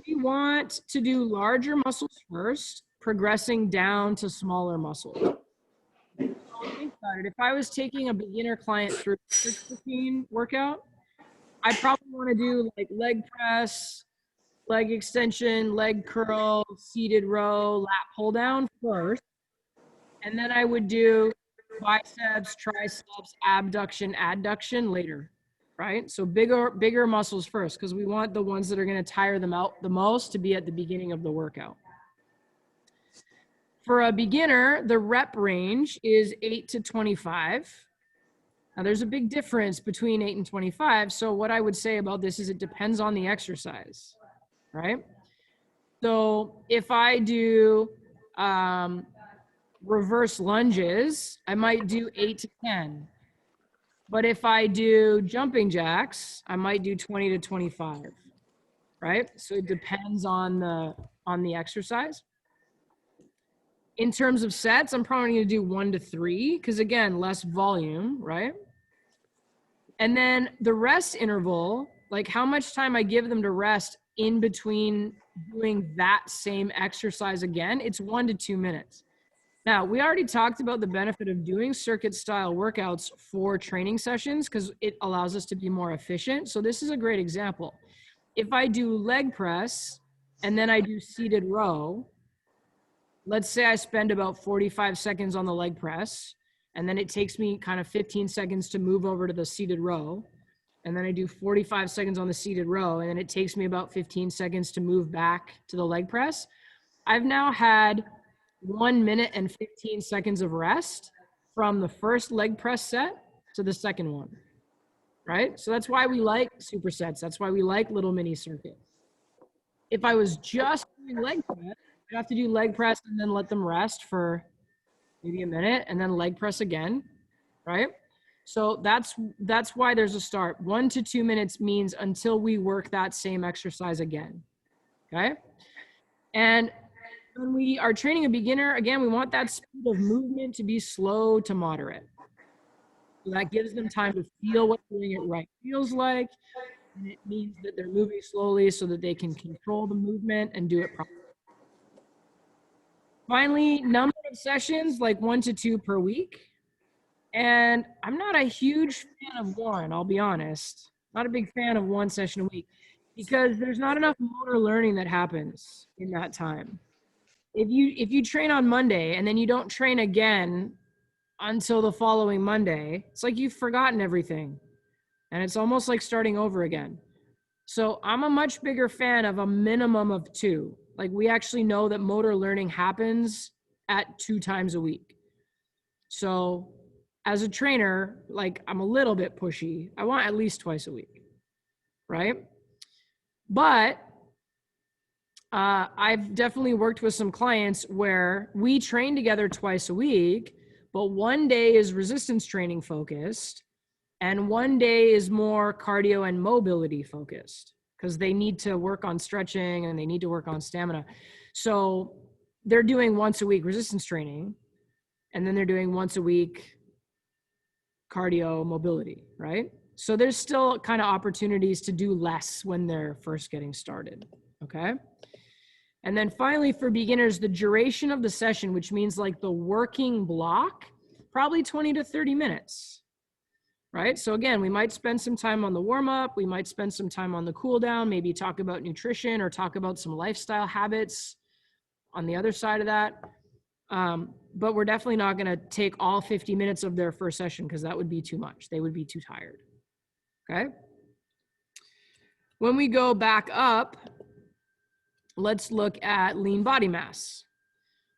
we want to do larger muscles first, progressing down to smaller muscles. So think about it. If I was taking a beginner client through a routine workout, I probably want to do like leg press, leg extension, leg curl, seated row, lat pull down first. And then I would do biceps, triceps, abduction, adduction later, right? So bigger muscles first, because we want the ones that are going to tire them out the most to be at the beginning of the workout. For a beginner, the rep range is 8 to 25. Now there's a big difference between 8 and 25. So what I would say about this is it depends on the exercise, right? So if I do reverse lunges, I might do 8 to 10. But if I do jumping jacks, I might do 20 to 25, right? So it depends on the exercise. In terms of sets, I'm probably going to do 1 to 3 because, again, less volume, right? And then the rest interval, like how much time I give them to rest in between doing that same exercise again, it's 1 to 2 minutes. Now, we already talked about the benefit of doing circuit-style workouts for training sessions because it allows us to be more efficient. So this is a great example. If I do leg press and then I do seated row, let's say I spend about 45 seconds on the leg press, and then it takes me kind of 15 seconds to move over to the seated row. And then I do 45 seconds on the seated row, and then it takes me about 15 seconds to move back to the leg press. I've now had 1 minute and 15 seconds of rest from the first leg press set to the second one, right? So that's why we like supersets. That's why we like little mini circuits. If I was just doing leg press, I'd have to do leg press and then let them rest for maybe a minute and then leg press again, right? So that's why there's a start. 1 to 2 minutes means until we work that same exercise again, okay? And When we are training a beginner, again, we want that speed of movement to be slow to moderate. So that gives them time to feel what doing it right feels like. And it means that they're moving slowly so that they can control the movement and do it properly. Finally, number of sessions, like 1 to 2 per week. And I'm not a huge fan of one, I'll be honest. Not a big fan of 1 session a week because there's not enough motor learning that happens in that time. If you train on Monday and then you don't train again until the following Monday, it's like you've forgotten everything. And it's almost like starting over again. So I'm a much bigger fan of a minimum of 2. Like we actually know that motor learning happens at 2 times a week. So as a trainer, like I'm a little bit pushy. I want at least twice a week, right? But I've definitely worked with some clients where we train together twice a week, but one day is resistance training focused and one day is more cardio and mobility focused because they need to work on stretching and they need to work on stamina. So they're doing once a week resistance training and then they're doing once a week cardio mobility, right? So there's still kind of opportunities to do less when they're first getting started, okay? And then finally for beginners, the duration of the session, which means like the working block, probably 20 to 30 minutes, right? So again, we might spend some time on the warm up, we might spend some time on the cool down, maybe talk about nutrition or talk about some lifestyle habits on the other side of that. But we're definitely not gonna take all 50 minutes of their first session because that would be too much. They would be too tired, okay? When we go back up, let's look at lean body mass.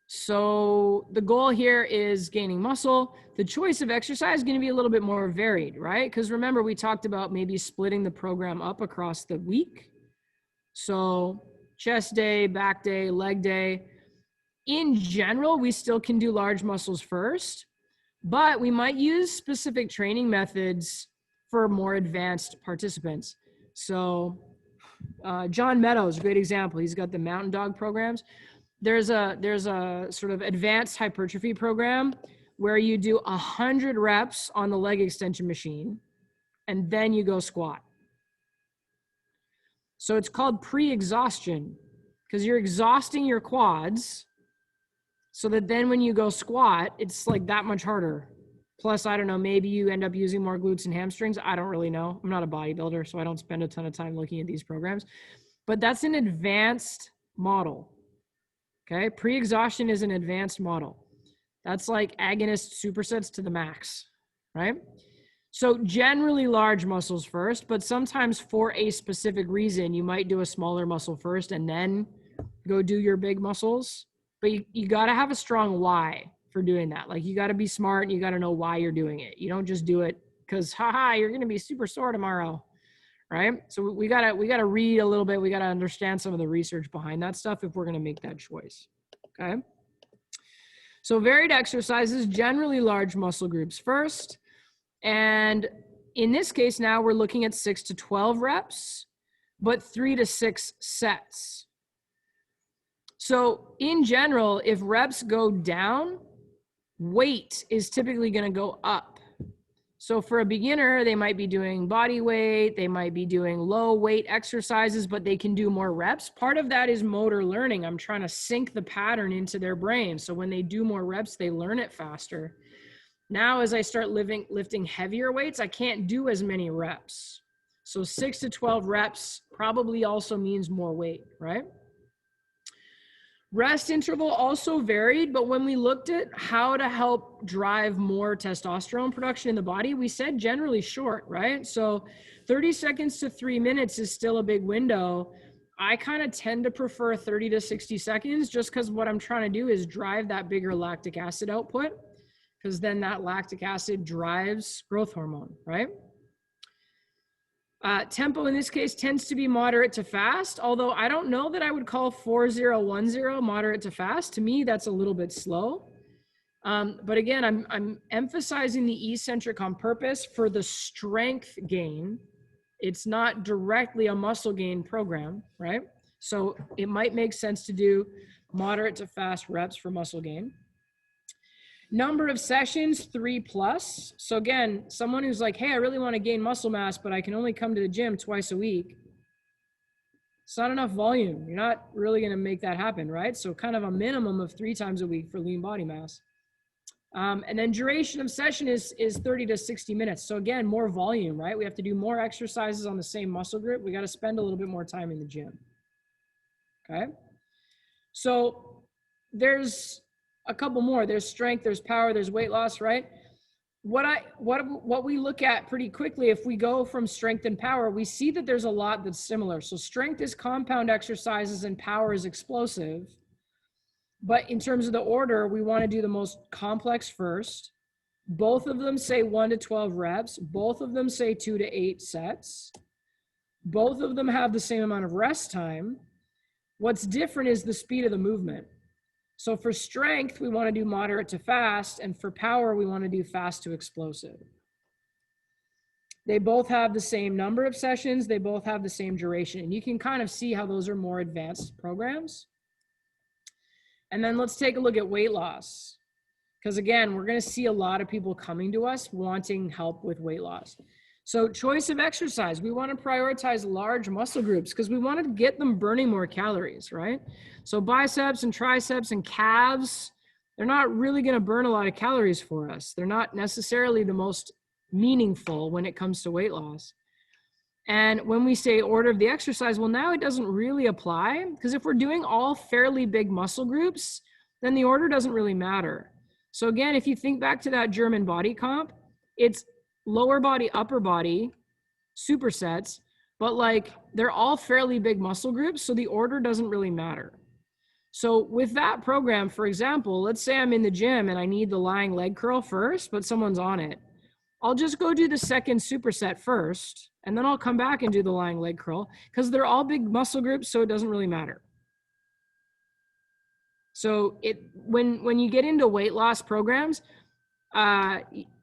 So the goal here is gaining muscle. The choice of exercise is going to be a little bit more varied, right? Because remember, we talked about maybe splitting the program up across the week. So chest day, back day, leg day. In general, we still can do large muscles first, but we might use specific training methods for more advanced participants. So John Meadows, great example. He's got the Mountain Dog programs. There's a sort of advanced hypertrophy program where you do 100 reps on the leg extension machine and then you go squat. So it's called pre-exhaustion because you're exhausting your quads so that then when you go squat, it's like that much harder. Plus, I don't know, maybe you end up using more glutes and hamstrings. I don't really know. I'm not a bodybuilder, so I don't spend a ton of time looking at these programs. But that's an advanced model, okay? Pre-exhaustion is an advanced model. That's like agonist supersets to the max, right? So generally large muscles first, but sometimes for a specific reason, you might do a smaller muscle first and then go do your big muscles. But you got to have a strong why for doing that. Like you got to be smart and you got to know why you're doing it. You don't just do it because haha, you're going to be super sore tomorrow, right? So we got to read a little bit. We got to understand some of the research behind that stuff if we're going to make that choice. Okay. So varied exercises, generally large muscle groups first. And in this case, now we're looking at 6 to 12 reps, but 3 to 6 sets. So in general, if reps go down, weight is typically going to go up. So for a beginner, they might be doing body weight, they might be doing low weight exercises, but they can do more reps. Part of that is motor learning. I'm trying to sync the pattern into their brain. So when they do more reps, they learn it faster. Now, as I start lifting heavier weights, I can't do as many reps. So 6 to 12 reps probably also means more weight, right? Rest interval also varied, but when we looked at how to help drive more testosterone production in the body, we said generally short, right? So 30 seconds to 3 minutes is still a big window. I kind of tend to prefer 30 to 60 seconds just because what I'm trying to do is drive that bigger lactic acid output, because then that lactic acid drives growth hormone, right? Tempo in this case tends to be moderate to fast, although I don't know that I would call 4010 moderate to fast. To me, that's a little bit slow. But again, I'm emphasizing the eccentric on purpose for the strength gain. It's not directly a muscle gain program, right? So it might make sense to do moderate to fast reps for muscle gain. Number of sessions, 3+. So again, someone who's like, hey, I really want to gain muscle mass, but I can only come to the gym twice a week. It's not enough volume. You're not really going to make that happen, right? So kind of a minimum of 3 times a week for lean body mass. And then duration of session is 30 to 60 minutes. So again, more volume, right? We have to do more exercises on the same muscle group. We got to spend a little bit more time in the gym. Okay. So there's a couple more. There's strength, there's power, there's weight loss, right? What we look at pretty quickly, if we go from strength and power, we see that there's a lot that's similar. So strength is compound exercises and power is explosive. But in terms of the order, we want to do the most complex first. Both of them say 1 to 12 reps. Both of them say 2 to 8 sets. Both of them have the same amount of rest time. What's different is the speed of the movement. So for strength, we want to do moderate to fast, and for power, we want to do fast to explosive. They both have the same number of sessions. They both have the same duration, and you can kind of see how those are more advanced programs. And then let's take a look at weight loss. Because again, we're going to see a lot of people coming to us wanting help with weight loss. So choice of exercise, we want to prioritize large muscle groups because we want to get them burning more calories, right? So biceps and triceps and calves, they're not really going to burn a lot of calories for us. They're not necessarily the most meaningful when it comes to weight loss. And when we say order of the exercise, well, now it doesn't really apply because if we're doing all fairly big muscle groups, then the order doesn't really matter. So again, if you think back to that German body comp, it's lower body, upper body, supersets, but like they're all fairly big muscle groups, so the order doesn't really matter. So with that program, for example, let's say I'm in the gym and I need the lying leg curl first, but someone's on it. I'll just go do the second superset first, and then I'll come back and do the lying leg curl because they're all big muscle groups, so it doesn't really matter. So when you get into weight loss programs,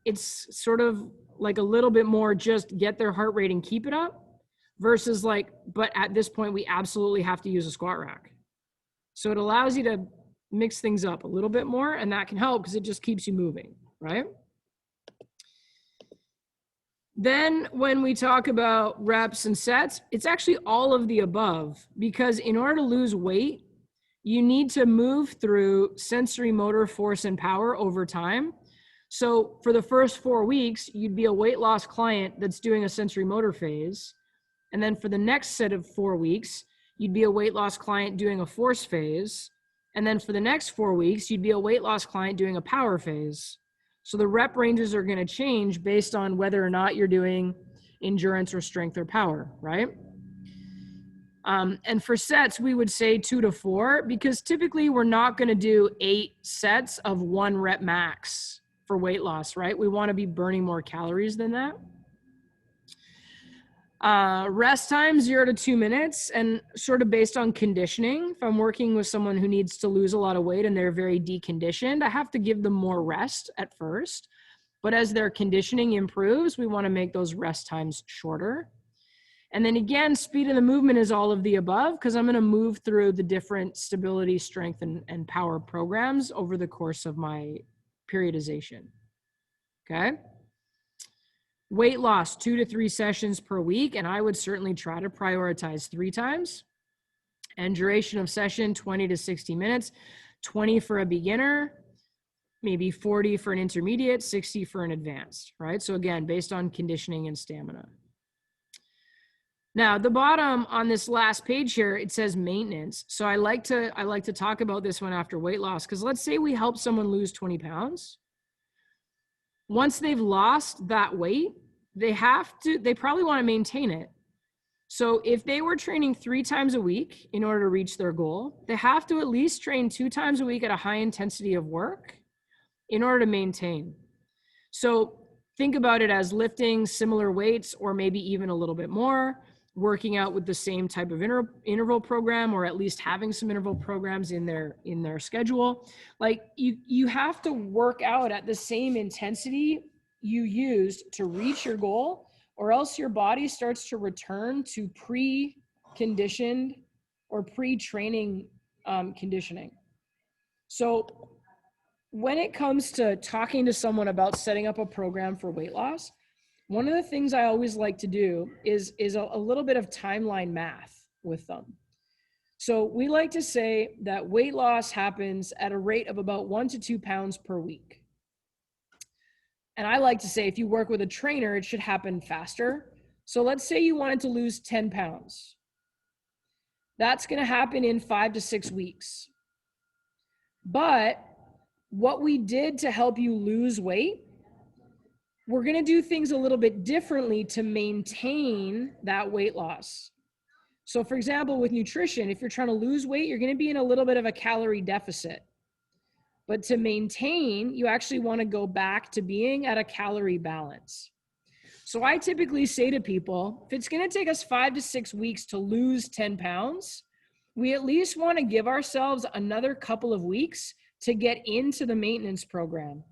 it's sort of like a little bit more just get their heart rate and keep it up versus like, but at this point we absolutely have to use a squat rack. So it allows you to mix things up a little bit more, and that can help because it just keeps you moving, right? Then when we talk about reps and sets, it's actually all of the above because in order to lose weight, you need to move through sensory motor force and power over time. So for the first 4 weeks, you'd be a weight loss client that's doing a sensory motor phase. And then for the next set of 4 weeks, you'd be a weight loss client doing a force phase. And then for the next 4 weeks, you'd be a weight loss client doing a power phase. So the rep ranges are going to change based on whether or not you're doing endurance or strength or power, right? And for sets, we would say 2 to 4 because typically we're not going to do 8 sets of 1 rep max for weight loss, right? We want to be burning more calories than that. Rest time 0 to 2 minutes, and sort of based on conditioning. If I'm working with someone who needs to lose a lot of weight and they're very deconditioned, I have to give them more rest at first. But as their conditioning improves, we want to make those rest times shorter. And then again, speed of the movement is all of the above because I'm going to move through the different stability, strength, and power programs over the course of my periodization. Okay. Weight loss, 2 to 3 sessions per week. And I would certainly try to prioritize 3 times. And duration of session, 20 to 60 minutes, 20 for a beginner, maybe 40 for an intermediate, 60 for an advanced, right? So again, based on conditioning and stamina. Now, the bottom on this last page here, it says maintenance. So I like to talk about this one after weight loss, because let's say we help someone lose 20 pounds. Once they've lost that weight, they probably want to maintain it. So if they were training 3 times a week in order to reach their goal, they have to at least train 2 times a week at a high intensity of work in order to maintain. So think about it as lifting similar weights or maybe even a little bit more, working out with the same type of interval program, or at least having some interval programs in their schedule. Like you have to work out at the same intensity you used to reach your goal, or else your body starts to return to pre-conditioned or pre-training conditioning. So when it comes to talking to someone about setting up a program for weight loss, one of the things I always like to do is a little bit of timeline math with them. So we like to say that weight loss happens at a rate of about 1 to 2 pounds per week. And I like to say if you work with a trainer, it should happen faster. So let's say you wanted to lose 10 pounds. That's going to happen in 5 to 6 weeks. But what we did to help you lose weight, we're going to do things a little bit differently to maintain that weight loss. So for example, with nutrition, if you're trying to lose weight, you're going to be in a little bit of a calorie deficit. But to maintain, you actually want to go back to being at a calorie balance. So I typically say to people, if it's going to take us 5 to 6 weeks to lose 10 pounds, we at least want to give ourselves another couple of weeks to get into the maintenance program.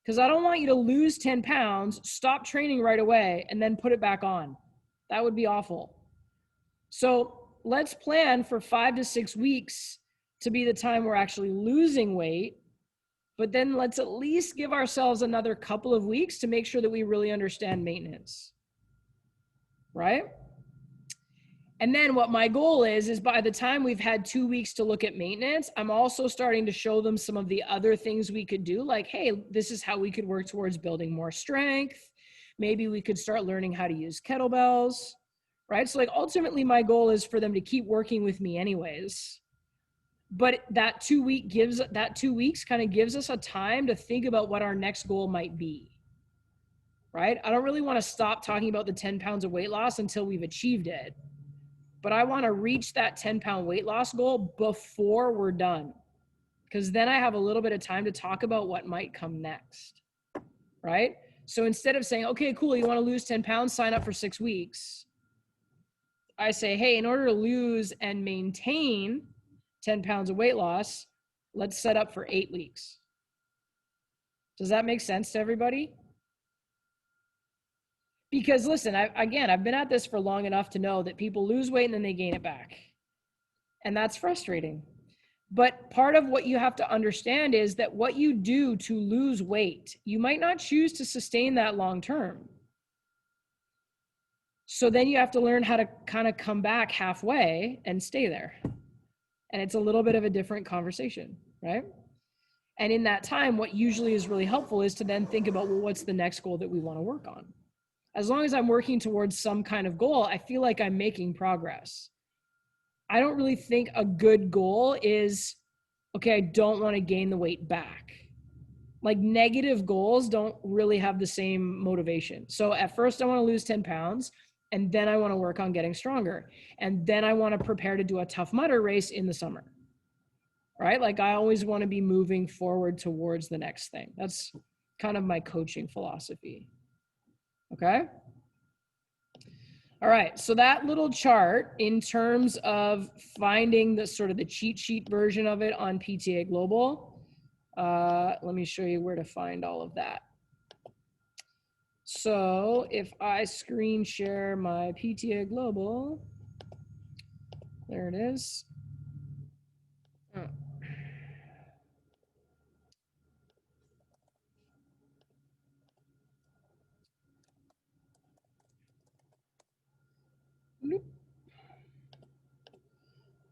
Because I don't want you to lose 10 pounds, stop training right away, and then put it back on. That would be awful. So let's plan for 5 to 6 weeks to be the time we're actually losing weight. But then let's at least give ourselves another couple of weeks to make sure that we really understand maintenance, right? And then what my goal is by the time we've had 2 weeks to look at maintenance, I'm also starting to show them some of the other things we could do. Like, hey, this is how we could work towards building more strength. Maybe we could start learning how to use kettlebells, right? So like ultimately my goal is for them to keep working with me anyways. But that 2 weeks kind of gives us a time to think about what our next goal might be, right? I don't really want to stop talking about the 10 pounds of weight loss until we've achieved it. But I want to reach that 10-pound weight loss goal before we're done, because then I have a little bit of time to talk about what might come next, right? So instead of saying, okay, cool, you want to lose 10 pounds, sign up for 6 weeks. I say, hey, in order to lose and maintain 10 pounds of weight loss, let's set up for 8 weeks. Does that make sense to everybody? Because listen, I've been at this for long enough to know that people lose weight and then they gain it back. And that's frustrating. But part of what you have to understand is that what you do to lose weight, you might not choose to sustain that long term. So then you have to learn how to kind of come back halfway and stay there. And it's a little bit of a different conversation, right? And in that time, what usually is really helpful is to then think about, well, what's the next goal that we want to work on? As long as I'm working towards some kind of goal, I feel like I'm making progress. I don't really think a good goal is, okay, I don't want to gain the weight back. Like negative goals don't really have the same motivation. So at first I want to lose 10 pounds and then I want to work on getting stronger. And then I want to prepare to do a Tough Mudder race in the summer, right? Like I always want to be moving forward towards the next thing. That's kind of my coaching philosophy. Okay. All right. So that little chart in terms of finding the sort of the cheat sheet version of it on PTA Global. Let me show you where to find all of that. So if I screen share my PTA Global, there it is. Oh.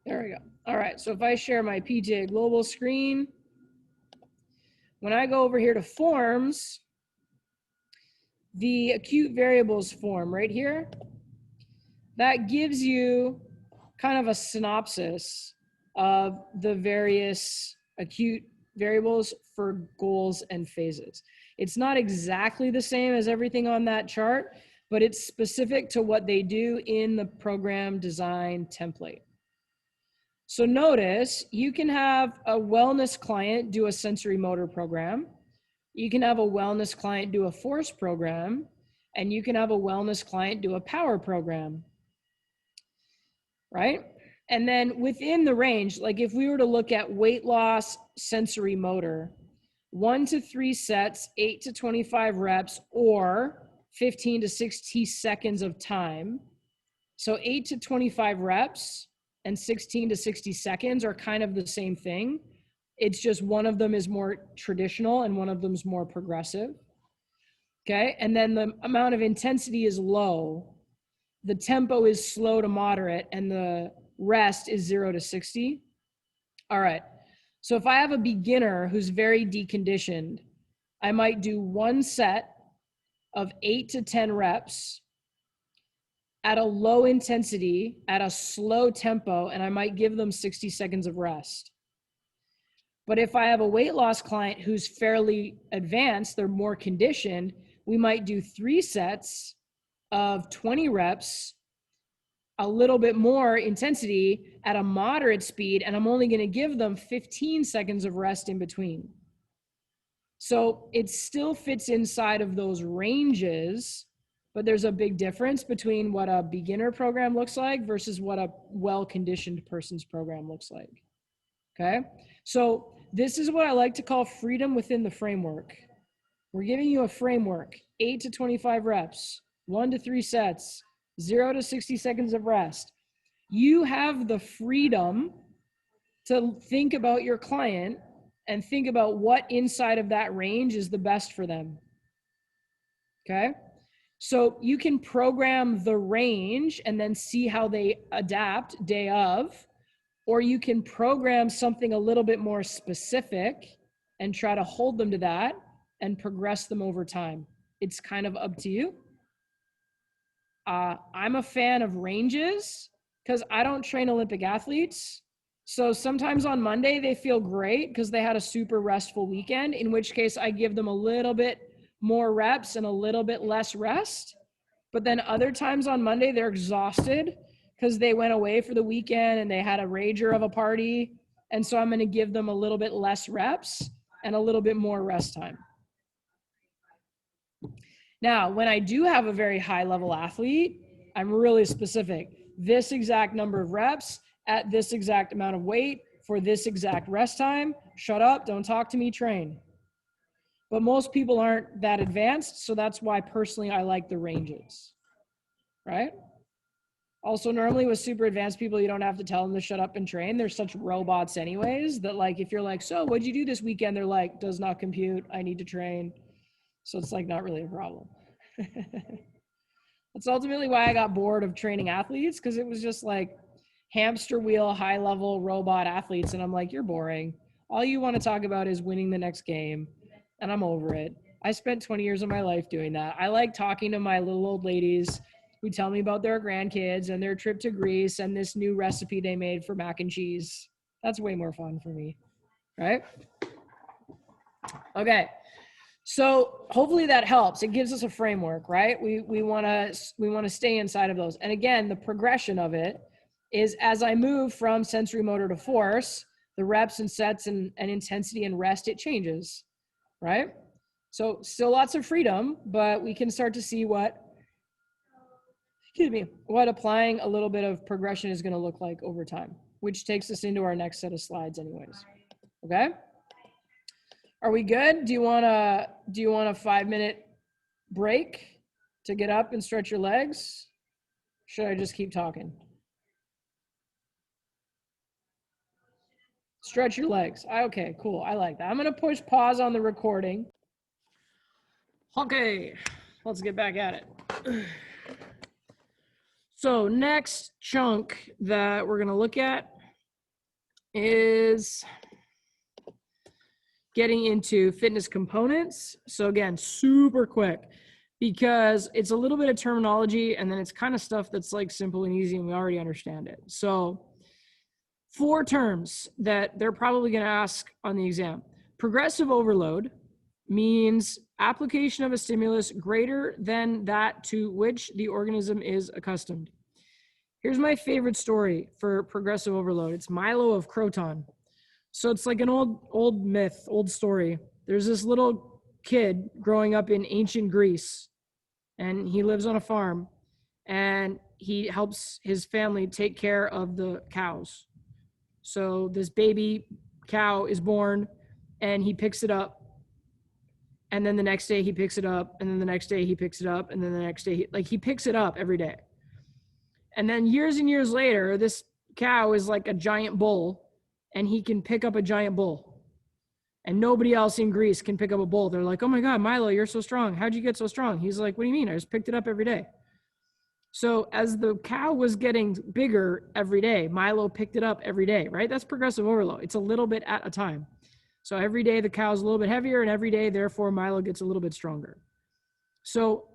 There we go. All right, so if I share my PTA Global screen, when I go over here to forms, the acute variables form right here, that gives you kind of a synopsis of the various acute variables for goals and phases. It's not exactly the same as everything on that chart, but it's specific to what they do in the program design template. So notice you can have a wellness client do a sensory motor program. You can have a wellness client do a force program, and you can have a wellness client do a power program, right? And then within the range, like if we were to look at weight loss, sensory motor, 1 to 3 sets, 8 to 25 reps, or 15 to 60 seconds of time. So 8 to 25 reps, and 16 to 60 seconds are kind of the same thing. It's just one of them is more traditional and one of them is more progressive. Okay, and then the amount of intensity is low. The tempo is slow to moderate, and the rest is 0 to 60. All right, so if I have a beginner who's very deconditioned, I might do one set of 8 to 10 reps at a low intensity, at a slow tempo, and I might give them 60 seconds of rest. But if I have a weight loss client who's fairly advanced, they're more conditioned, we might do 3 sets of 20 reps, a little bit more intensity at a moderate speed, and I'm only going to give them 15 seconds of rest in between. So it still fits inside of those ranges, but there's a big difference between what a beginner program looks like versus what a well-conditioned person's program looks like. Okay? So this is what I like to call freedom within the framework. We're giving you a framework, 8 to 25 reps, 1 to 3 sets, 0 to 60 seconds of rest. You have the freedom to think about your client and think about what inside of that range is the best for them. Okay? So you can program the range and then see how they adapt day of, or you can program something a little bit more specific and try to hold them to that and progress them over time. It's kind of up to you. I'm a fan of ranges because I don't train Olympic athletes. So sometimes on Monday, they feel great because they had a super restful weekend, in which case I give them a little bit more reps and a little bit less rest. But then other times on Monday, they're exhausted because they went away for the weekend and they had a rager of a party. And so I'm going to give them a little bit less reps and a little bit more rest time. Now, when I do have a very high level athlete, I'm really specific. This exact number of reps at this exact amount of weight for this exact rest time. Shut up, don't talk to me, train. But most people aren't that advanced, so that's why personally I like the ranges, right? Also, normally with super advanced people, you don't have to tell them to shut up and train. They're such robots anyways that like if you're like, so what'd you do this weekend? They're like, does not compute, I need to train. So it's like not really a problem. That's ultimately why I got bored of training athletes, because it was just like hamster wheel, high level robot athletes. And I'm like, you're boring. All you want to talk about is winning the next game. And I'm over it. I spent 20 years of my life doing that. I like talking to my little old ladies who tell me about their grandkids and their trip to Greece and this new recipe they made for mac and cheese. That's way more fun for me, right? Okay. So hopefully that helps. It gives us a framework, right? We want to stay inside of those. And again, the progression of it is as I move from sensory motor to force, the reps and sets and intensity and rest, it changes, right? So still lots of freedom, but we can start to see what applying a little bit of progression is going to look like over time, which takes us into our next set of slides anyways. Okay? Are we good? Do you want a 5-minute break to get up and stretch your legs? Should I just keep talking? Stretch your legs. Okay, cool. I like that. I'm going to push pause on the recording. Okay, let's get back at it. So next chunk that we're going to look at is getting into fitness components. So again, super quick because it's a little bit of terminology and then it's kind of stuff that's like simple and easy and we already understand it. So 4 terms that they're probably going to ask on the exam. Progressive overload means application of a stimulus greater than that to which the organism is accustomed. Here's my favorite story for progressive overload. It's Milo of Croton. So it's like an old myth, old story. There's this little kid growing up in ancient Greece, and he lives on a farm, and he helps his family take care of the cows. So this baby cow is born, and he picks it up, and then the next day he picks it up, and then the next day he picks it up, and then the next day he picks it up every day. And then years and years later, this cow is like a giant bull and he can pick up a giant bull. And nobody else in Greece can pick up a bull. They're like, oh my God, Milo, you're so strong. How'd you get so strong? He's like, what do you mean? I just picked it up every day. So as the cow was getting bigger every day, Milo picked it up every day, right? That's progressive overload. It's a little bit at a time. So every day the cow's a little bit heavier, and every day, therefore, Milo gets a little bit stronger. So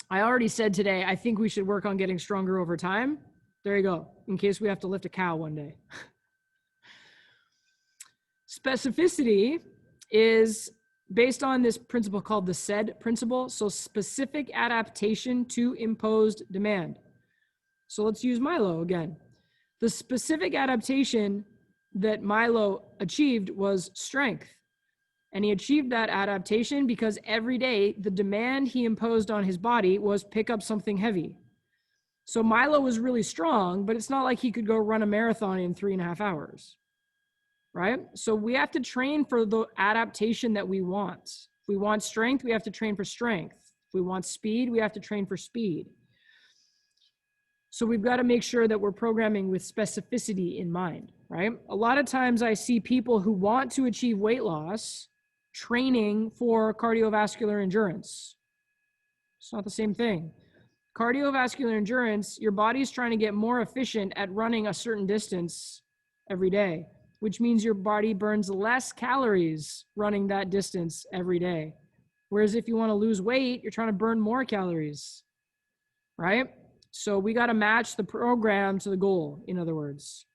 I already said today, I think we should work on getting stronger over time. There you go, in case we have to lift a cow one day. Specificity is based on this principle called the Sept principle. So specific adaptation to imposed demand. So let's use Milo again. The specific adaptation that Milo achieved was strength. And he achieved that adaptation because every day the demand he imposed on his body was pick up something heavy. So Milo was really strong, but it's not like he could go run a marathon in 3.5 hours. Right? So we have to train for the adaptation that we want. If we want strength, we have to train for strength. If we want speed, we have to train for speed. So we've got to make sure that we're programming with specificity in mind, right? A lot of times I see people who want to achieve weight loss training for cardiovascular endurance. It's not the same thing. Cardiovascular endurance, your body's trying to get more efficient at running a certain distance every day, which means your body burns less calories running that distance every day. Whereas if you want to lose weight, you're trying to burn more calories, right? So we got to match the program to the goal, in other words.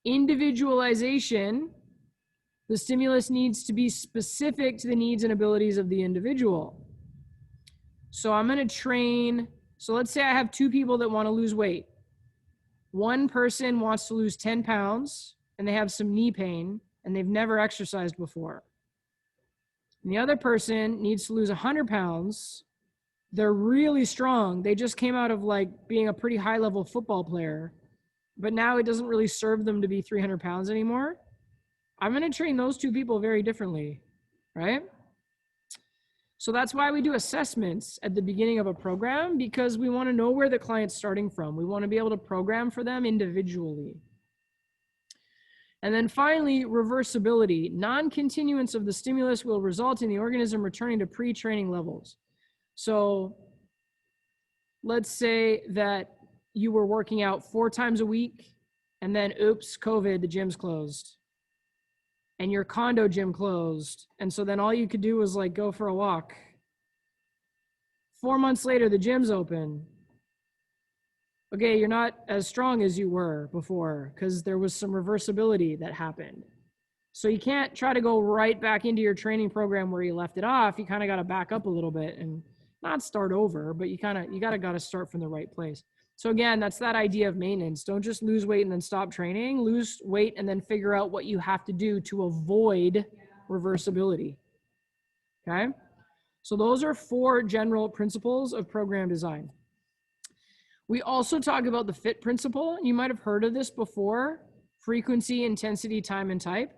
Individualization, the stimulus needs to be specific to the needs and abilities of the individual. So I'm going to train, so let's say I have 2 people that want to lose weight. One person wants to lose 10 pounds and they have some knee pain and they've never exercised before. And the other person needs to lose 100 pounds. They're really strong. They just came out of like being a pretty high level football player, but now it doesn't really serve them to be 300 pounds anymore. I'm going to train those 2 people very differently, right? So that's why we do assessments at the beginning of a program, because we want to know where the client's starting from. We want to be able to program for them individually. And then finally, reversibility. Non-continuance of the stimulus will result in the organism returning to pre-training levels. So let's say that you were working out 4 times a week and then, oops, COVID, the gym's closed. And your condo gym closed. And so then all you could do was like go for a walk. 4 months later, the gym's open. Okay, you're not as strong as you were before because there was some reversibility that happened. So you can't try to go right back into your training program where you left it off. You kind of got to back up a little bit and not start over, but you got to start from the right place. So again, that's that idea of maintenance. Don't just lose weight and then stop training. Lose weight and then figure out what you have to do to avoid reversibility. Okay? So those are 4 general principles of program design. We also talk about the FIT principle. You might have heard of this before: frequency, intensity, time, and type.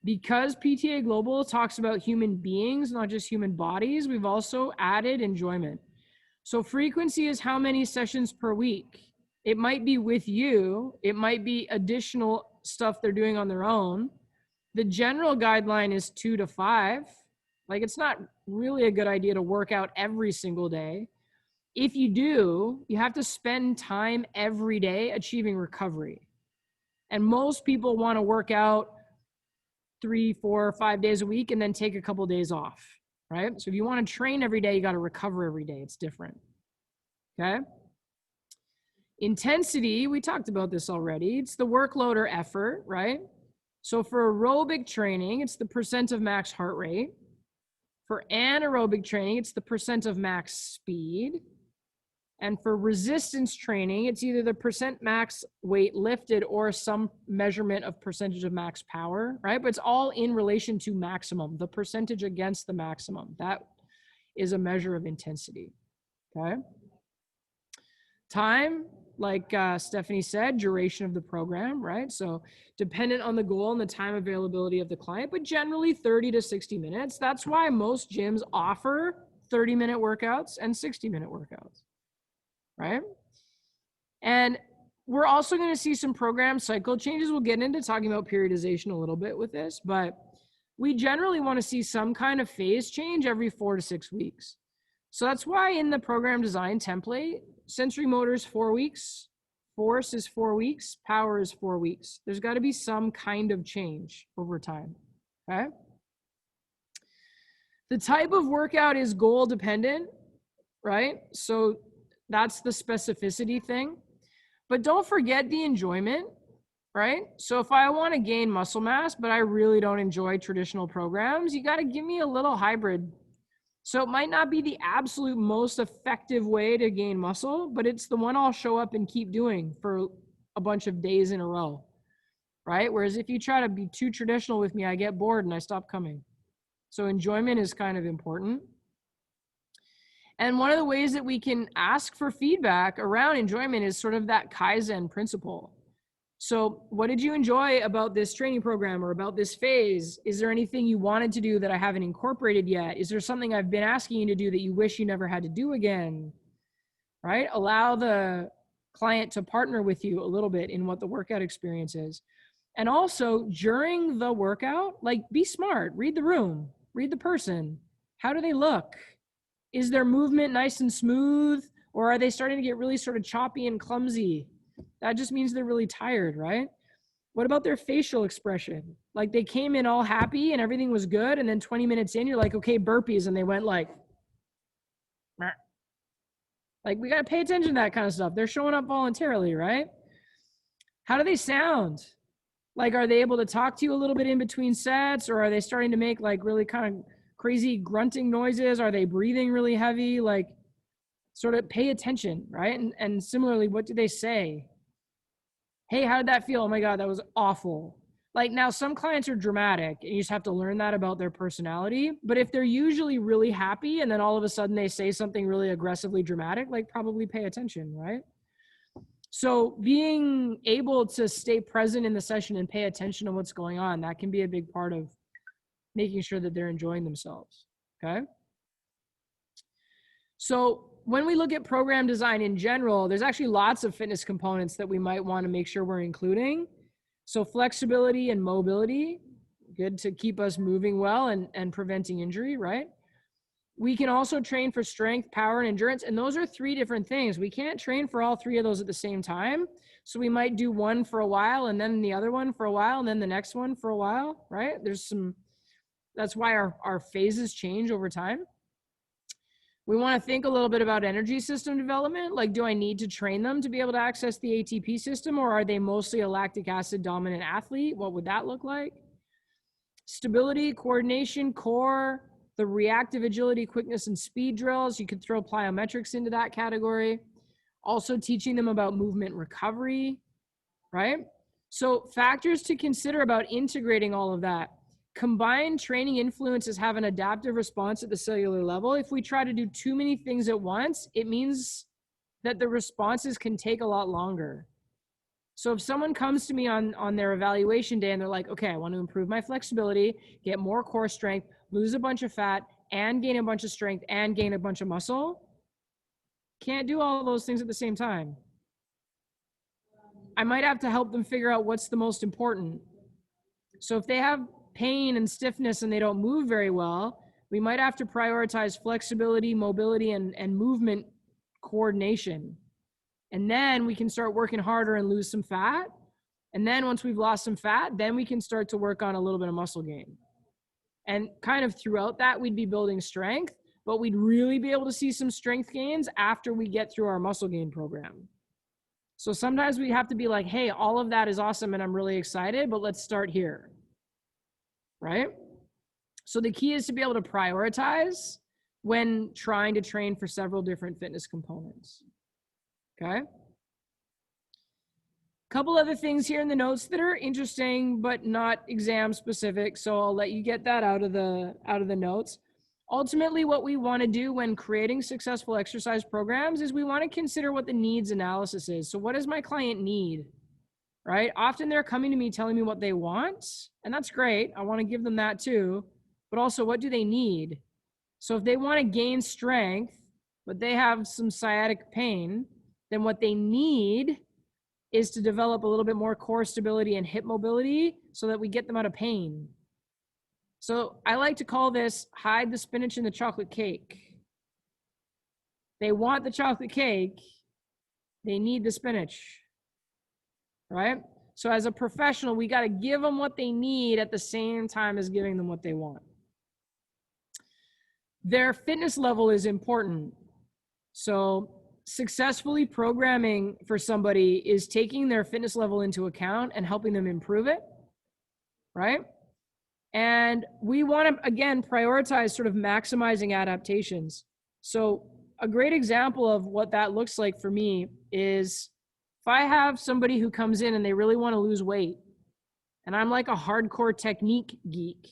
Because PTA Global talks about human beings, not just human bodies, we've also added enjoyment. So frequency is how many sessions per week. It might be with you. It might be additional stuff they're doing on their own. The general guideline is 2 to 5. Like, it's not really a good idea to work out every single day. If you do, you have to spend time every day achieving recovery. And most people want to work out 3, 4, 5 days a week and then take a couple days off, right? So if you want to train every day, you got to recover every day. It's different, okay? Intensity, we talked about this already. It's the workload or effort, right? So for aerobic training, it's the % of max heart rate. For anaerobic training, it's the % of max speed. And for resistance training, it's either the % max weight lifted or some measurement of percentage of max power, right? But it's all in relation to maximum, the percentage against the maximum. That is a measure of intensity, okay? Time, like Stephanie said, duration of the program, right? So dependent on the goal and the time availability of the client, but generally 30 to 60 minutes. That's why most gyms offer 30-minute workouts and 60-minute workouts. Right? And we're also going to see some program cycle changes. We'll get into talking about periodization a little bit with this, but we generally want to see some kind of phase change every 4 to 6 weeks. So that's why in the program design template, sensory motor is 4 weeks, force is 4 weeks, power is 4 weeks. There's got to be some kind of change over time, okay? The type of workout is goal dependent, right? So that's the specificity thing. But don't forget the enjoyment, right? So if I want to gain muscle mass, but I really don't enjoy traditional programs, you got to give me a little hybrid. So it might not be the absolute most effective way to gain muscle, but it's the one I'll show up and keep doing for a bunch of days in a row, right? Whereas if you try to be too traditional with me, I get bored and I stop coming. So enjoyment is kind of important. And one of the ways that we can ask for feedback around enjoyment is sort of that Kaizen principle. So what did you enjoy about this training program or about this phase? Is there anything you wanted to do that I haven't incorporated yet? Is there something I've been asking you to do that you wish you never had to do again? Right? Allow the client to partner with you a little bit in what the workout experience is. And also during the workout, like be smart, read the room, read the person. How do they look? Is their movement nice and smooth, or are they starting to get really sort of choppy and clumsy? That just means they're really tired, right? What about their facial expression? Like they came in all happy and everything was good, and then 20 minutes in, you're like, okay, burpees, and they went like, meh. Like we got to pay attention to that kind of stuff. They're showing up voluntarily, right? How do they sound? Like, are they able to talk to you a little bit in between sets, or are they starting to make like really kind of crazy grunting noises? Are they breathing really heavy? Like sort of pay attention, right? And similarly, what do they say? Hey, how did that feel? Oh my God, that was awful. Like now some clients are dramatic and you just have to learn that about their personality. But if they're usually really happy and then all of a sudden they say something really aggressively dramatic, like probably pay attention, right? So being able to stay present in the session and pay attention to what's going on, that can be a big part of making sure that they're enjoying themselves, okay? So when we look at program design in general, there's actually lots of fitness components that we might want to make sure we're including. So flexibility and mobility, good to keep us moving well and preventing injury, right? We can also train for strength, power, and endurance, and those are 3 different things. We can't train for all 3 of those at the same time. So we might do one for a while and then the other one for a while and then the next one for a while, right? That's why our phases change over time. We want to think a little bit about energy system development. Like, do I need to train them to be able to access the ATP system, or are they mostly a lactic acid dominant athlete? What would that look like? Stability, coordination, core, the reactive agility, quickness, and speed drills. You could throw plyometrics into that category. Also teaching them about movement recovery, right? So factors to consider about integrating all of that. Combined training influences have an adaptive response at the cellular level. If we try to do too many things at once, it means that the responses can take a lot longer. So if someone comes to me on their evaluation day and they're like, okay, I want to improve my flexibility, get more core strength, lose a bunch of fat, and gain a bunch of strength, and gain a bunch of muscle, can't do all those things at the same time. I might have to help them figure out what's the most important. So if they have pain and stiffness and they don't move very well, we might have to prioritize flexibility, mobility, and movement coordination. And then we can start working harder and lose some fat. And then once we've lost some fat, then we can start to work on a little bit of muscle gain. And kind of throughout that, we'd be building strength, but we'd really be able to see some strength gains after we get through our muscle gain program. So sometimes we have to be like, hey, all of that is awesome and I'm really excited, but let's start here, right? So the key is to be able to prioritize when trying to train for several different fitness components, okay? Couple other things here in the notes that are interesting, but not exam specific. So I'll let you get that out of the notes. Ultimately, what we want to do when creating successful exercise programs is we want to consider what the needs analysis is. So what does my client need, right? Often they're coming to me telling me what they want, and that's great. I want to give them that too, but also what do they need? So if they want to gain strength, but they have some sciatic pain, then what they need is to develop a little bit more core stability and hip mobility so that we get them out of pain. So I like to call this hide the spinach in the chocolate cake. They want the chocolate cake, they need the spinach, right? So as a professional, we got to give them what they need at the same time as giving them what they want. Their fitness level is important. So successfully programming for somebody is taking their fitness level into account and helping them improve it, right? And we want to, again, prioritize sort of maximizing adaptations. So a great example of what that looks like for me is if I have somebody who comes in and they really want to lose weight, and I'm like a hardcore technique geek,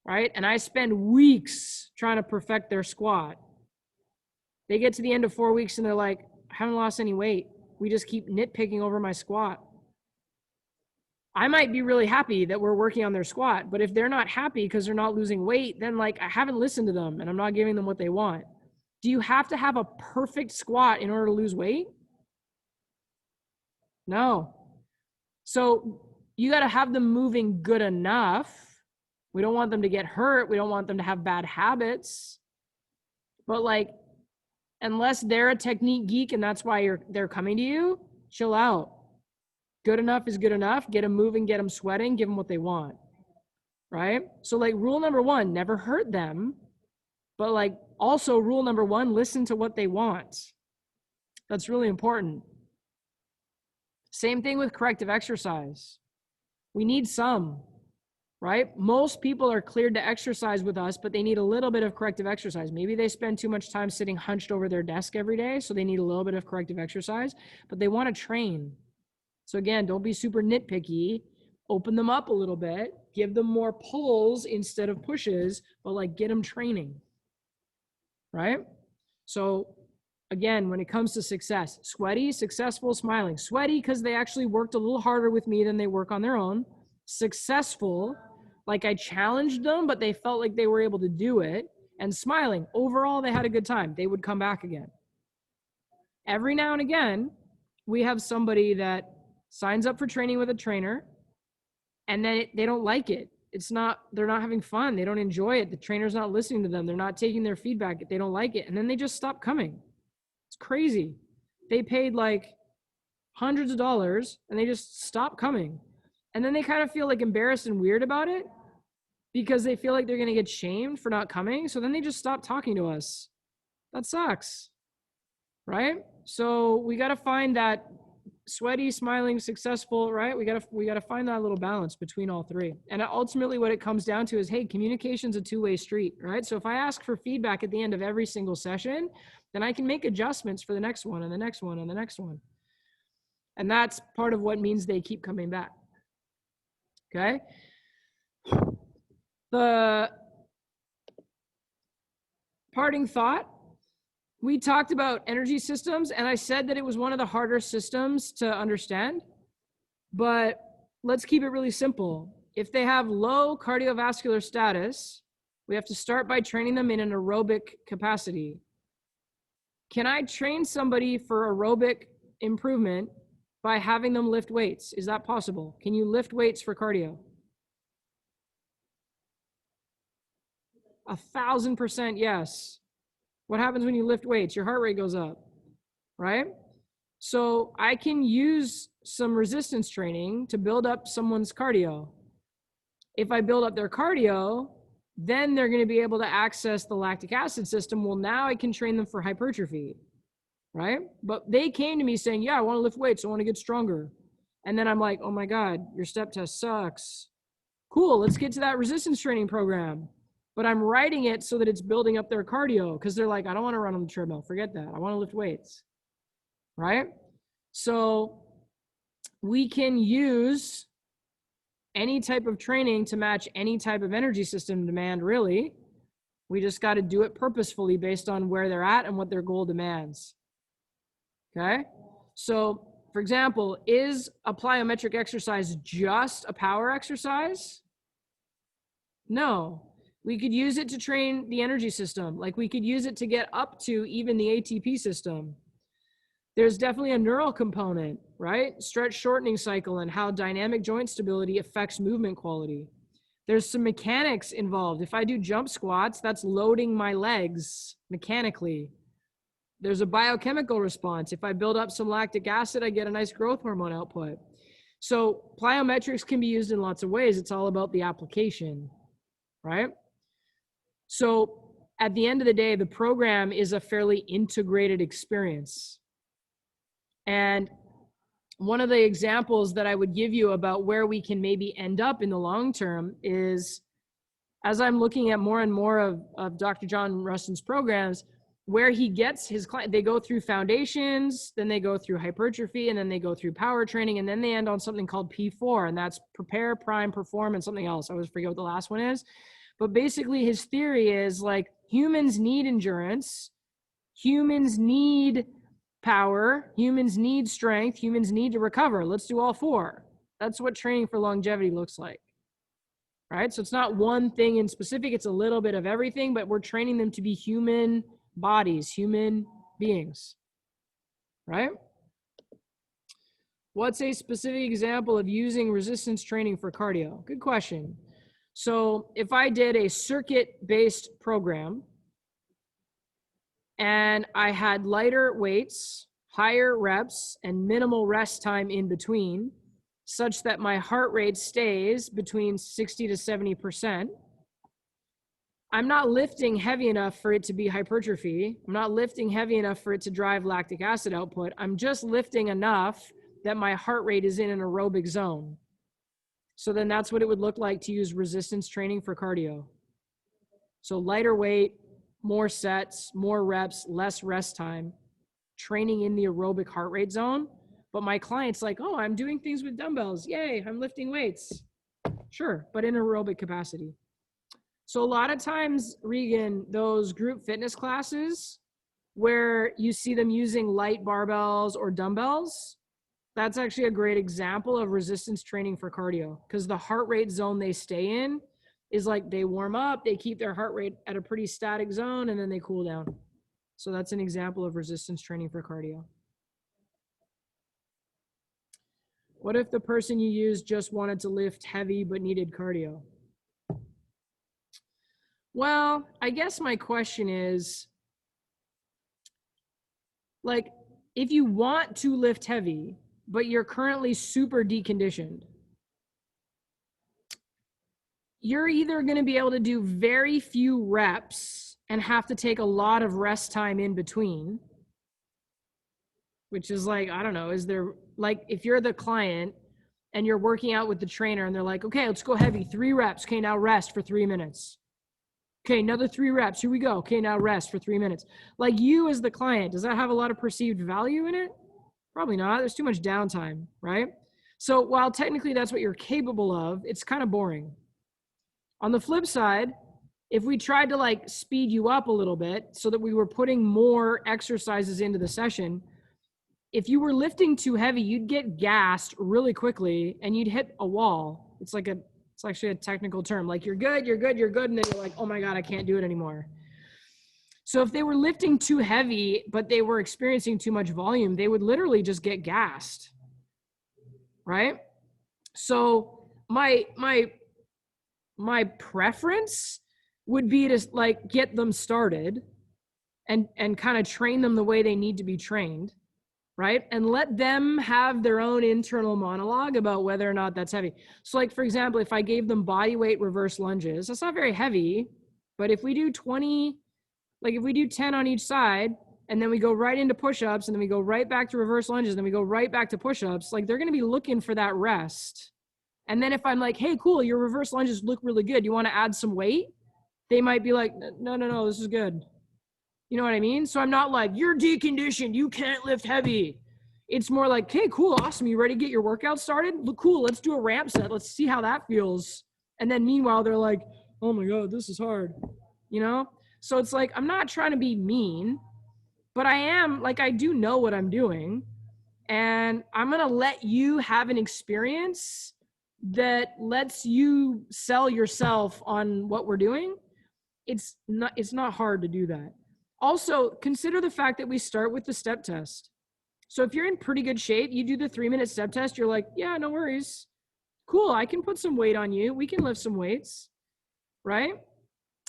right? And I spend weeks trying to perfect their squat. They get to the end of 4 weeks and they're like, I haven't lost any weight. We just keep nitpicking over my squat. I might be really happy that we're working on their squat, but if they're not happy because they're not losing weight, then like I haven't listened to them and I'm not giving them what they want. Do you have to have a perfect squat in order to lose weight? No. So you got to have them moving good enough. We don't want them to get hurt. We don't want them to have bad habits. But like, unless they're a technique geek and that's why they're coming to you, chill out. Good enough is good enough. Get them moving, get them sweating, give them what they want, right? So like rule number one, never hurt them. But like also rule number one, listen to what they want. That's really important. Same thing with corrective exercise. We need some, right? Most people are cleared to exercise with us, but they need a little bit of corrective exercise. Maybe they spend too much time sitting hunched over their desk every day, so they need a little bit of corrective exercise, but they want to train. So again, don't be super nitpicky. Open them up a little bit. Give them more pulls instead of pushes, but like get them training, right? So again, when it comes to success, sweaty, successful, smiling. Sweaty because they actually worked a little harder with me than they work on their own. Successful, like I challenged them, but they felt like they were able to do it. And smiling, overall, they had a good time. They would come back again. Every now and again, we have somebody that signs up for training with a trainer and then they don't like it. They're not having fun. They don't enjoy it. The trainer's not listening to them. They're not taking their feedback. They don't like it. And then they just stop coming. It's crazy. They paid like hundreds of dollars and they just stop coming. And then they kind of feel like embarrassed and weird about it because they feel like they're going to get shamed for not coming. So then they just stop talking to us. That sucks, right? So we got to find that sweaty, smiling, successful, right? We got to find that little balance between all three. And ultimately what it comes down to is, hey, communication's a two-way street, right? So if I ask for feedback at the end of every single session, then I can make adjustments for the next one and the next one and the next one. And that's part of what means they keep coming back. Okay? The parting thought, we talked about energy systems, and I said that it was one of the harder systems to understand, but let's keep it really simple. If they have low cardiovascular status, we have to start by training them in an aerobic capacity. Can I train somebody for aerobic improvement by having them lift weights? Is that possible? Can you lift weights for cardio? 1,000% yes. What happens when you lift weights? Your heart rate goes up, right? So I can use some resistance training to build up someone's cardio. If I build up their cardio, then they're going to be able to access the lactic acid system. Well, now I can train them for hypertrophy, right? But they came to me saying, yeah, I want to lift weights. I want to get stronger. And then I'm like, oh my God, your step test sucks. Cool, let's get to that resistance training program. But I'm writing it so that it's building up their cardio because they're like, I don't want to run on the treadmill. Forget that. I want to lift weights, right? So we can use any type of training to match any type of energy system demand, really. We just got to do it purposefully based on where they're at and what their goal demands. Okay? So, for example, is a plyometric exercise just a power exercise? No. We could use it to train the energy system. Like we could use it to get up to even the ATP system. There's definitely a neural component, right? Stretch shortening cycle and how dynamic joint stability affects movement quality. There's some mechanics involved. If I do jump squats, that's loading my legs mechanically. There's a biochemical response. If I build up some lactic acid, I get a nice growth hormone output. So plyometrics can be used in lots of ways. It's all about the application, right? So at the end of the day, the program is a fairly integrated experience. And one of the examples that I would give you about where we can maybe end up in the long term is, as I'm looking at more and more of Dr. John Rustin's programs, where he gets his client, they go through foundations, then they go through hypertrophy, and then they go through power training, and then they end on something called P4, and that's prepare, prime, perform, and something else. I always forget what the last one is. But basically his theory is like humans need endurance, humans need power, humans need strength, humans need to recover. Let's do all four. That's what training for longevity looks like. Right? So it's not one thing in specific, it's a little bit of everything, but we're training them to be human bodies, human beings. Right? What's a specific example of using resistance training for cardio? Good question. So if I did a circuit-based program and I had lighter weights, higher reps, and minimal rest time in between, such that my heart rate stays between 60 to 70%, I'm not lifting heavy enough for it to be hypertrophy. I'm not lifting heavy enough for it to drive lactic acid output. I'm just lifting enough that my heart rate is in an aerobic zone. So then that's what it would look like to use resistance training for cardio. So lighter weight, more sets, more reps, less rest time, training in the aerobic heart rate zone. But my client's like, oh, I'm doing things with dumbbells. Yay, I'm lifting weights. Sure, but in aerobic capacity. So a lot of times, Regan, those group fitness classes where you see them using light barbells or dumbbells, that's actually a great example of resistance training for cardio, because the heart rate zone they stay in is like they warm up, they keep their heart rate at a pretty static zone, and then they cool down. So that's an example of resistance training for cardio. What if the person you used just wanted to lift heavy but needed cardio? Well, I guess my question is, like, if you want to lift heavy, but you're currently super deconditioned, you're either going to be able to do very few reps and have to take a lot of rest time in between, which is like, I don't know, is there, like, if you're the client and you're working out with the trainer and they're like, okay, let's go heavy, 3 reps. Okay, now rest for 3 minutes. Okay, another 3 reps. Here we go. Okay, now rest for 3 minutes. Like, you as the client, does that have a lot of perceived value in it? Probably not. There's too much downtime, right? So while technically that's what you're capable of, it's kind of boring. On the flip side, if we tried to like speed you up a little bit so that we were putting more exercises into the session, if you were lifting too heavy, you'd get gassed really quickly and you'd hit a wall. It's actually a technical term. Like, you're good. And then you're like, oh my God, I can't do it anymore. So if they were lifting too heavy, but they were experiencing too much volume, they would literally just get gassed, right? So my preference would be to like get them started and kind of train them the way they need to be trained, right? And let them have their own internal monologue about whether or not that's heavy. So like, for example, if I gave them body weight reverse lunges, that's not very heavy, but if we do 20, like if we do 10 on each side, and then we go right into push-ups, and then we go right back to reverse lunges, and then we go right back to push-ups, like they're going to be looking for that rest. And then if I'm like, hey, cool, your reverse lunges look really good. You want to add some weight? They might be like, no, this is good. You know what I mean? So I'm not like, you're deconditioned, you can't lift heavy. It's more like, hey, cool, awesome. You ready to get your workout started? Look, cool, let's do a ramp set. Let's see how that feels. And then meanwhile, they're like, oh my God, this is hard. You know? So it's like, I'm not trying to be mean, but I am, like, I do know what I'm doing. And I'm going to let you have an experience that lets you sell yourself on what we're doing. It's not hard to do that. Also, consider the fact that we start with the step test. So if you're in pretty good shape, you do the 3-minute step test, you're like, yeah, no worries. Cool, I can put some weight on you. We can lift some weights, right?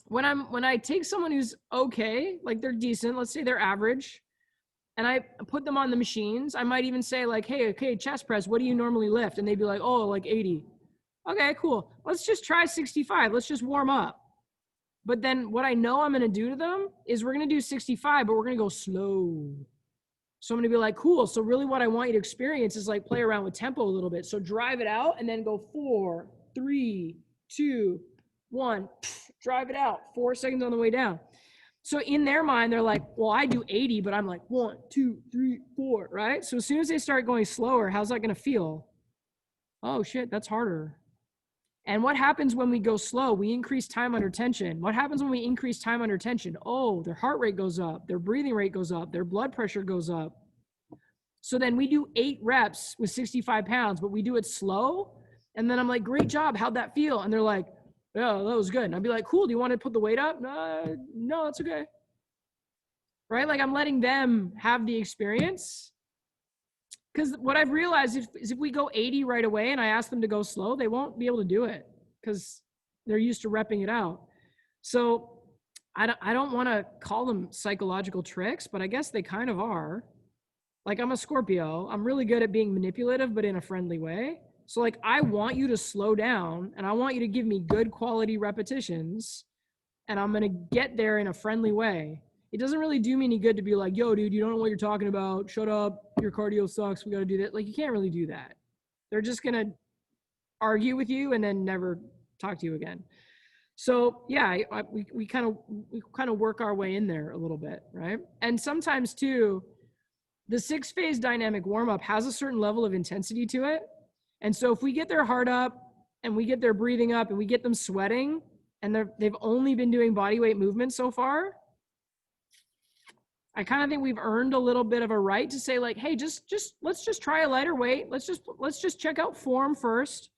When I take someone who's okay, like they're decent, let's say they're average, and I put them on the machines, I might even say like, hey, okay, chest press, what do you normally lift? And they'd be like, oh, like 80. Okay, cool. Let's just try 65. Let's just warm up. But then what I know I'm going to do to them is we're going to do 65, but we're going to go slow. So I'm going to be like, cool. So really what I want you to experience is like play around with tempo a little bit. So drive it out and then go 4, 3, 2, 1, drive it out 4 seconds on the way down. So in their mind, they're like, well, I do 80, but I'm like 1, 2, 3, 4, right? So as soon as they start going slower, how's that going to feel? Oh shit, that's harder. And what happens when we go slow? We increase time under tension. What happens when we increase time under tension? Oh, their heart rate goes up, their breathing rate goes up, their blood pressure goes up. So then we do 8 reps with 65 pounds, but we do it slow. And then I'm like, great job. How'd that feel? And they're like, yeah, that was good. And I'd be like, cool. Do you want to put the weight up? No, it's okay. Right? Like I'm letting them have the experience. Because what I've realized is if we go 80 right away and I ask them to go slow, they won't be able to do it because they're used to repping it out. So I don't want to call them psychological tricks, but I guess they kind of are. Like I'm a Scorpio. I'm really good at being manipulative, but in a friendly way. So like I want you to slow down and I want you to give me good quality repetitions and I'm going to get there in a friendly way. It doesn't really do me any good to be like, yo, dude, you don't know what you're talking about. Shut up. Your cardio sucks. We got to do that. Like, you can't really do that. They're just going to argue with you and then never talk to you again. So yeah, we kind of work our way in there a little bit, right? And sometimes too, the 6-phase dynamic warm-up has a certain level of intensity to it. And so if we get their heart up and we get their breathing up and we get them sweating and they've only been doing body weight movements so far, I kind of think we've earned a little bit of a right to say like, hey, let's just try a lighter weight. Let's just check out form first,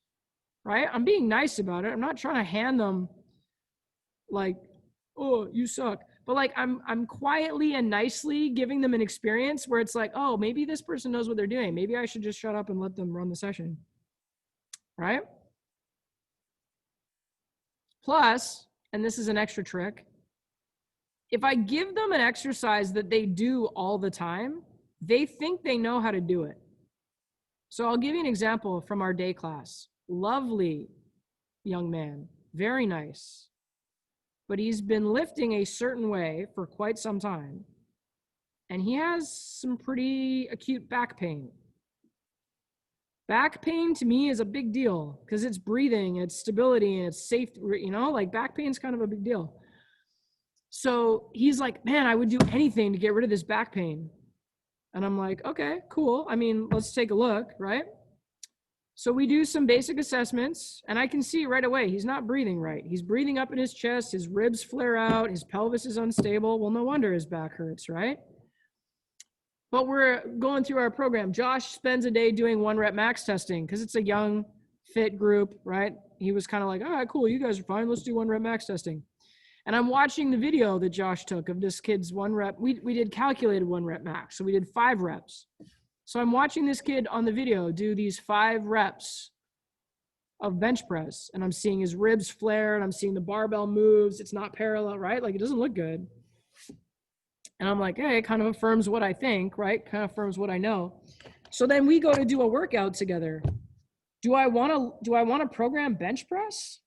right? I'm being nice about it. I'm not trying to hand them like, oh, you suck. But like I'm quietly and nicely giving them an experience where it's like, oh, maybe this person knows what they're doing. Maybe I should just shut up and let them run the session, right? Plus, and this is an extra trick, if I give them an exercise that they do all the time, they think they know how to do it. So I'll give you an example from our day class. Lovely young man, very nice. But he's been lifting a certain way for quite some time. And he has some pretty acute back pain. Back pain to me is a big deal because it's breathing, it's stability, and it's safety, you know, like back pain is kind of a big deal. So he's like, man, I would do anything to get rid of this back pain. And I'm like, okay, cool. I mean, let's take a look, right? So we do some basic assessments and I can see right away, he's not breathing right. He's breathing up in his chest, his ribs flare out, his pelvis is unstable. Well, no wonder his back hurts, right? But we're going through our program. Josh spends a day doing 1-rep max testing because it's a young, fit group, right? He was kind of like, all right, cool, you guys are fine. Let's do 1-rep max testing. And I'm watching the video that Josh took of this kid's 1-rep. We did calculated 1-rep max. So we did 5 reps. So I'm watching this kid on the video do these 5 reps of bench press. And I'm seeing his ribs flare and I'm seeing the barbell moves. It's not parallel, right? Like it doesn't look good. And I'm like, hey, it kind of affirms what I think, right? Kind of affirms what I know. So then we go to do a workout together. Do I want to program bench press?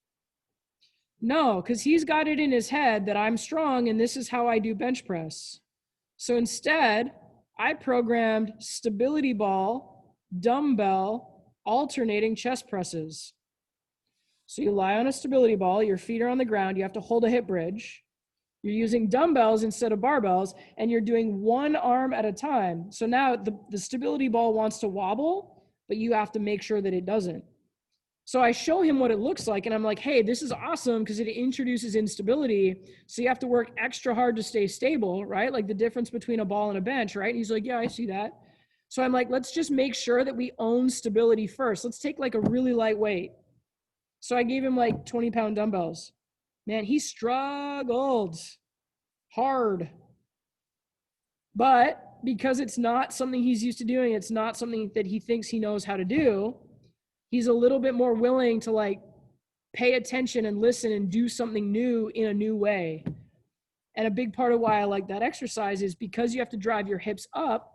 No, because he's got it in his head that I'm strong and this is how I do bench press. So instead, I programmed stability ball, dumbbell, alternating chest presses. So you lie on a stability ball, your feet are on the ground, you have to hold a hip bridge. You're using dumbbells instead of barbells, and you're doing one arm at a time. So now the stability ball wants to wobble, but you have to make sure that it doesn't. So I show him what it looks like, and I'm like, hey, this is awesome because it introduces instability. So you have to work extra hard to stay stable, right? Like the difference between a ball and a bench, right? And he's like, yeah, I see that. So I'm like, let's just make sure that we own stability first. Let's take like a really light weight. So I gave him like 20-pound dumbbells. Man, he struggled hard. But because it's not something he's used to doing, it's not something that he thinks he knows how to do, he's a little bit more willing to like pay attention and listen and do something new in a new way. And a big part of why I like that exercise is because you have to drive your hips up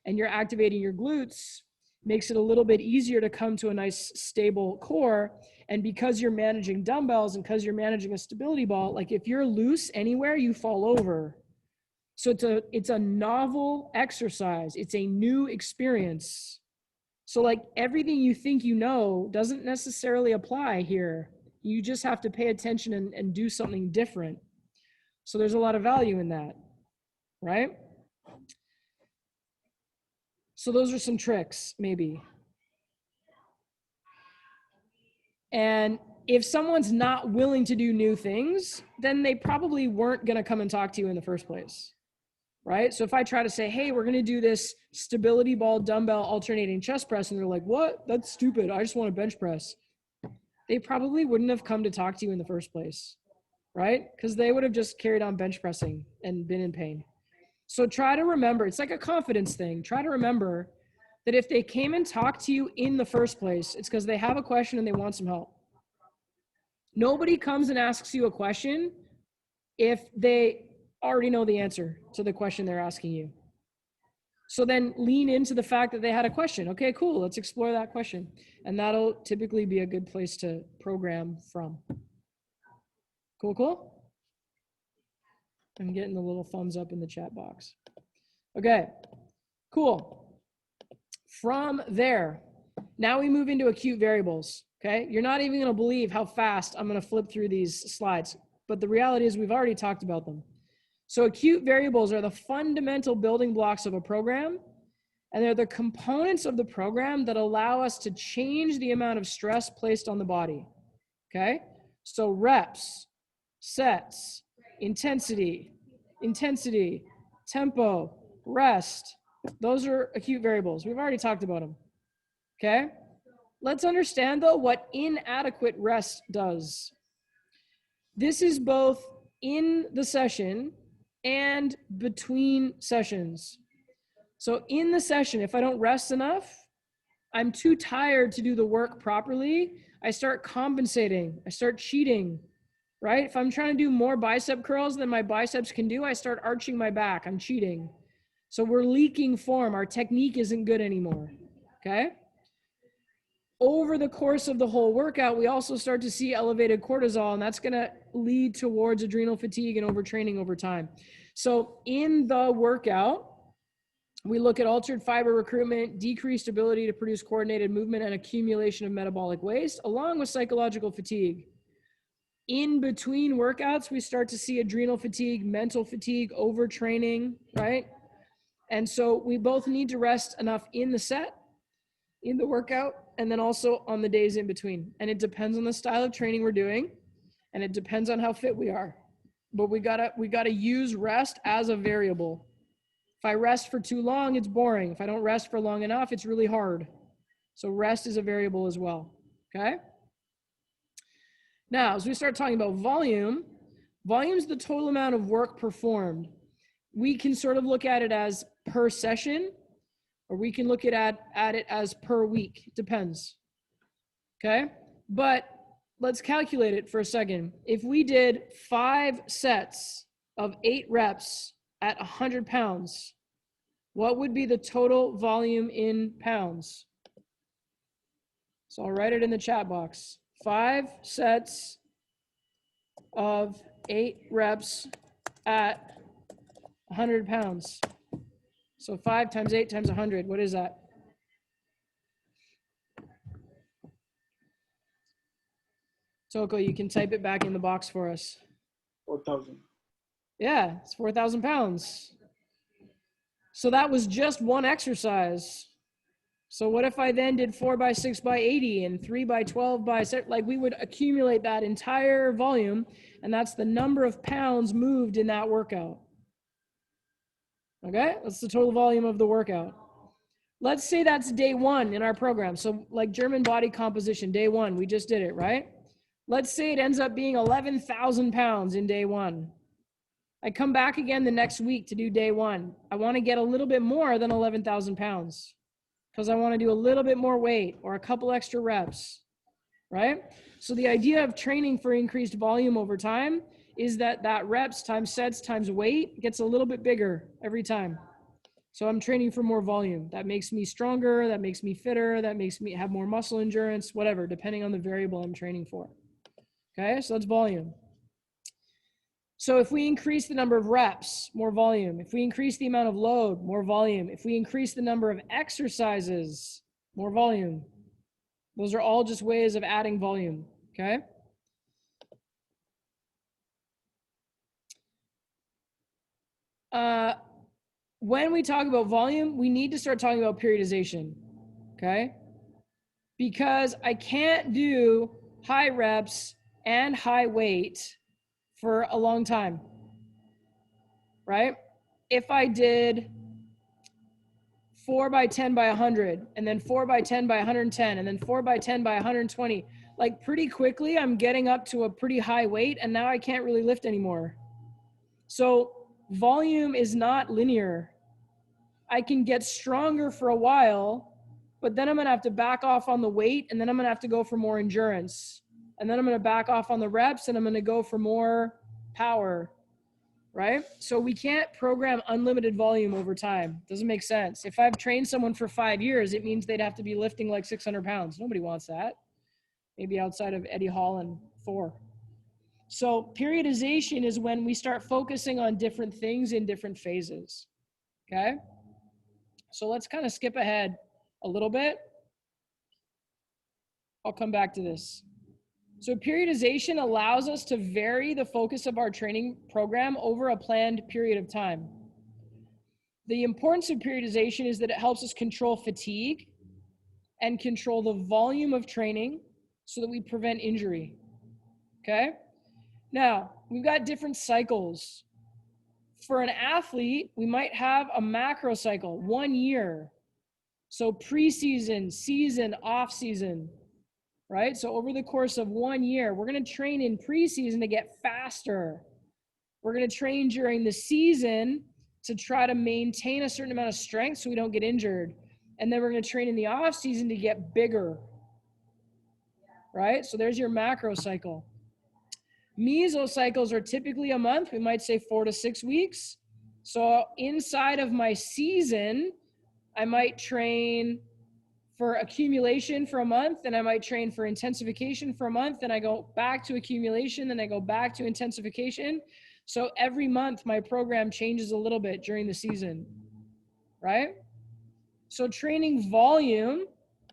and you're activating your glutes, makes it a little bit easier to come to a nice stable core. And because you're managing dumbbells and because you're managing a stability ball, like if you're loose anywhere, you fall over. So it's a novel exercise. It's a new experience. So like everything you think you know doesn't necessarily apply here. You just have to pay attention and do something different. So there's a lot of value in that, right? So those are some tricks, maybe. And if someone's not willing to do new things, then they probably weren't going to come and talk to you in the first place, right? So if I try to say, hey, we're going to do this stability ball dumbbell alternating chest press, and they're like, what? That's stupid. I just want to bench press. They probably wouldn't have come to talk to you in the first place, right? Because they would have just carried on bench pressing and been in pain. So try to remember, it's like a confidence thing. Try to remember that if they came and talked to you in the first place, it's because they have a question and they want some help. Nobody comes and asks you a question if they already know the answer to the question they're asking you. So then lean into the fact that they had a question. Okay, cool, let's explore that question. And that'll typically be a good place to program from. Cool, cool? I'm getting the little thumbs up in the chat box. Okay, cool. From there, now we move into acute variables, okay? You're not even gonna believe how fast I'm gonna flip through these slides, but the reality is we've already talked about them. So acute variables are the fundamental building blocks of a program, and they're the components of the program that allow us to change the amount of stress placed on the body, okay? So reps, sets, intensity, tempo, rest. Those are acute variables. We've already talked about them, okay? Let's understand though what inadequate rest does. This is both in the session and between sessions. So in the session, if I don't rest enough, I'm too tired to do the work properly, I start compensating, I start cheating, right? If I'm trying to do more bicep curls than my biceps can do, I start arching my back, I'm cheating. So we're leaking form, our technique isn't good anymore, okay? Over the course of the whole workout, we also start to see elevated cortisol, and that's gonna lead towards adrenal fatigue and overtraining over time. So in the workout, we look at altered fiber recruitment, decreased ability to produce coordinated movement, and accumulation of metabolic waste, along with psychological fatigue. In between workouts, we start to see adrenal fatigue, mental fatigue, overtraining, right? And so we both need to rest enough in the set, in the workout, and then also on the days in between. And it depends on the style of training we're doing, and it depends on how fit we are. But we gotta use rest as a variable. If I rest for too long, it's boring. If I don't rest for long enough, it's really hard. So rest is a variable as well, okay? Now, as we start talking about volume, volume is the total amount of work performed. We can sort of look at it as per session, or we can look at it as per week. It depends, okay? But let's calculate it for a second. If we did 5 sets of 8 reps at 100 pounds, what would be the total volume in pounds? So I'll write it in the chat box. 5 sets of 8 reps at 100 pounds. So 5 times 8 times 100, what is that? Toko, you can type it back in the box for us. 4,000. Yeah, it's 4,000 pounds. So that was just one exercise. So what if I then did 4 by 6 by 80 and 3 by 12 by, like we would accumulate that entire volume, and that's the number of pounds moved in that workout. Okay, that's the total volume of the workout. Let's say that's day 1 in our program. So like German body composition, day 1, we just did it, right? Let's say it ends up being 11,000 pounds in day 1. I come back again the next week to do day 1. I want to get a little bit more than 11,000 pounds because I want to do a little bit more weight or a couple extra reps, right? So the idea of training for increased volume over time is that reps times sets times weight gets a little bit bigger every time. So I'm training for more volume. That makes me stronger, that makes me fitter, that makes me have more muscle endurance, whatever, depending on the variable I'm training for. Okay, so that's volume. So if we increase the number of reps, more volume. If we increase the amount of load, more volume. If we increase the number of exercises, more volume. Those are all just ways of adding volume, okay? When we talk about volume, we need to start talking about periodization, okay? Because I can't do high reps and high weight for a long time, right? If I did 4 by 10 by 100, and then 4 by 10 by 110, and then 4 by 10 by 120, like pretty quickly, I'm getting up to a pretty high weight, and now I can't really lift anymore. So volume is not linear. I can get stronger for a while, but then I'm gonna have to back off on the weight, and then I'm gonna have to go for more endurance. And then I'm gonna back off on the reps, and I'm gonna go for more power, right? So we can't program unlimited volume over time. Doesn't make sense. If I've trained someone for 5 years, it means they'd have to be lifting like 600 pounds. Nobody wants that. Maybe outside of Eddie Hall and Thor. So periodization is when we start focusing on different things in different phases, okay? So let's kind of skip ahead a little bit. I'll come back to this. So periodization allows us to vary the focus of our training program over a planned period of time. The importance of periodization is that it helps us control fatigue and control the volume of training so that we prevent injury, okay? Now, we've got different cycles. For an athlete, we might have a macro cycle, 1 year. So preseason, season, off season, right? So over the course of 1 year, we're going to train in preseason to get faster. We're going to train during the season to try to maintain a certain amount of strength so we don't get injured. And then we're going to train in the off season to get bigger, right? So there's your macro cycle. Mesocycles are typically a month. We might say 4 to 6 weeks. So inside of my season, I might train for accumulation for a month, and I might train for intensification for a month, and I go back to accumulation, then I go back to intensification. So every month my program changes a little bit during the season, right? So training volume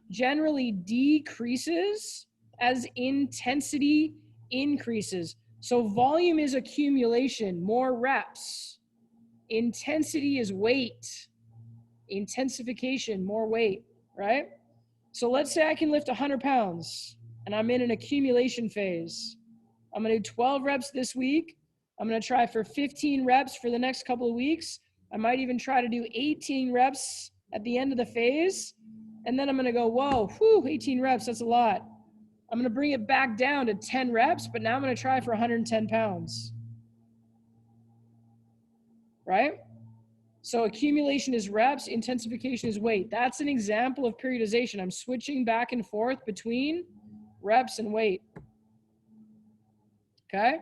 generally decreases as intensity increases. So volume is accumulation, more reps. Intensity is weight. Intensification, more weight, right? So let's say I can lift 100 pounds and I'm in an accumulation phase. I'm gonna do 12 reps this week. I'm gonna try for 15 reps for the next couple of weeks. I might even try to do 18 reps at the end of the phase. And then I'm gonna go, whoa, 18 reps, that's a lot. I'm gonna bring it back down to 10 reps, but now I'm gonna try for 110 pounds, right? So accumulation is reps, intensification is weight. That's an example of periodization. I'm switching back and forth between reps and weight, okay?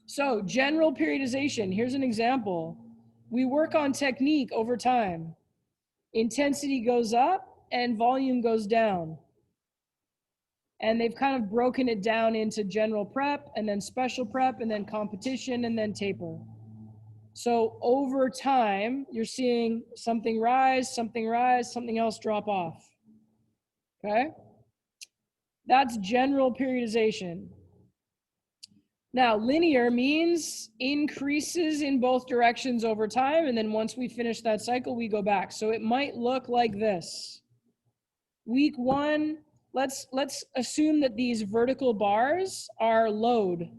So general periodization, here's an example. We work on technique over time. Intensity goes up and volume goes down. And they've kind of broken it down into general prep and then special prep and then competition and then taper. So over time, you're seeing something rise, something else drop off, okay? That's general periodization. Now, linear means increases in both directions over time, and then once we finish that cycle, we go back. So it might look like this. Week 1, let's assume that these vertical bars are load.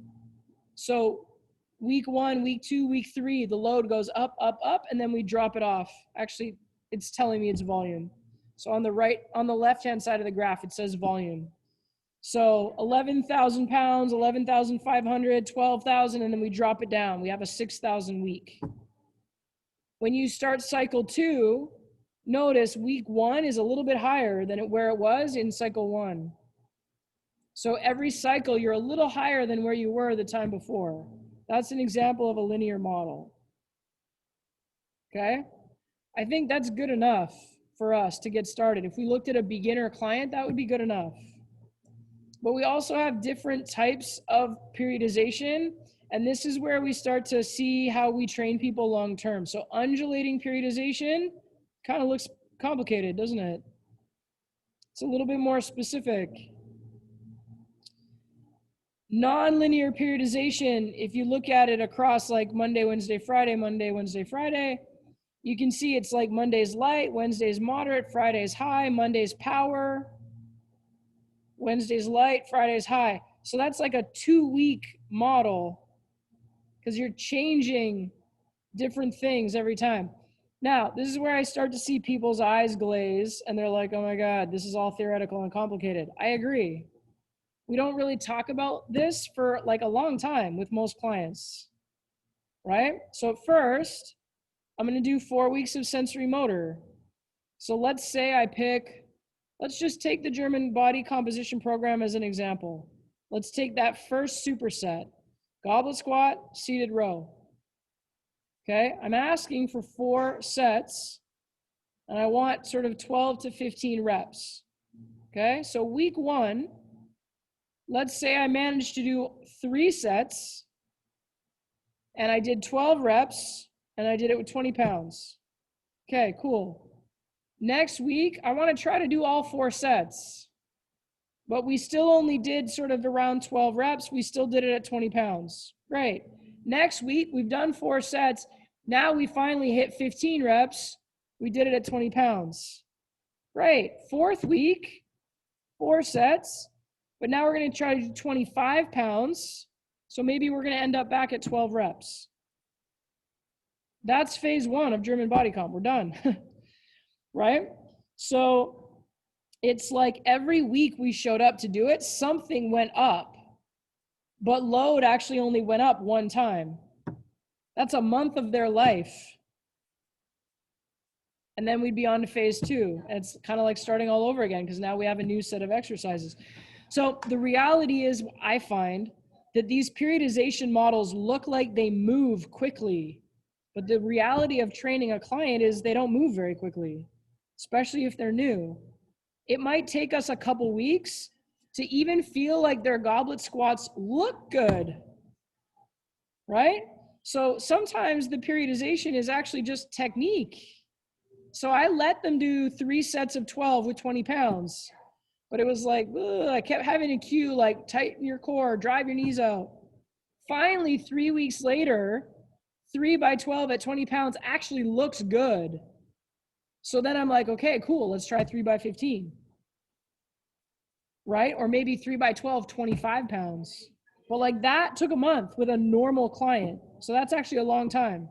So week 1, week 2, week 3, the load goes up, up, up, and then we drop it off. Actually, it's telling me it's volume. So on the left-hand side of the graph, it says volume. So 11,000 pounds, 11,500, 12,000, and then we drop it down. We have a 6,000 week. When you start cycle 2, notice week 1 is a little bit higher than where it was in cycle 1. So every cycle, you're a little higher than where you were the time before. That's an example of a linear model. Okay? I think that's good enough for us to get started. If we looked at a beginner client, that would be good enough. But we also have different types of periodization, and this is where we start to see how we train people long term. So undulating periodization kind of looks complicated, doesn't it? It's a little bit more specific. Non-linear periodization, if you look at it across like Monday, Wednesday, Friday, Monday, Wednesday, Friday, you can see it's like Monday's light, Wednesday's moderate, Friday's high, Monday's power, Wednesday's light, Friday's high. So that's like a 2-week model because you're changing different things every time. Now, this is where I start to see people's eyes glaze and they're like, oh my God, this is all theoretical and complicated. I agree. We don't really talk about this for like a long time with most clients, right? So at first, I'm going to do 4 weeks of sensory motor. So let's say I pick, let's just take the German body composition program as an example. Let's take that first superset, goblet squat, seated row. Okay, I'm asking for 4 sets and I want sort of 12 to 15 reps. Okay, so week 1, let's say I managed to do 3 sets and I did 12 reps and I did it with 20 pounds. Okay, cool. Next week, I want to try to do all 4 sets, but we still only did sort of around 12 reps. We still did it at 20 pounds. Great. Next week, we've done 4 sets. Now we finally hit 15 reps. We did it at 20 pounds. Great. 4th week, 4 sets, but now we're going to try to do 25 pounds. So maybe we're going to end up back at 12 reps. That's phase 1 of German body comp. We're done. Right? So it's like every week we showed up to do it, something went up, but load actually only went up 1 time. That's a month of their life. And then we'd be on to phase 2. And it's kind of like starting all over again because now we have a new set of exercises. So the reality is, I find that these periodization models look like they move quickly, but the reality of training a client is they don't move very quickly, especially if they're new. It might take us a couple weeks to even feel like their goblet squats look good, right? So sometimes the periodization is actually just technique. So I let them do 3 sets of 12 with 20 pounds, but it was like, ugh, I kept having a cue like tighten your core, drive your knees out. Finally, 3 weeks later, 3 by 12 at 20 pounds actually looks good. So then I'm like, okay, cool, let's try 3 by 15, right? Or maybe 3 by 12, 25 pounds. But like that took a month with a normal client. So that's actually a long time.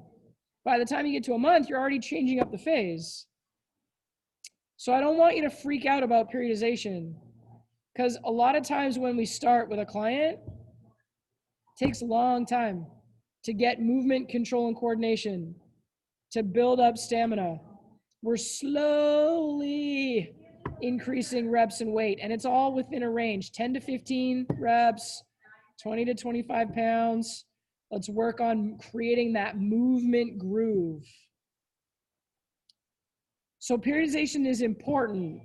By the time you get to a month, you're already changing up the phase. So I don't want you to freak out about periodization because a lot of times when we start with a client, it takes a long time to get movement, control, and coordination, to build up stamina. We're slowly increasing reps and weight, and it's all within a range, 10 to 15 reps, 20 to 25 pounds. Let's work on creating that movement groove. So periodization is important,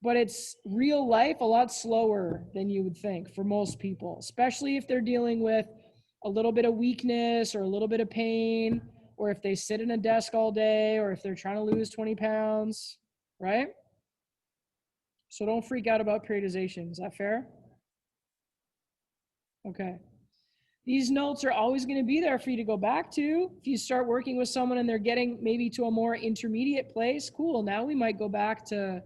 but it's real life a lot slower than you would think for most people, especially if they're dealing with a little bit of weakness or a little bit of pain, or if they sit in a desk all day, or if they're trying to lose 20 pounds, right? So don't freak out about periodization. Is that fair? Okay. These notes are always going to be there for you to go back to. If you start working with someone and they're getting maybe to a more intermediate place, cool. Now we might go back to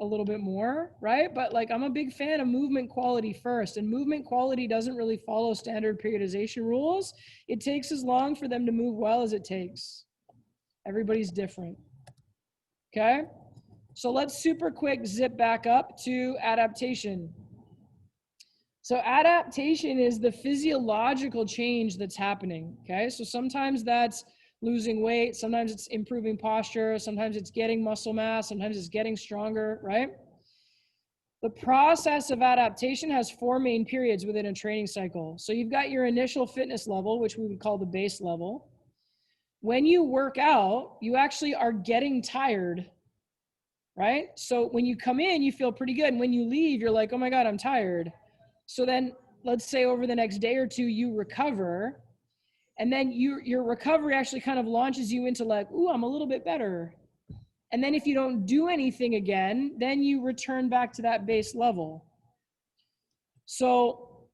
a little bit more, right? But like, I'm a big fan of movement quality first, and movement quality doesn't really follow standard periodization rules. It takes as long for them to move well as it takes. Everybody's different. Okay. So let's super quick zip back up to adaptation. So adaptation is the physiological change that's happening, okay? So sometimes that's losing weight, sometimes it's improving posture, sometimes it's getting muscle mass, sometimes it's getting stronger, right? The process of adaptation has 4 main periods within a training cycle. So you've got your initial fitness level, which we would call the base level. When you work out, you actually are getting tired, right? So when you come in, you feel pretty good. And when you leave, you're like, oh my God, I'm tired. So then let's say over the next day or two, you recover. And then your recovery actually kind of launches you into like, ooh, I'm a little bit better. And then if you don't do anything again, then you return back to that base level. So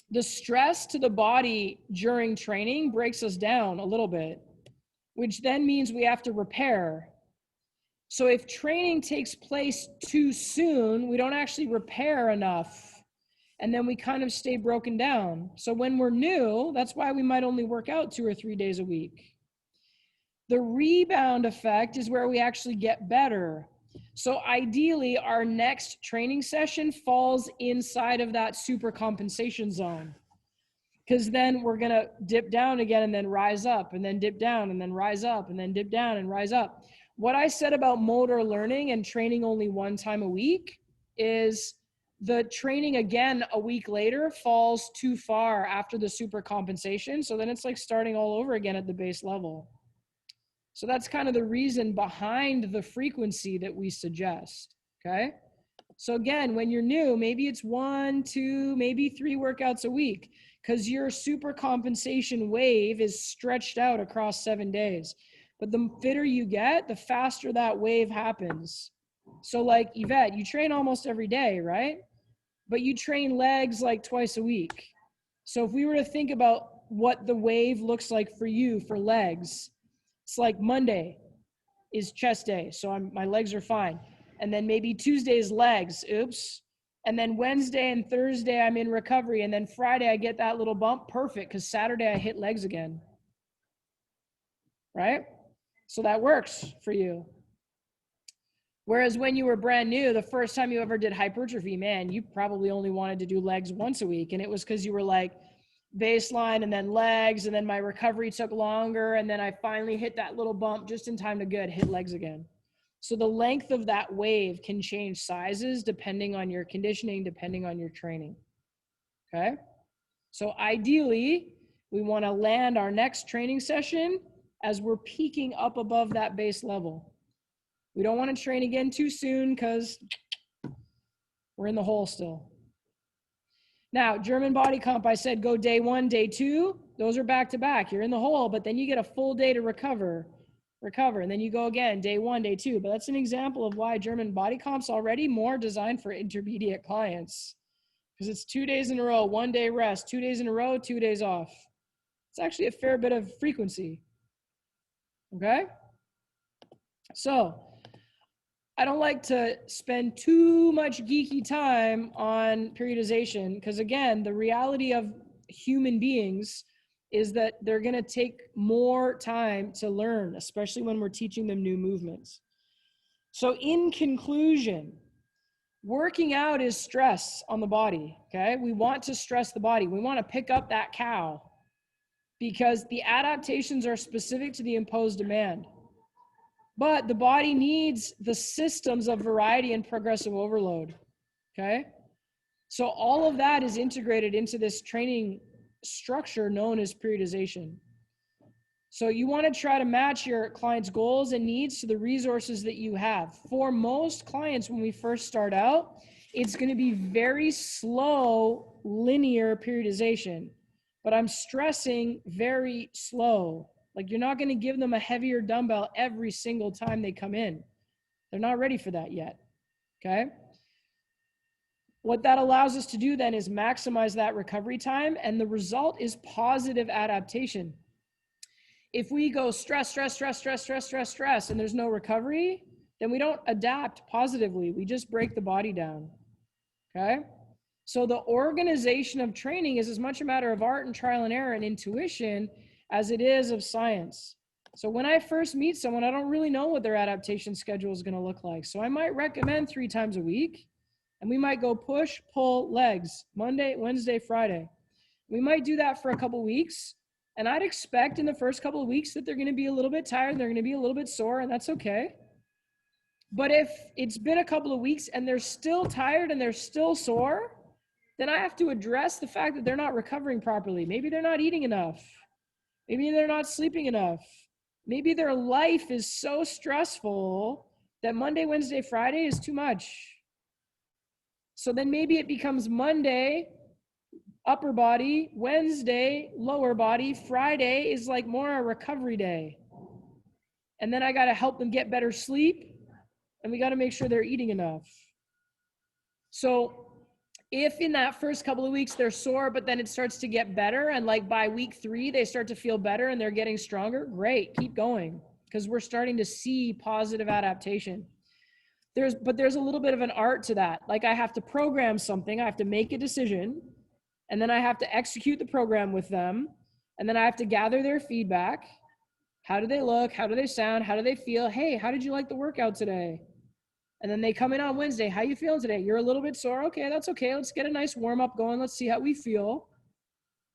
the stress to the body during training breaks us down a little bit, which then means we have to repair. So if training takes place too soon, we don't actually repair enough. And then we kind of stay broken down. So when we're new, that's why we might only work out 2 or 3 days a week. The rebound effect is where we actually get better. So ideally, our next training session falls inside of that super compensation zone. Because then we're going to dip down again and then rise up, and then dip down and then rise up, and then dip down and rise up. What I said about motor learning and training only 1 time a week is the training again a week later falls too far after the super compensation. So then it's like starting all over again at the base level. So that's kind of the reason behind the frequency that we suggest, okay? So again, when you're new, maybe it's 1, 2, maybe 3 workouts a week, because your super compensation wave is stretched out across 7 days. But the fitter you get, the faster that wave happens. So like Yvette, you train almost every day, right? But you train legs like twice a week. So if we were to think about what the wave looks like for you for legs, it's like Monday is chest day, so my legs are fine. And then maybe Tuesday is legs, oops. And then Wednesday and Thursday I'm in recovery, and then Friday I get that little bump, perfect, because Saturday I hit legs again, right? So that works for you. Whereas when you were brand new, the first time you ever did hypertrophy, man, you probably only wanted to do legs once a week. And it was because you were like baseline and then legs, and then my recovery took longer. And then I finally hit that little bump just in time to hit legs again. So the length of that wave can change sizes depending on your conditioning, depending on your training. Okay. So ideally, we want to land our next training session as we're peaking up above that base level. We don't want to train again too soon because we're in the hole still. Now, German body comp, I said go day 1, day 2. Those are back to back. You're in the hole, but then you get a full day to recover, and then you go again, day 1, day 2. But that's an example of why German body comp's already more designed for intermediate clients, because it's 2 days in a row, 1 day rest, 2 days in a row, 2 days off. It's actually a fair bit of frequency. Okay? So I don't like to spend too much geeky time on periodization, because again, the reality of human beings is that they're going to take more time to learn, especially when we're teaching them new movements. So in conclusion, working out is stress on the body, okay? We want to stress the body. We want to pick up that cow because the adaptations are specific to the imposed demand. But the body needs the systems of variety and progressive overload, okay? So all of that is integrated into this training structure known as periodization. So you want to try to match your client's goals and needs to the resources that you have. For most clients, when we first start out, it's going to be very slow, linear periodization. But I'm stressing very slow. Like you're not going to give them a heavier dumbbell every single time they come in. They're not ready for that yet, okay? What that allows us to do then is maximize that recovery time, and the result is positive adaptation. If we go stress, and there's no recovery, then we don't adapt positively. We just break the body down, okay? So the organization of training is as much a matter of art and trial and error and intuition as it is of science. So when I first meet someone, I don't really know what their adaptation schedule is going to look like. So I might recommend 3 times a week, And we might go push, pull, legs, Monday, Wednesday, Friday. We might do that for a couple weeks. And I'd expect in the first couple of weeks that they're going to be a little bit tired, they're going to be a little bit sore, and that's okay. But if it's been a couple of weeks and they're still tired and they're still sore, then I have to address the fact that they're not recovering properly. Maybe they're not eating enough. Maybe they're not sleeping enough. Maybe their life is so stressful that Monday, Wednesday, Friday is too much. So then maybe it becomes Monday, upper body, Wednesday, lower body, Friday is like more a recovery day. And then I got to help them get better sleep, and we got to make sure they're eating enough. So if in that first couple of weeks they're sore, but then it starts to get better, and like by week 3 they start to feel better and they're getting stronger, great, keep going, because we're starting to see positive adaptation. But there's a little bit of an art to that. Like I have to program something, I have to make a decision, and then I have to execute the program with them, and then I have to gather their feedback. How do they look? How do they sound? How do they feel? Hey, how did you like the workout today? And then they come in on Wednesday. How you feeling today? You're a little bit sore. Okay, that's okay. Let's get a nice warm up going. Let's see how we feel,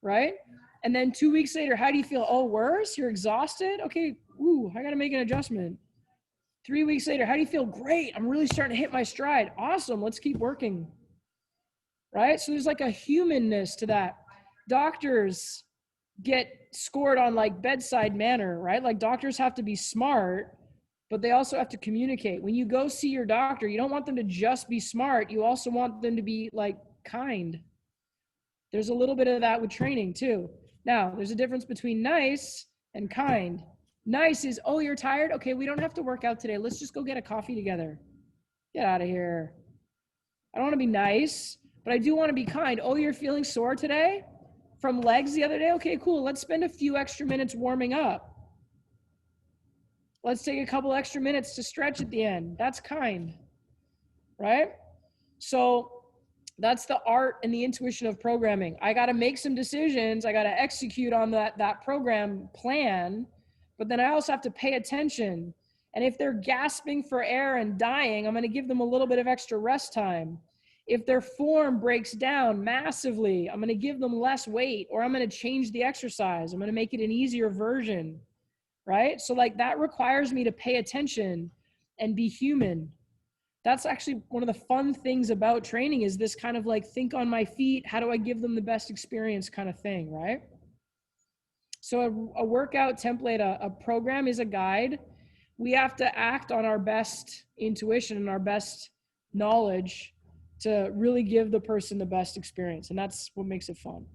right? And then 2 weeks later, how do you feel? Oh, worse? You're exhausted? Okay, ooh, I got to make an adjustment. 3 weeks later, how do you feel? Great. I'm really starting to hit my stride. Awesome. Let's keep working, right? So there's like a humanness to that. Doctors get scored on like bedside manner, right? Like doctors have to be smart, but they also have to communicate. When you go see your doctor, you don't want them to just be smart. You also want them to be like kind. There's a little bit of that with training too. Now, there's a difference between nice and kind. Nice is, oh, you're tired? Okay, we don't have to work out today. Let's just go get a coffee together. Get out of here. I don't want to be nice, but I do want to be kind. Oh, you're feeling sore today from legs the other day? Okay, cool. Let's spend a few extra minutes warming up. Let's take a couple extra minutes to stretch at the end. That's kind, right? So that's the art and the intuition of programming. I got to make some decisions. I got to execute on that program plan, but then I also have to pay attention. And if they're gasping for air and dying, I'm going to give them a little bit of extra rest time. If their form breaks down massively, I'm going to give them less weight, or I'm going to change the exercise. I'm going to make it an easier version. Right? So like that requires me to pay attention and be human. That's actually one of the fun things about training, is this kind of like think on my feet, how do I give them the best experience kind of thing, right? So a workout template, a program is a guide. We have to act on our best intuition and our best knowledge to really give the person the best experience. And that's what makes it fun.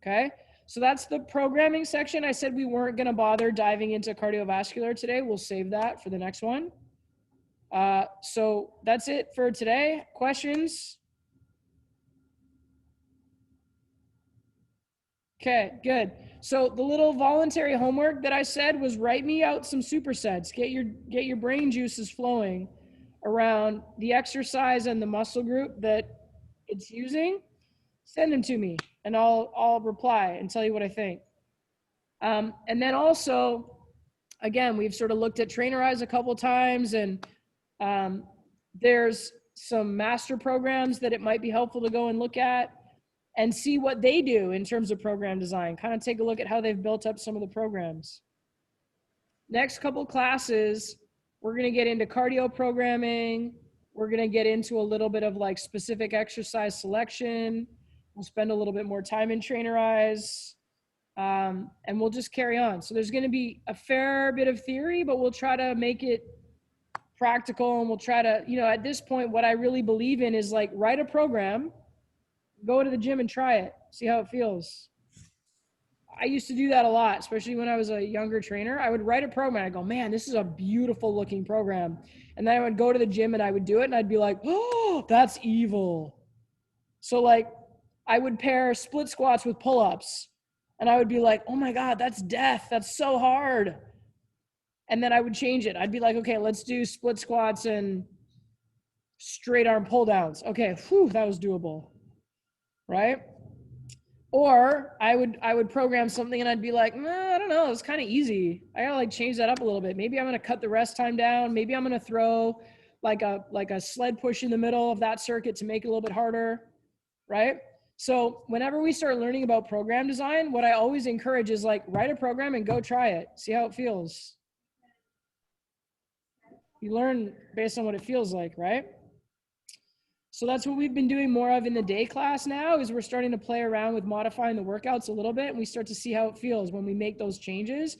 Okay? So that's the programming section. I said we weren't going to bother diving into cardiovascular today. We'll save that for the next one. So that's it for today. Questions? Okay, good. So the little voluntary homework that I said was write me out some supersets. Get your brain juices flowing around the exercise and the muscle group that it's using. Send them to me and I'll reply and tell you what I think. And then also, again, we've sort of looked at Trainerize a couple times, and there's some master programs that it might be helpful to go and look at and see what they do in terms of program design. Kind of take a look at how they've built up some of the programs. Next couple classes, we're going to get into cardio programming. We're going to get into a little bit of like specific exercise selection. We'll spend a little bit more time in Trainerize, and we'll just carry on. So there's going to be a fair bit of theory, but we'll try to make it practical, and we'll try to, at this point, what I really believe in is like write a program, go to the gym and try it, see how it feels. I used to do that a lot, especially when I was a younger trainer. I would write a program. I'd go, man, this is a beautiful looking program. And then I would go to the gym and I would do it and I'd be like, oh, that's evil. So like I would pair split squats with pull-ups and I would be like, oh my God, that's death. That's so hard. And then I would change it. I'd be like, okay, let's do split squats and straight arm pull downs. Okay, whew, that was doable, right? Or I would program something and I'd be like, I don't know, it's kind of easy. I gotta like change that up a little bit. Maybe I'm gonna cut the rest time down. Maybe I'm gonna throw like a sled push in the middle of that circuit to make it a little bit harder, right? So whenever we start learning about program design, what I always encourage is like, write a program and go try it. See how it feels. You learn based on what it feels like, right? So that's what we've been doing more of in the day class now, is we're starting to play around with modifying the workouts a little bit, and we start to see how it feels when we make those changes.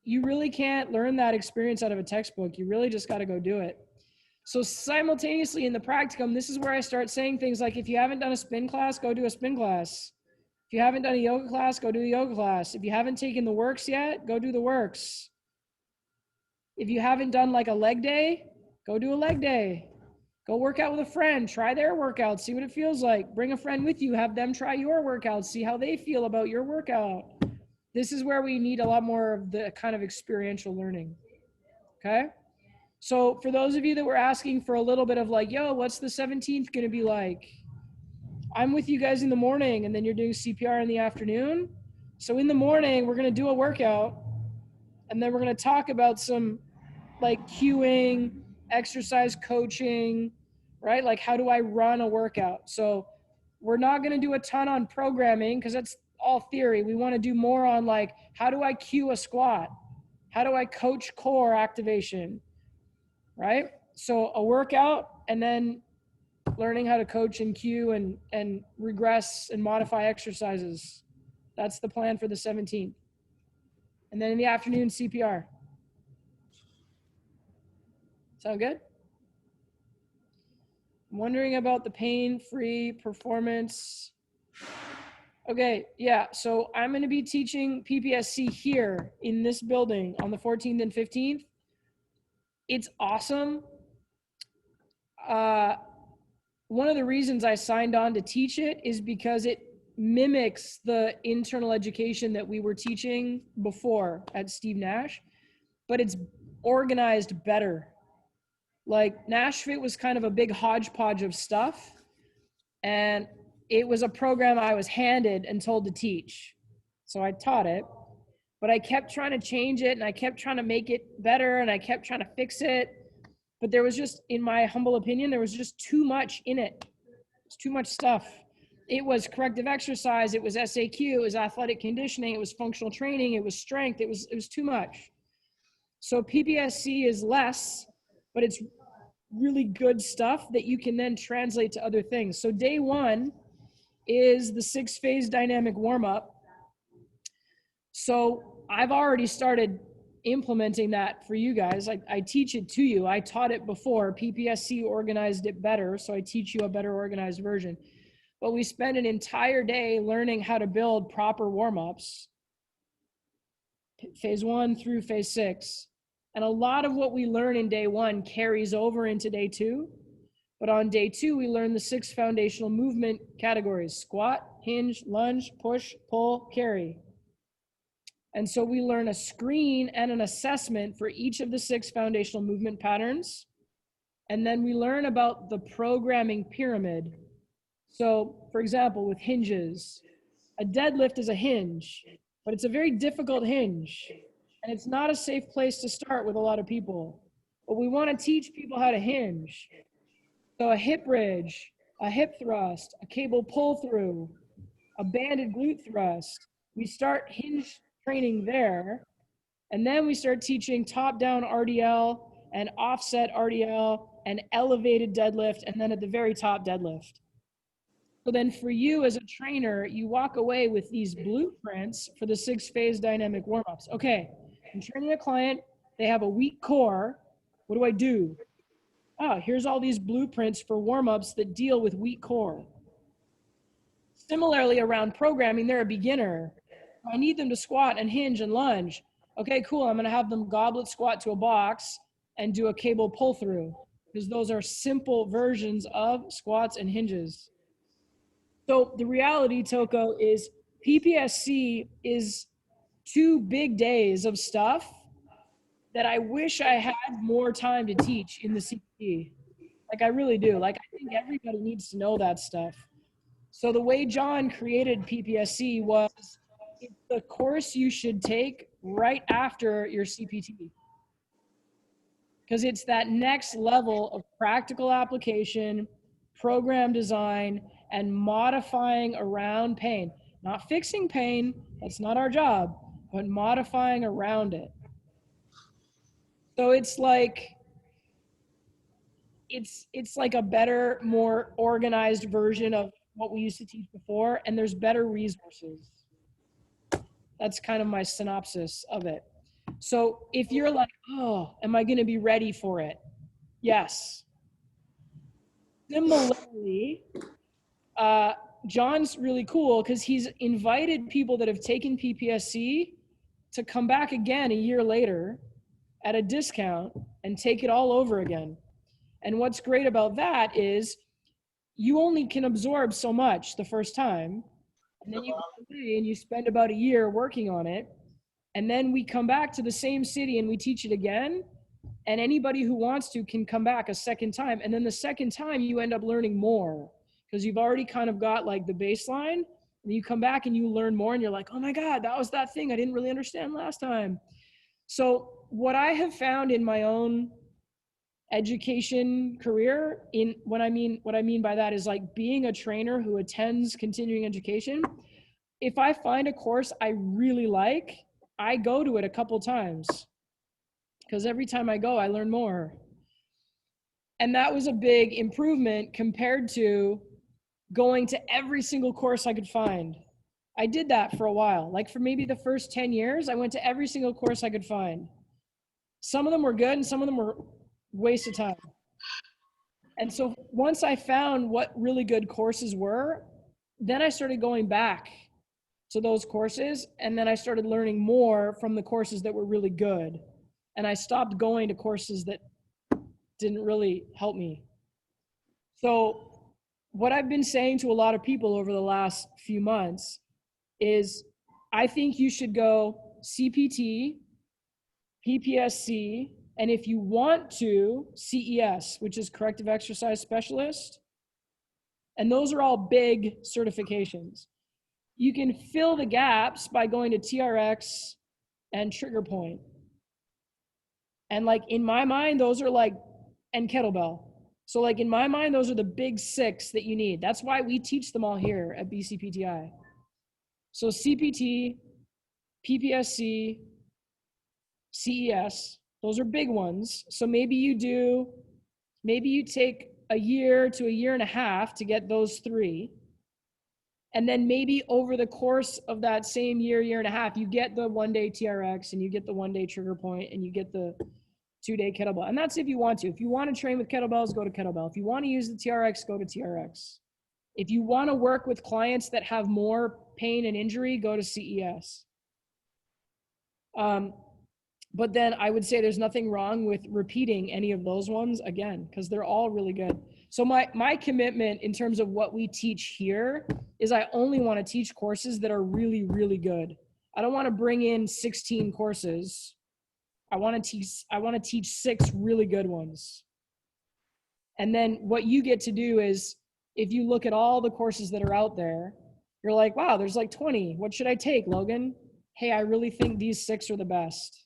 You really can't learn that experience out of a textbook. You really just got to go do it. So simultaneously in the practicum, this is where I start saying things like, if you haven't done a spin class, go do a spin class. If you haven't done a yoga class, go do a yoga class. If you haven't taken the works yet, go do the works. If you haven't done like a leg day, go do a leg day. Go work out with a friend, try their workout, see what it feels like. Bring a friend with you, have them try your workout, see how they feel about your workout. This is where we need a lot more of the kind of experiential learning, okay? So for those of you that were asking for a little bit of like, yo, what's the 17th gonna be like? I'm with you guys in the morning, and then you're doing CPR in the afternoon. So in the morning, we're gonna do a workout, and then we're gonna talk about some like cueing, exercise coaching, right? Like, how do I run a workout? So we're not gonna do a ton on programming because that's all theory. We wanna do more on like, how do I cue a squat? How do I coach core activation, right? So a workout, and then learning how to coach and cue and regress and modify exercises. That's the plan for the 17th. And then in the afternoon, CPR. Sound good? I'm wondering about the pain-free performance. Okay, yeah, so I'm going to be teaching PPSC here in this building on the 14th and 15th. It's awesome. One of the reasons I signed on to teach it is because it mimics the internal education that we were teaching before at Steve Nash, but it's organized better. Like NashFit was kind of a big hodgepodge of stuff, and it was a program I was handed and told to teach. So I taught it, but I kept trying to change it, and I kept trying to make it better, and I kept trying to fix it. But there was just, in my humble opinion, there was just too much in it. It's too much stuff. It was corrective exercise, it was SAQ, it was athletic conditioning, it was functional training, it was strength, it was too much. So PPSC is less, but it's really good stuff that you can then translate to other things. So day one is the 6-phase dynamic warm-up. So I've already started implementing that for you guys. I teach it to you. I taught it before. PPSC organized it better, so I teach you a better organized version. But we spend an entire day learning how to build proper warm-ups, phase 1 through phase 6. And a lot of what we learn in day 1 carries over into day 2. But on day 2, we learn the 6 foundational movement categories: squat, hinge, lunge, push, pull, carry. And so we learn a screen and an assessment for each of the 6 foundational movement patterns. And then we learn about the programming pyramid. So for example, with hinges, a deadlift is a hinge, but it's a very difficult hinge. And it's not a safe place to start with a lot of people. But we want to teach people how to hinge. So a hip bridge, a hip thrust, a cable pull through, a banded glute thrust. We start hinge training there. And then we start teaching top-down RDL and offset RDL and elevated deadlift, and then at the very top, deadlift. So then for you as a trainer, you walk away with these blueprints for the 6-phase dynamic warm-ups. Okay, I'm training a client, they have a weak core. What do I do? Oh, here's all these blueprints for warm-ups that deal with weak core. Similarly, around programming, they're a beginner. I need them to squat and hinge and lunge. Okay, cool, I'm gonna have them goblet squat to a box and do a cable pull through, because those are simple versions of squats and hinges. So the reality, Toko, is PPSC is 2 big days of stuff that I wish I had more time to teach in the CPT. Like, I really do. Like, I think everybody needs to know that stuff. So the way John created PPSC was, it's the course you should take right after your CPT. because it's that next level of practical application, program design, and modifying around pain. Not fixing pain, that's not our job, but modifying around it. So it's like a better, more organized version of what we used to teach before, and there's better resources. That's kind of my synopsis of it. So if you're like, oh, am I going to be ready for it? Yes. Similarly, John's really cool because he's invited people that have taken PPSC to come back again a year later at a discount and take it all over again. And what's great about that is you only can absorb so much the first time, and then you go away and you spend about a year working on it, and then we come back to the same city and we teach it again, and anybody who wants to can come back a second time, and then the second time you end up learning more because you've already kind of got like the baseline, and you come back and you learn more and you're like, oh my God, that was that thing I didn't really understand last time. So what I have found in my own education career, in what I mean by that is like being a trainer who attends continuing education, if I find a course I really like, I go to it a couple times because every time I go I learn more. And that was a big improvement compared to going to every single course I could find. I did that for a while. Like for maybe the first 10 years, I went to every single course I could find. Some of them were good and some of them were waste of time. And so once I found what really good courses were, then I started going back to those courses, and then I started learning more from the courses that were really good. And I stopped going to courses that didn't really help me. So what I've been saying to a lot of people over the last few months is I think you should go CPT, PPSC, and if you want to, CES, which is Corrective Exercise Specialist. And those are all big certifications. You can fill the gaps by going to TRX and Trigger Point. And like in my mind, those are like, and kettlebell. So like in my mind, those are the big 6 that you need. That's why we teach them all here at BCPTI. So CPT, PPSC, CES, those are big ones. So maybe you take a year to a year and a half to get those 3. And then maybe over the course of that same year and a half, you get the 1-day TRX and you get the 1-day Trigger Point and you get the 2-day kettlebell. And that's if you want to. If you want to train with kettlebells, go to kettlebell. If you want to use the TRX, go to TRX. If you want to work with clients that have more pain and injury, go to CES. But then I would say there's nothing wrong with repeating any of those ones again, because they're all really good. So my commitment in terms of what we teach here is I only want to teach courses that are really, really good. I don't want to bring in 16 courses. I want to teach 6 really good ones. And then what you get to do is, if you look at all the courses that are out there, you're like, wow, there's like 20. What should I take, Logan? Hey, I really think these 6 are the best.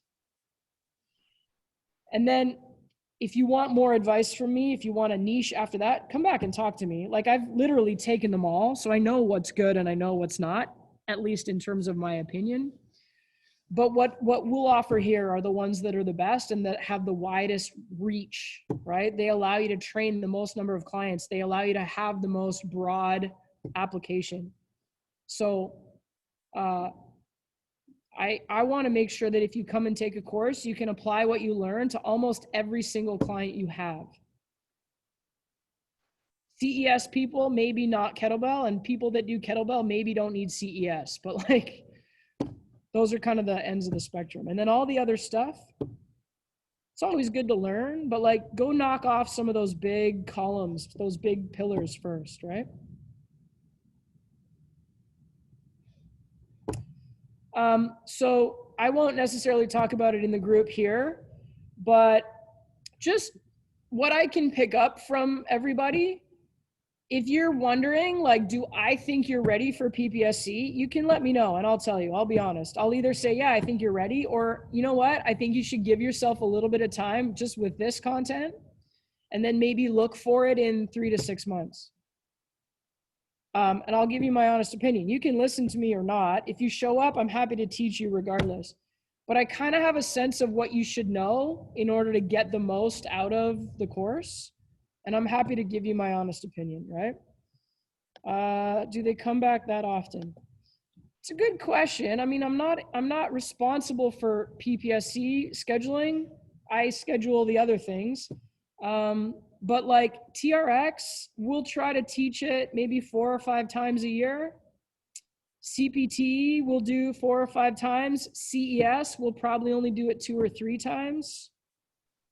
And then if you want more advice from me, if you want a niche after that, come back and talk to me. Like I've literally taken them all, so I know what's good and I know what's not, at least in terms of my opinion. But what we'll offer here are the ones that are the best and that have the widest reach, right? They allow you to train the most number of clients. They allow you to have the most broad application. So I want to make sure that if you come and take a course, you can apply what you learn to almost every single client you have. CES people, maybe not kettlebell, and people that do kettlebell maybe don't need CES, but like those are kind of the ends of the spectrum. And then all the other stuff, it's always good to learn, but like go knock off some of those big columns, those big pillars first, right? So I won't necessarily talk about it in the group here, but just what I can pick up from everybody if you're wondering, like, do I think you're ready for PPSC? You can let me know and I'll tell you. I'll be honest. I'll either say, yeah, I think you're ready, or you know what? I think you should give yourself a little bit of time just with this content and then maybe look for it in 3 to 6 months. And I'll give you my honest opinion. You can listen to me or not. If you show up, I'm happy to teach you regardless. But I kind of have a sense of what you should know in order to get the most out of the course. And I'm happy to give you my honest opinion, right? Do they come back that often? It's a good question. I mean, I'm not responsible for PPSC scheduling. I schedule the other things. But like TRX, we'll try to teach it maybe 4 or 5 times a year. CPT we'll do 4 or 5 times. CES we'll probably only do it 2 or 3 times.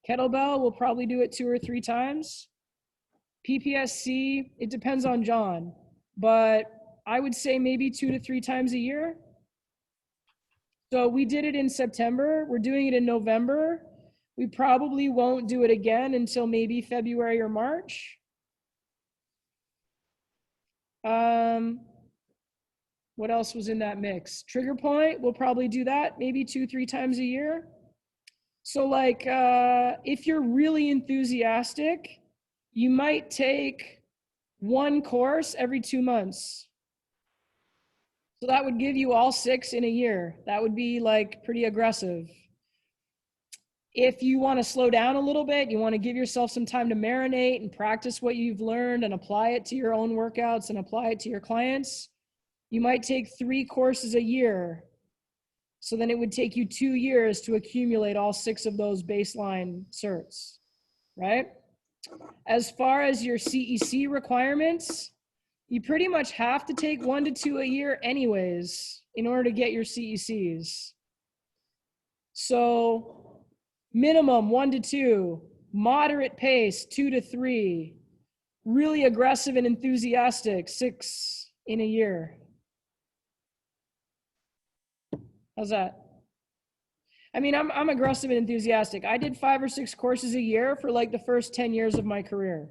Kettlebell we'll probably do it 2 or 3 times. PPSC, it depends on John, but I would say maybe 2 to 3 times a year. So we did it in September. We're doing it in November. We probably won't do it again until maybe February or March. What else was in that mix? Trigger point, we'll probably do that maybe 2, 3 times a year. So like, if you're really enthusiastic, you might take 1 course every 2 months. So that would give you all 6 in a year. That would be like pretty aggressive. If you want to slow down a little bit, you want to give yourself some time to marinate and practice what you've learned and apply it to your own workouts and apply it to your clients, you might take 3 courses a year. So then it would take you 2 years to accumulate all 6 of those baseline certs, right? As far as your CEC requirements, you pretty much have to take 1 to 2 a year anyways in order to get your CECs. So minimum 1 to 2, moderate pace 2 to 3, really aggressive and enthusiastic 6 in a year. How's that? I mean, I'm aggressive and enthusiastic. I did 5 or 6 courses a year for like the first 10 years of my career.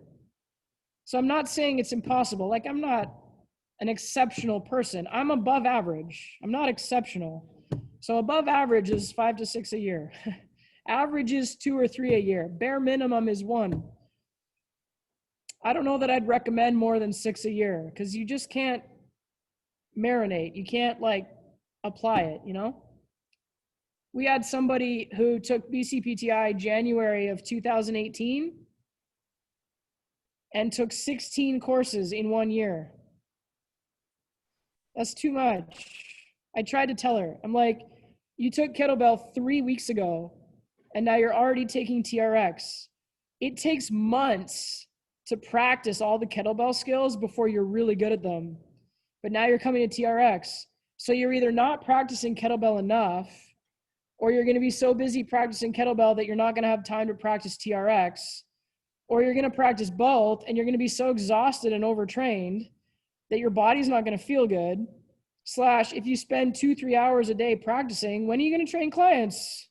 So I'm not saying it's impossible. Like, I'm not an exceptional person. I'm above average. I'm not exceptional. So above average is 5 to 6 a year. Average is 2 or 3 a year. Bare minimum is 1. I don't know that I'd recommend more than 6 a year because you just can't marinate. You can't like apply it, you know? We had somebody who took BCPTI January of 2018 and took 16 courses in 1 year. That's too much. I tried to tell her, I'm like, you took kettlebell 3 weeks ago and now you're already taking TRX. It takes months to practice all the kettlebell skills before you're really good at them. But now you're coming to TRX. So you're either not practicing kettlebell enough, or you're going to be so busy practicing kettlebell that you're not going to have time to practice TRX, or you're going to practice both and you're going to be so exhausted and overtrained that your body's not going to feel good. / if you spend 2-3 hours a day practicing, when are you going to train clients?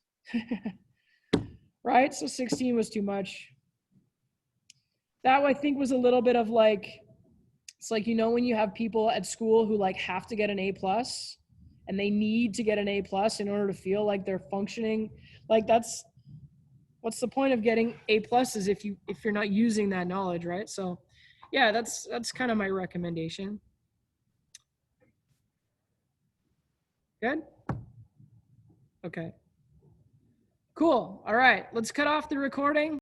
Right? So 16 was too much. That I think was a little bit of like, it's like, you know, when you have people at school who like have to get an A+ and they need to get an A+ in order to feel like they're functioning. Like that's, what's the point of getting A+s if you're not using that knowledge, right? So yeah, that's kind of my recommendation. Good? Okay. Cool. All right, let's cut off the recording.